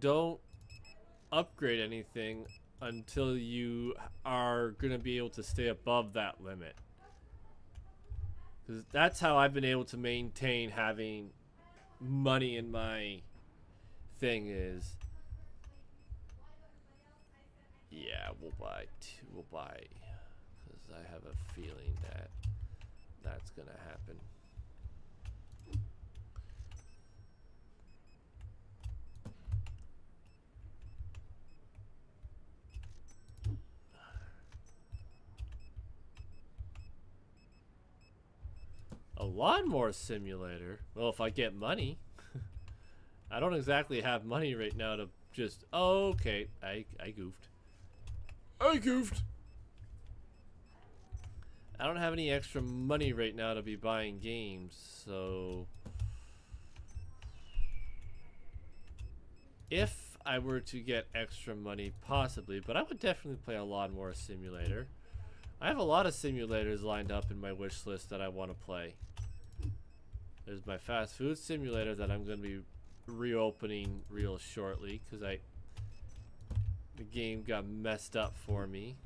don't upgrade anything until you are going to be able to stay above that limit. Because that's how I've been able to maintain having money in my thing is. Yeah, we'll buy. Because I have a feeling that that's going to happen. A lawnmower simulator? Well, if I get money. I don't exactly have money right now to just... Oh, okay. I goofed. I don't have any extra money right now to be buying games, so... If I were to get extra money, possibly, but I would definitely play a lawnmower simulator. I have a lot of simulators lined up in my wish list that I want to play. There's my fast food simulator that I'm going to be reopening real shortly because the game got messed up for me.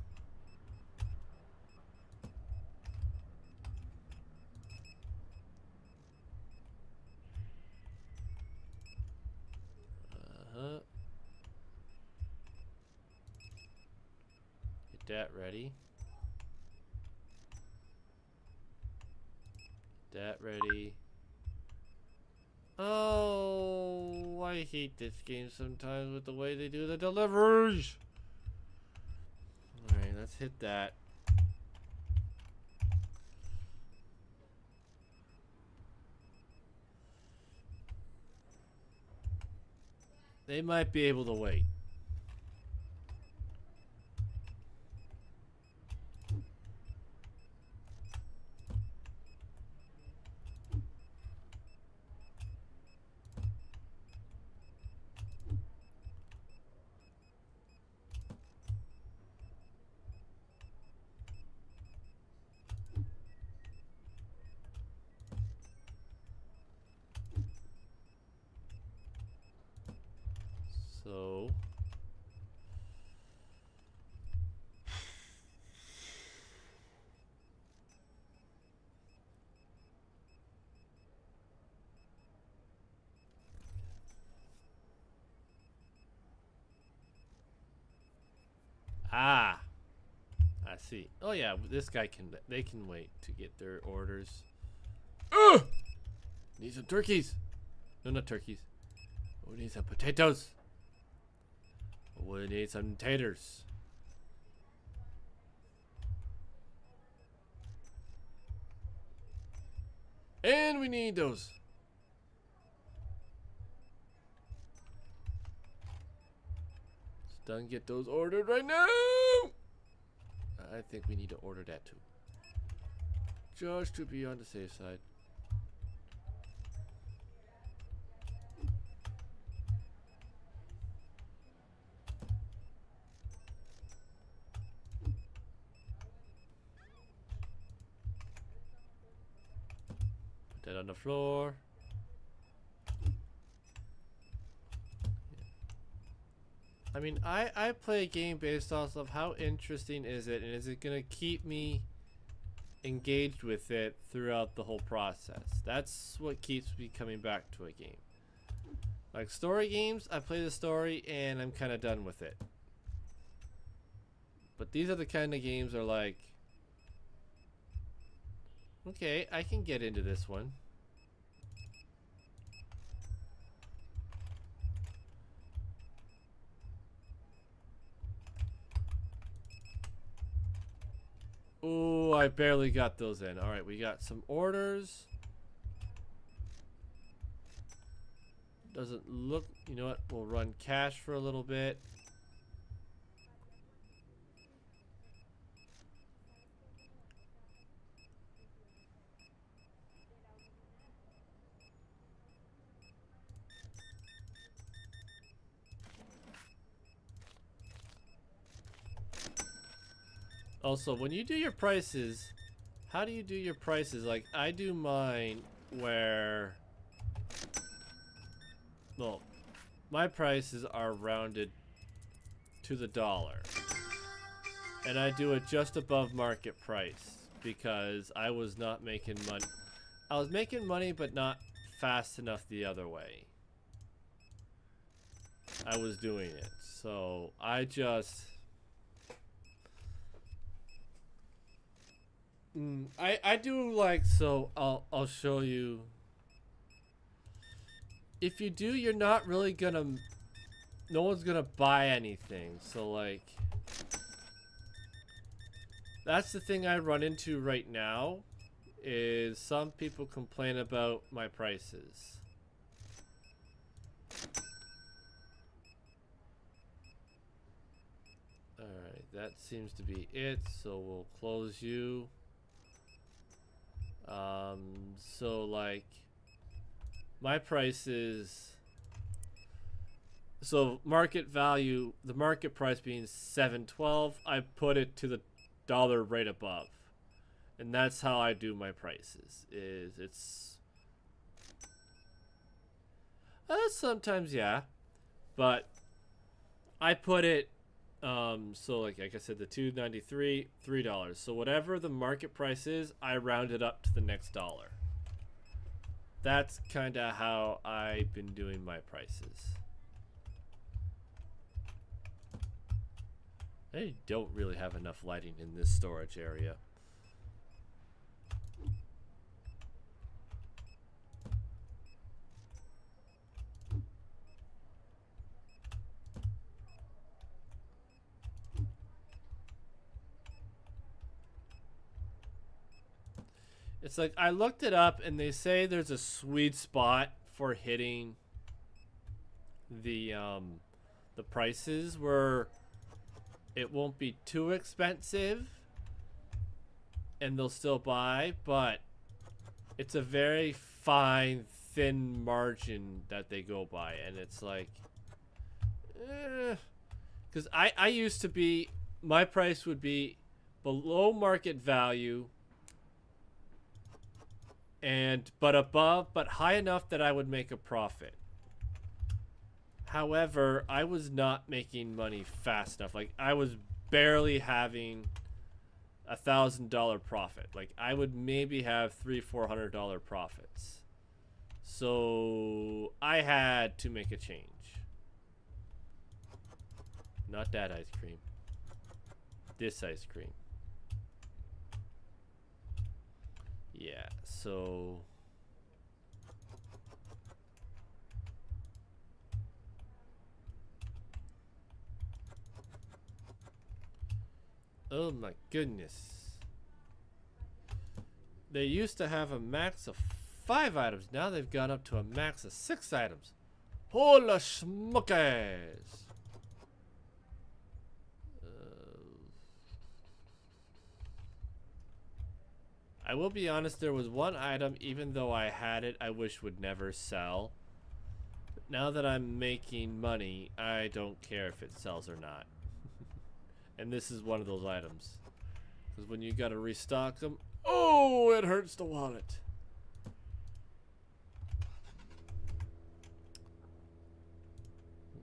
Get that ready. Get that ready. Oh, I hate this game sometimes with the way they do the deliveries. Alright, let's hit that. They might be able to wait. So I see. Oh yeah, this guy they can wait to get their orders. Ugh! Need some turkeys. No, not turkeys. We need some potatoes. We need some taters. And we need those. Done. Get those ordered right now. I think we need to order that too. Just to be on the safe side. Put that on the floor. I mean, I play a game based off of how interesting is it, and is it gonna keep me engaged with it throughout the whole process? That's what keeps me coming back to a game. Like story games, I play the story and I'm kind of done with it. But these are the kind of games are like, okay, I can get into this one. Ooh, I barely got those in. All right, we got some orders. Doesn't look, you know what? We'll run cash for a little bit. Also, when you do your prices, how do you do your prices? Like, I do mine where, well, my prices are rounded to the dollar. And I do it just above market price because I was not making money. I was making money, but not fast enough the other way. I was doing it. So I just... I do like, so I'll show you. If you do, you're not really gonna, no one's gonna buy anything. So like, that's the thing I run into right now, is some people complain about my prices. Alright, that seems to be it, so we'll close you. So like my price is, so market value, the market price being $7.12, I put it to the dollar right above, and that's how I do my prices. Is it's sometimes, yeah, but I put it so like I said, the $2.93, $3. So whatever the market price is, I round it up to the next dollar. That's kind of how I've been doing my prices. I don't really have enough lighting in this storage area. It's like, I looked it up and they say there's a sweet spot for hitting the prices where it won't be too expensive and they'll still buy, but it's a very fine, thin margin that they go by, and it's like, because I used to be, my price would be below market value, but above, but high enough that I would make a profit. However, I was not making money fast enough. Like, I was barely having $1,000 profit. Like, I would maybe have $300-400 profits. So I had to make a change. Not that ice cream. This ice cream. Yeah, so oh my goodness. They used to have a max of 5 items. Now they've gone up to a max of 6 items. Holy smokes. I will be honest, there was one item, even though I had it, I wish would never sell. But now that I'm making money, I don't care if it sells or not. And this is one of those items. Because when you gotta restock them, oh, it hurts the wallet.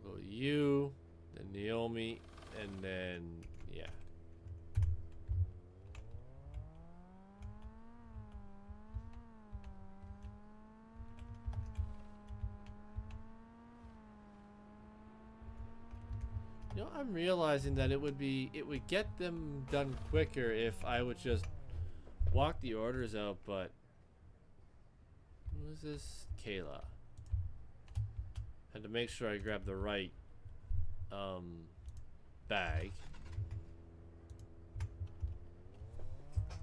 We'll go you, then Naomi, and then, yeah. You know, I'm realizing that it would get them done quicker if I would just walk the orders out, but who is this? Kayla. Had to make sure I grab the right bag.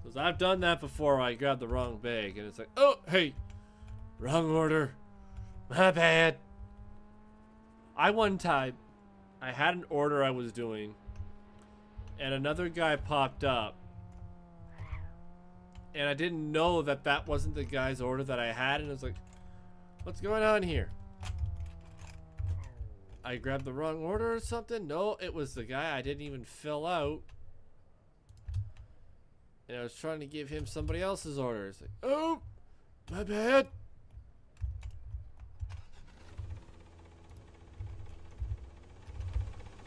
Because I've done that before, I grabbed the wrong bag and it's like, oh, hey, wrong order. My bad. One time, I had an order I was doing, and another guy popped up, and I didn't know that that wasn't the guy's order that I had, and it was like, what's going on here? I grabbed the wrong order or something? No, it was the guy I didn't even fill out, and I was trying to give him somebody else's order. It's like, oh, my bad.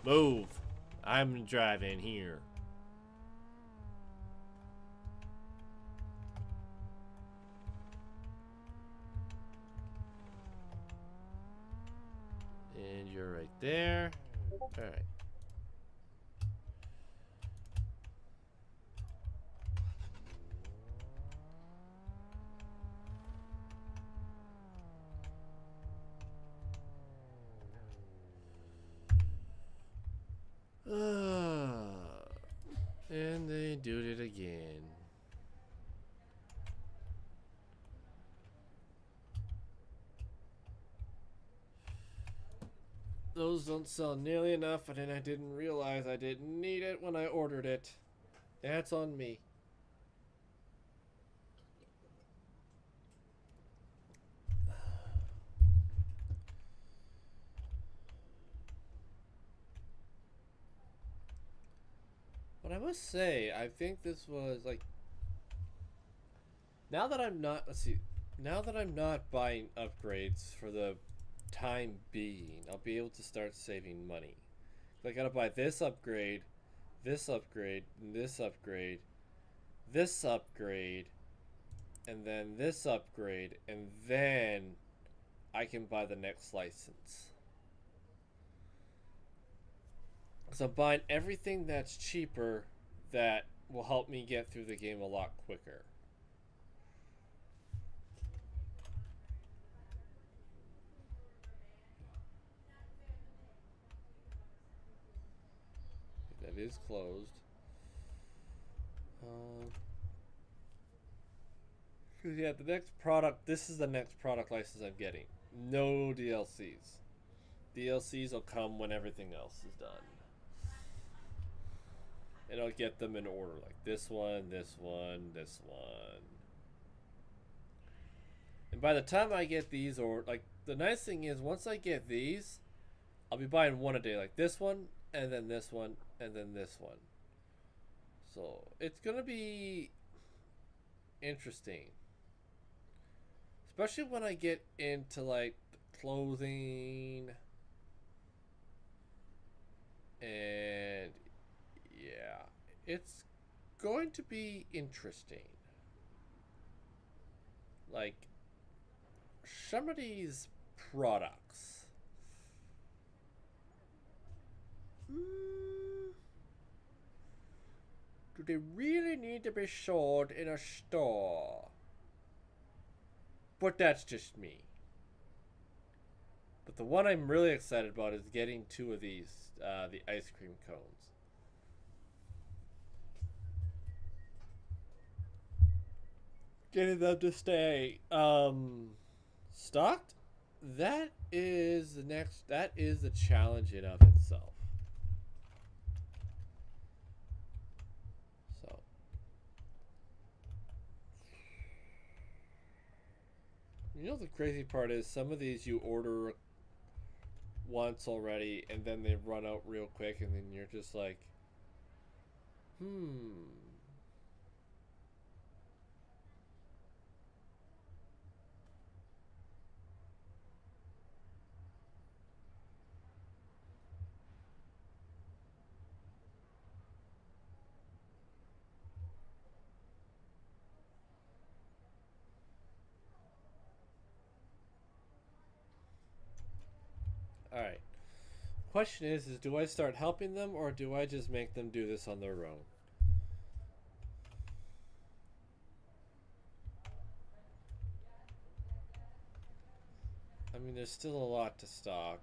Move. I'm driving here. And you're right there. All right. And they do it again. Those don't sell nearly enough, and then I didn't realize I didn't need it when I ordered it. That's on me. But I must say, I think this was like, now that I'm not, now that I'm not buying upgrades for the time being, I'll be able to start saving money. I gotta buy this upgrade, this upgrade, this upgrade, this upgrade, and then this upgrade, and then I can buy the next license. So I'm buying everything that's cheaper that will help me get through the game a lot quicker. That is closed. Yeah, the next product, this is the next product license I'm getting. No DLCs. DLCs will come when everything else is done. And I'll get them in order, like this one, this one, this one. And by the time I get these, or like the nice thing is once I get these, I'll be buying one a day, like this one, and then this one, and then this one. So it's gonna be interesting. Especially when I get into like clothing and yeah, it's going to be interesting. Like, some of these products. Do they really need to be sold in a store? But that's just me. But the one I'm really excited about is getting 2 of these, the ice cream cones. Getting them to stay stocked, that is the challenge in of itself. So You know the crazy part is some of these you order once already and then they run out real quick and then you're just like, Alright. Question is do I start helping them or do I just make them do this on their own? I mean, there's still a lot to stock.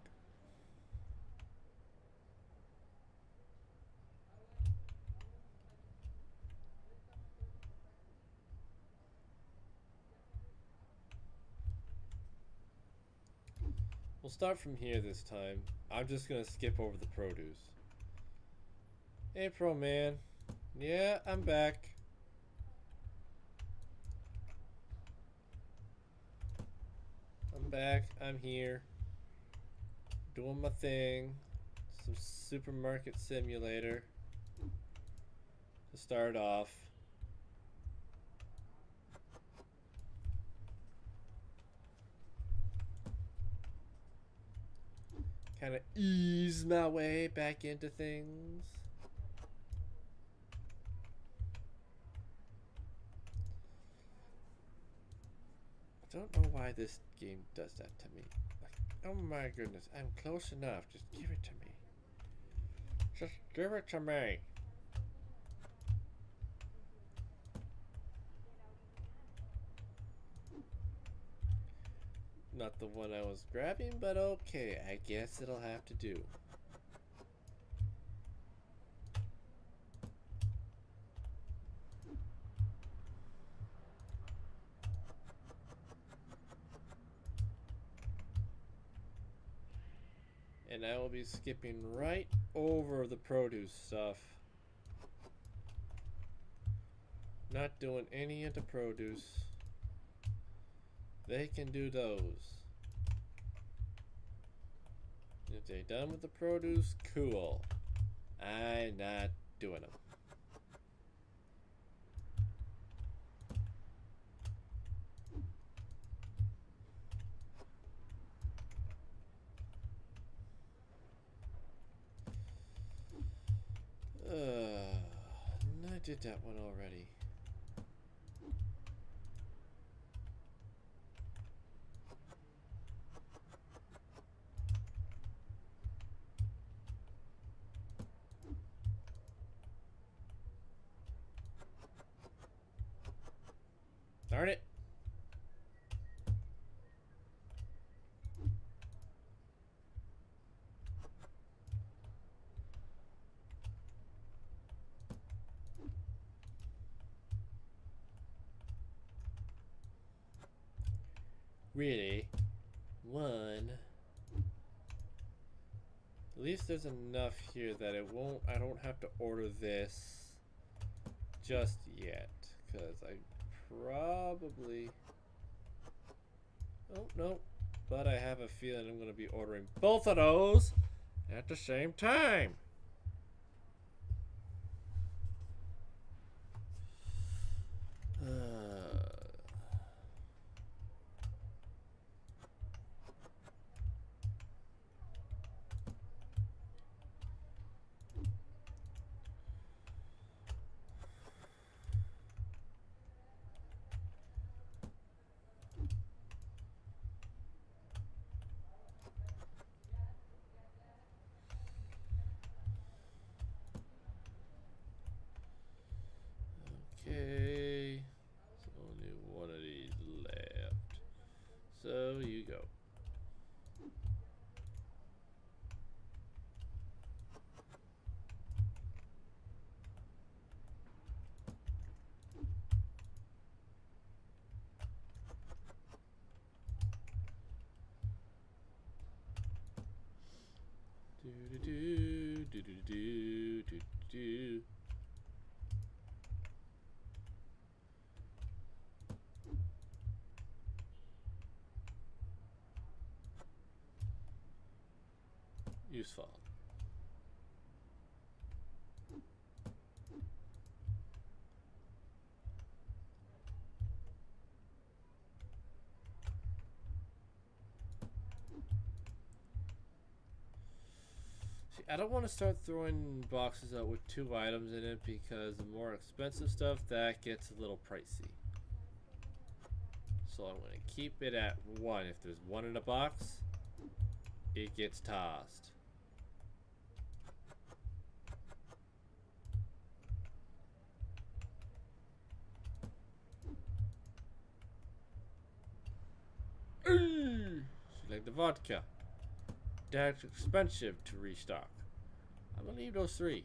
We'll start from here this time. I'm just gonna skip over the produce. Hey, Pro Man. Yeah, I'm back. I'm back. I'm here. Doing my thing. Some supermarket simulator. To start off. Kind of ease my way back into things. I don't know why this game does that to me. Like, oh my goodness, I'm close enough. Just give it to me. Just give it to me. Not the one I was grabbing, but okay, I guess it'll have to do. And I will be skipping right over the produce stuff. Not doing any of the produce. They can do those. If they're done with the produce, cool. I'm not doing them. I did that one already. Darn it. Really? One. At least there's enough here that it won't, I don't have to order this just yet. Because I probably, oh no, but I have a feeling I'm going to be ordering both of those at the same time. Okay, so only one of these left. So you go. Do do do do do do do. useful. See, I don't want to start throwing boxes out with 2 items in it because the more expensive stuff, that gets a little pricey. So I'm going to keep it at 1. If there's 1 in a box, it gets tossed. She like the vodka. That's expensive to restock. I'm gonna leave those 3.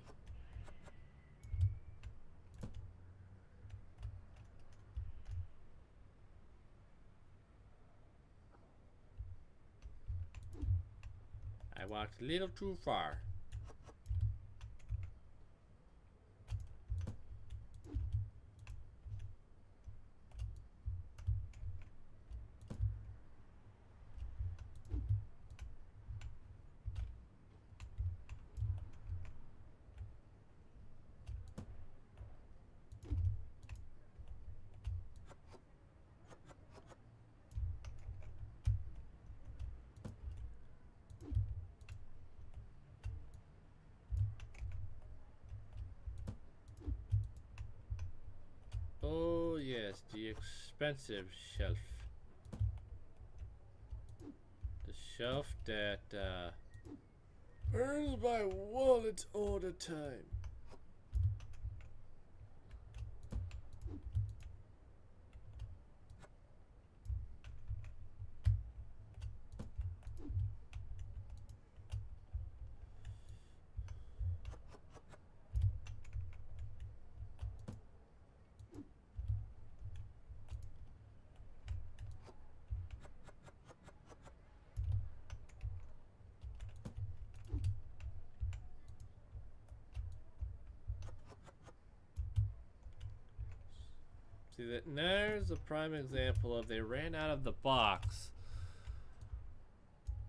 I walked a little too far. Oh yes, the expensive shelf. The shelf that earns my wallet all the time. See that there's a prime example of they ran out of the box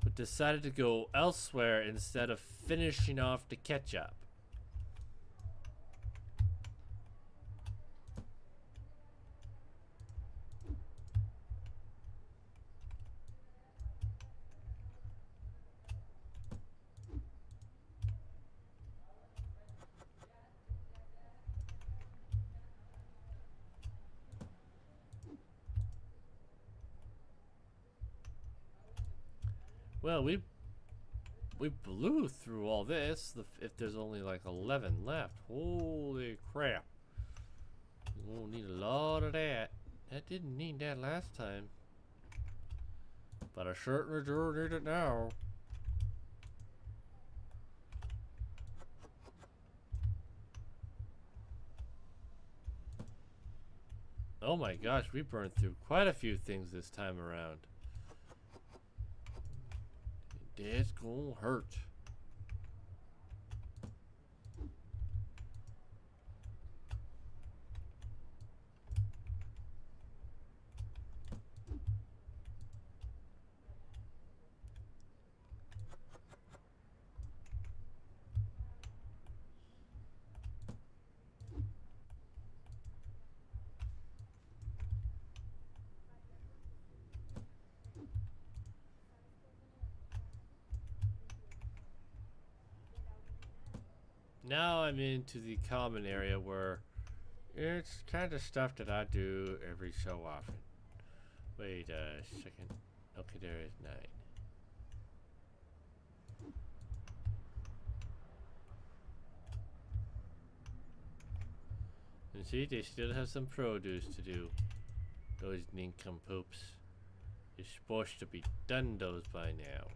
but decided to go elsewhere instead of finishing off the ketchup. Well, we blew through all this. If there's only like 11 left, holy crap! We won't need a lot of that. That didn't need that last time, but I certainly do need it now. Oh my gosh, we burned through quite a few things this time around. That's gonna hurt. Now I'm into the common area where it's kind of stuff that I do every so often. Wait a second. Okay, there is 9. And see, they still have some produce to do. Those nincompoops. It's supposed to be done those by now.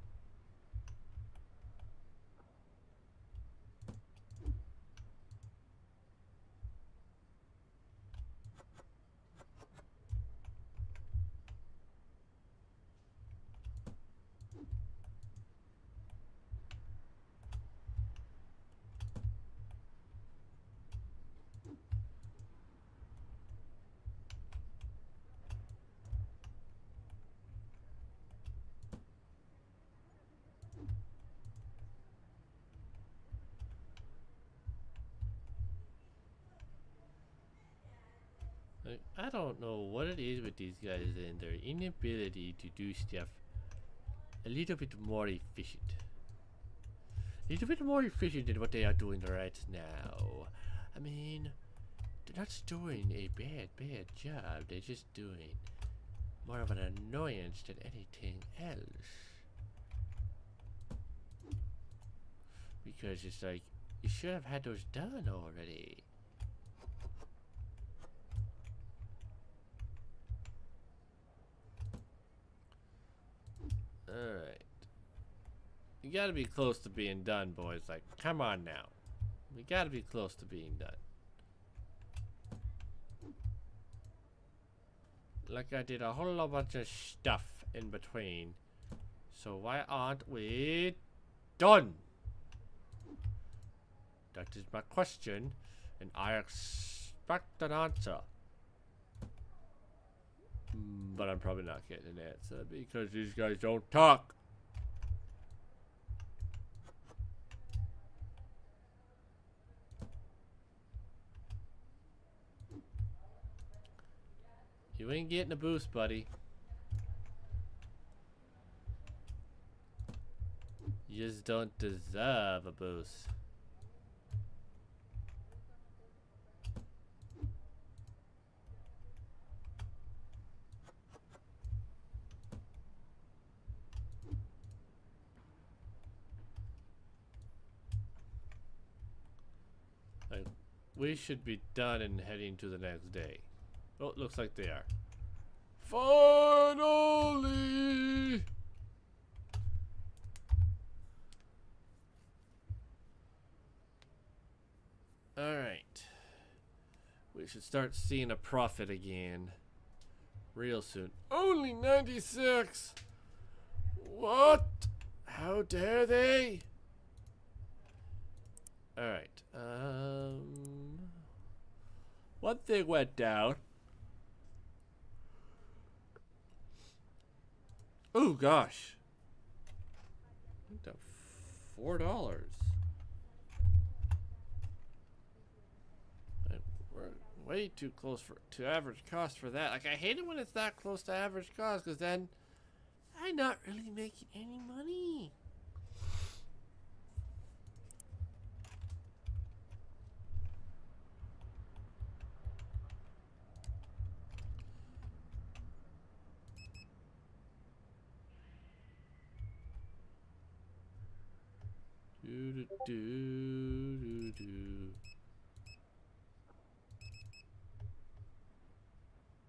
Like, I don't know what it is with these guys and their inability to do stuff a little bit more efficient. A little bit more efficient than what they are doing right now. I mean, they're not doing a bad job. They're just doing more of an annoyance than anything else. Because it's like, you should have had those done already. Alright. You gotta be close to being done, boys. Like, come on now. We gotta be close to being done. Like I did a whole lot bunch of stuff in between. So why aren't we done? That is my question, and I expect an answer. But I'm probably not getting an answer because these guys don't talk. You ain't getting a boost, buddy. You just don't deserve a boost. Like, we should be done and heading to the next day. Oh, looks like they are. Finally! Alright. We should start seeing a profit again. Real soon. Only 96! What? How dare they? Alright. One thing went down. Oh gosh. Went down $4. We're way too close to average cost for that. Like, I hate it when it's that close to average cost, because then I'm not really making any money.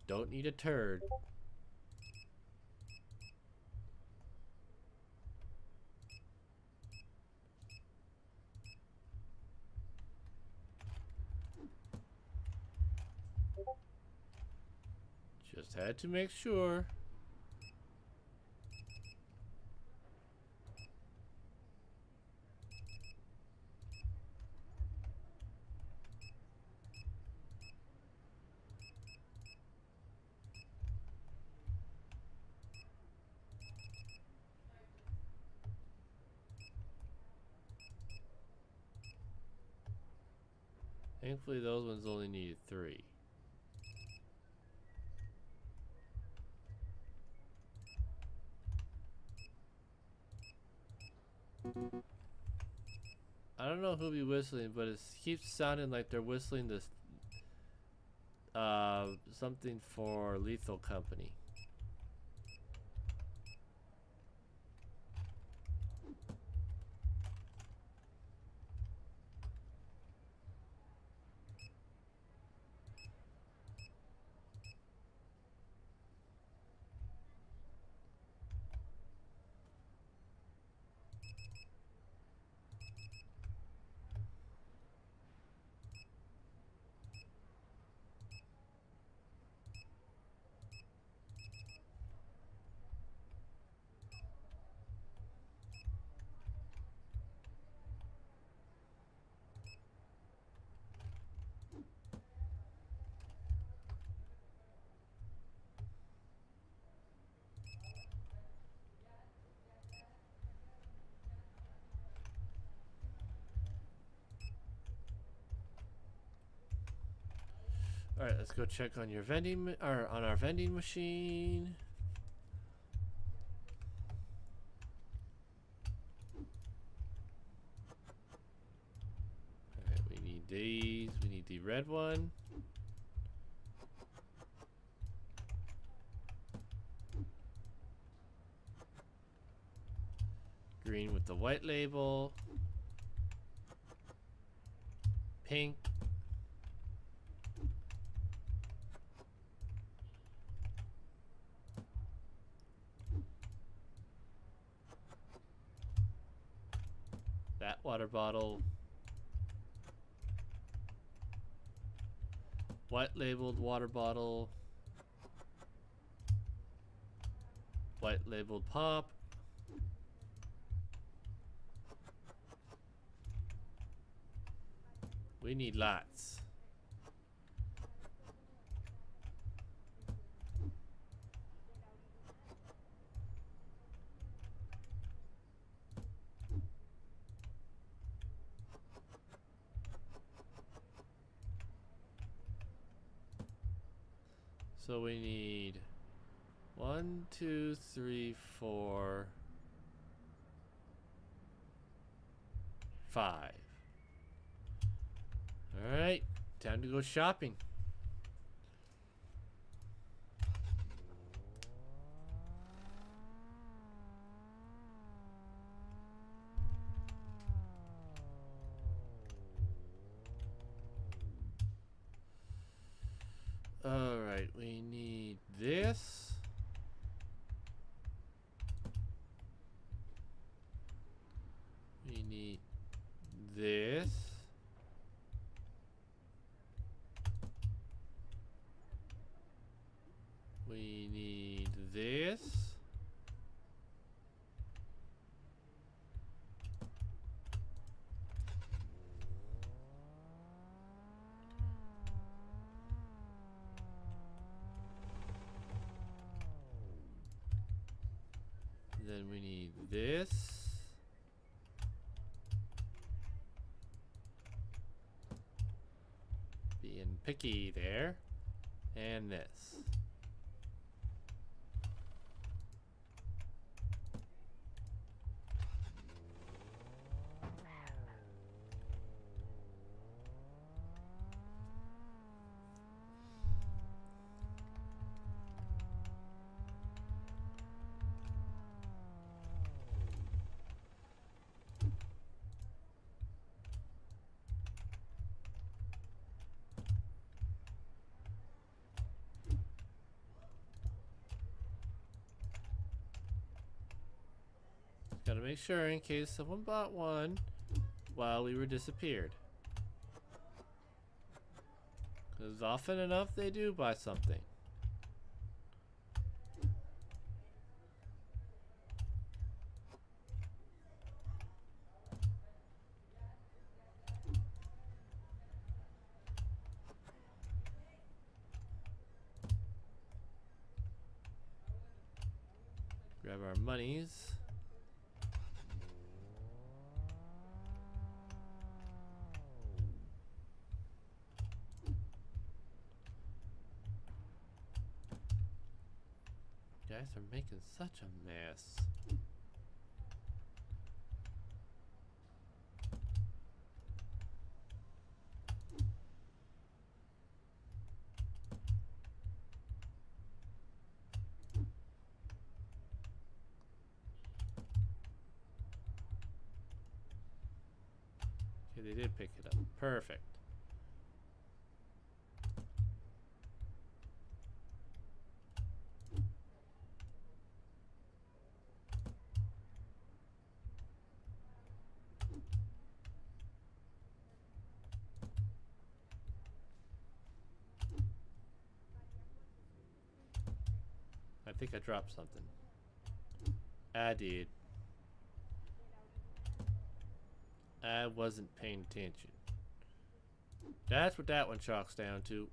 Don't need a turd. Just had to make sure. Thankfully, those ones only needed 3. I don't know who'll be whistling, but it keeps sounding like they're whistling this something for Lethal Company. All right, let's go check on your vending or on our vending machine. All right, we need these. We need the red one. Green with the white label. Pink. That water bottle. White labeled water bottle. White labeled pop. We need lots. So we need 1, 2, 3, 4, 5. All right, time to go shopping. All right, we need this. We need this. We need this. Then we need this. Being picky there. And this. Gotta make sure in case someone bought one while we were disappeared. Because often enough they do buy something. Grab our monies. Guys are making such a mess. Okay, they did pick it up. Perfect. I think I dropped something. I did. I wasn't paying attention. That's what that one chalks down to.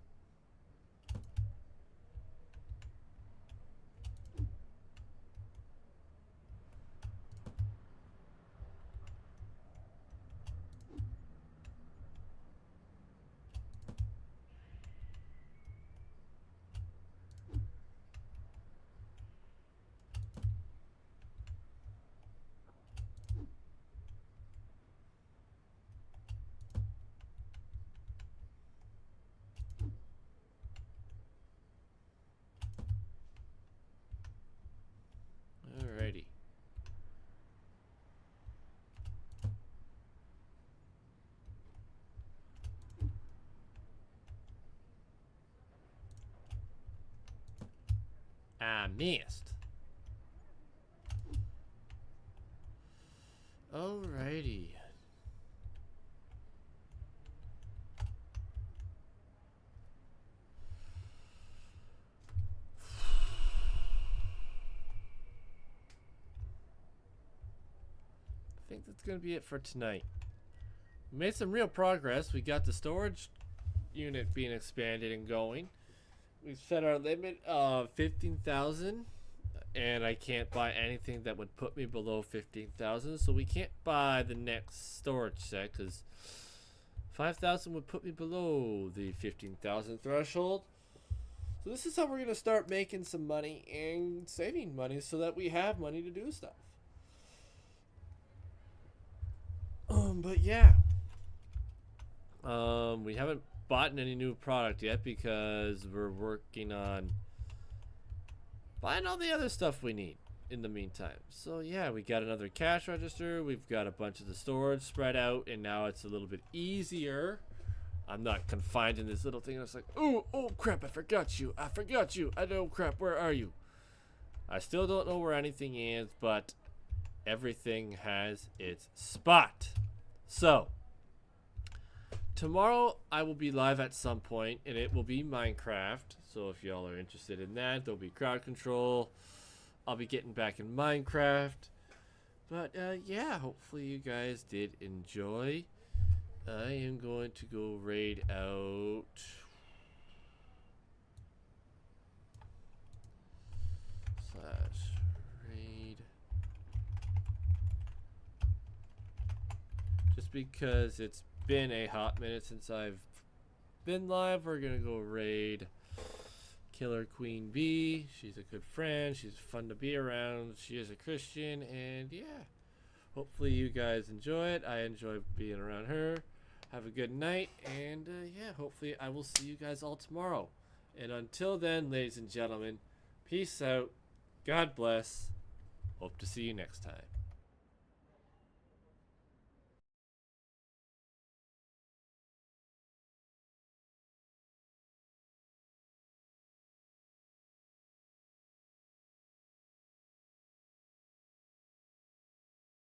missed. Alrighty. I think that's going to be it for tonight. We made some real progress. We got the storage unit being expanded and going. We've set our limit of 15,000, and I can't buy anything that would put me below 15,000, so we can't buy the next storage set because 5,000 would put me below the 15,000 threshold. So this is how we're going to start making some money and saving money so that we have money to do stuff. But yeah, we haven't bought any new product yet because we're working on buying all the other stuff we need in the meantime. So yeah, we got another cash register. We've got a bunch of the storage spread out, and now it's a little bit easier. I'm not confined in this little thing. It's like, oh crap, I forgot you. I know, crap, where are you? I still don't know where anything is, but everything has its spot. So tomorrow I will be live at some point, and it will be Minecraft. So if y'all are interested in that, there'll be crowd control. I'll be getting back in Minecraft. But yeah, hopefully you guys did enjoy. I am going to go raid out /raid. Just because it's been a hot minute since I've been live, we're gonna go raid Killer Queen Bee. She's a good friend. She's fun to be around. She is a Christian, and yeah, hopefully you guys enjoy it. I enjoy being around her. Have a good night, and yeah, hopefully I will see you guys all tomorrow. And until then, ladies and gentlemen, peace out. God bless. Hope to see you next time.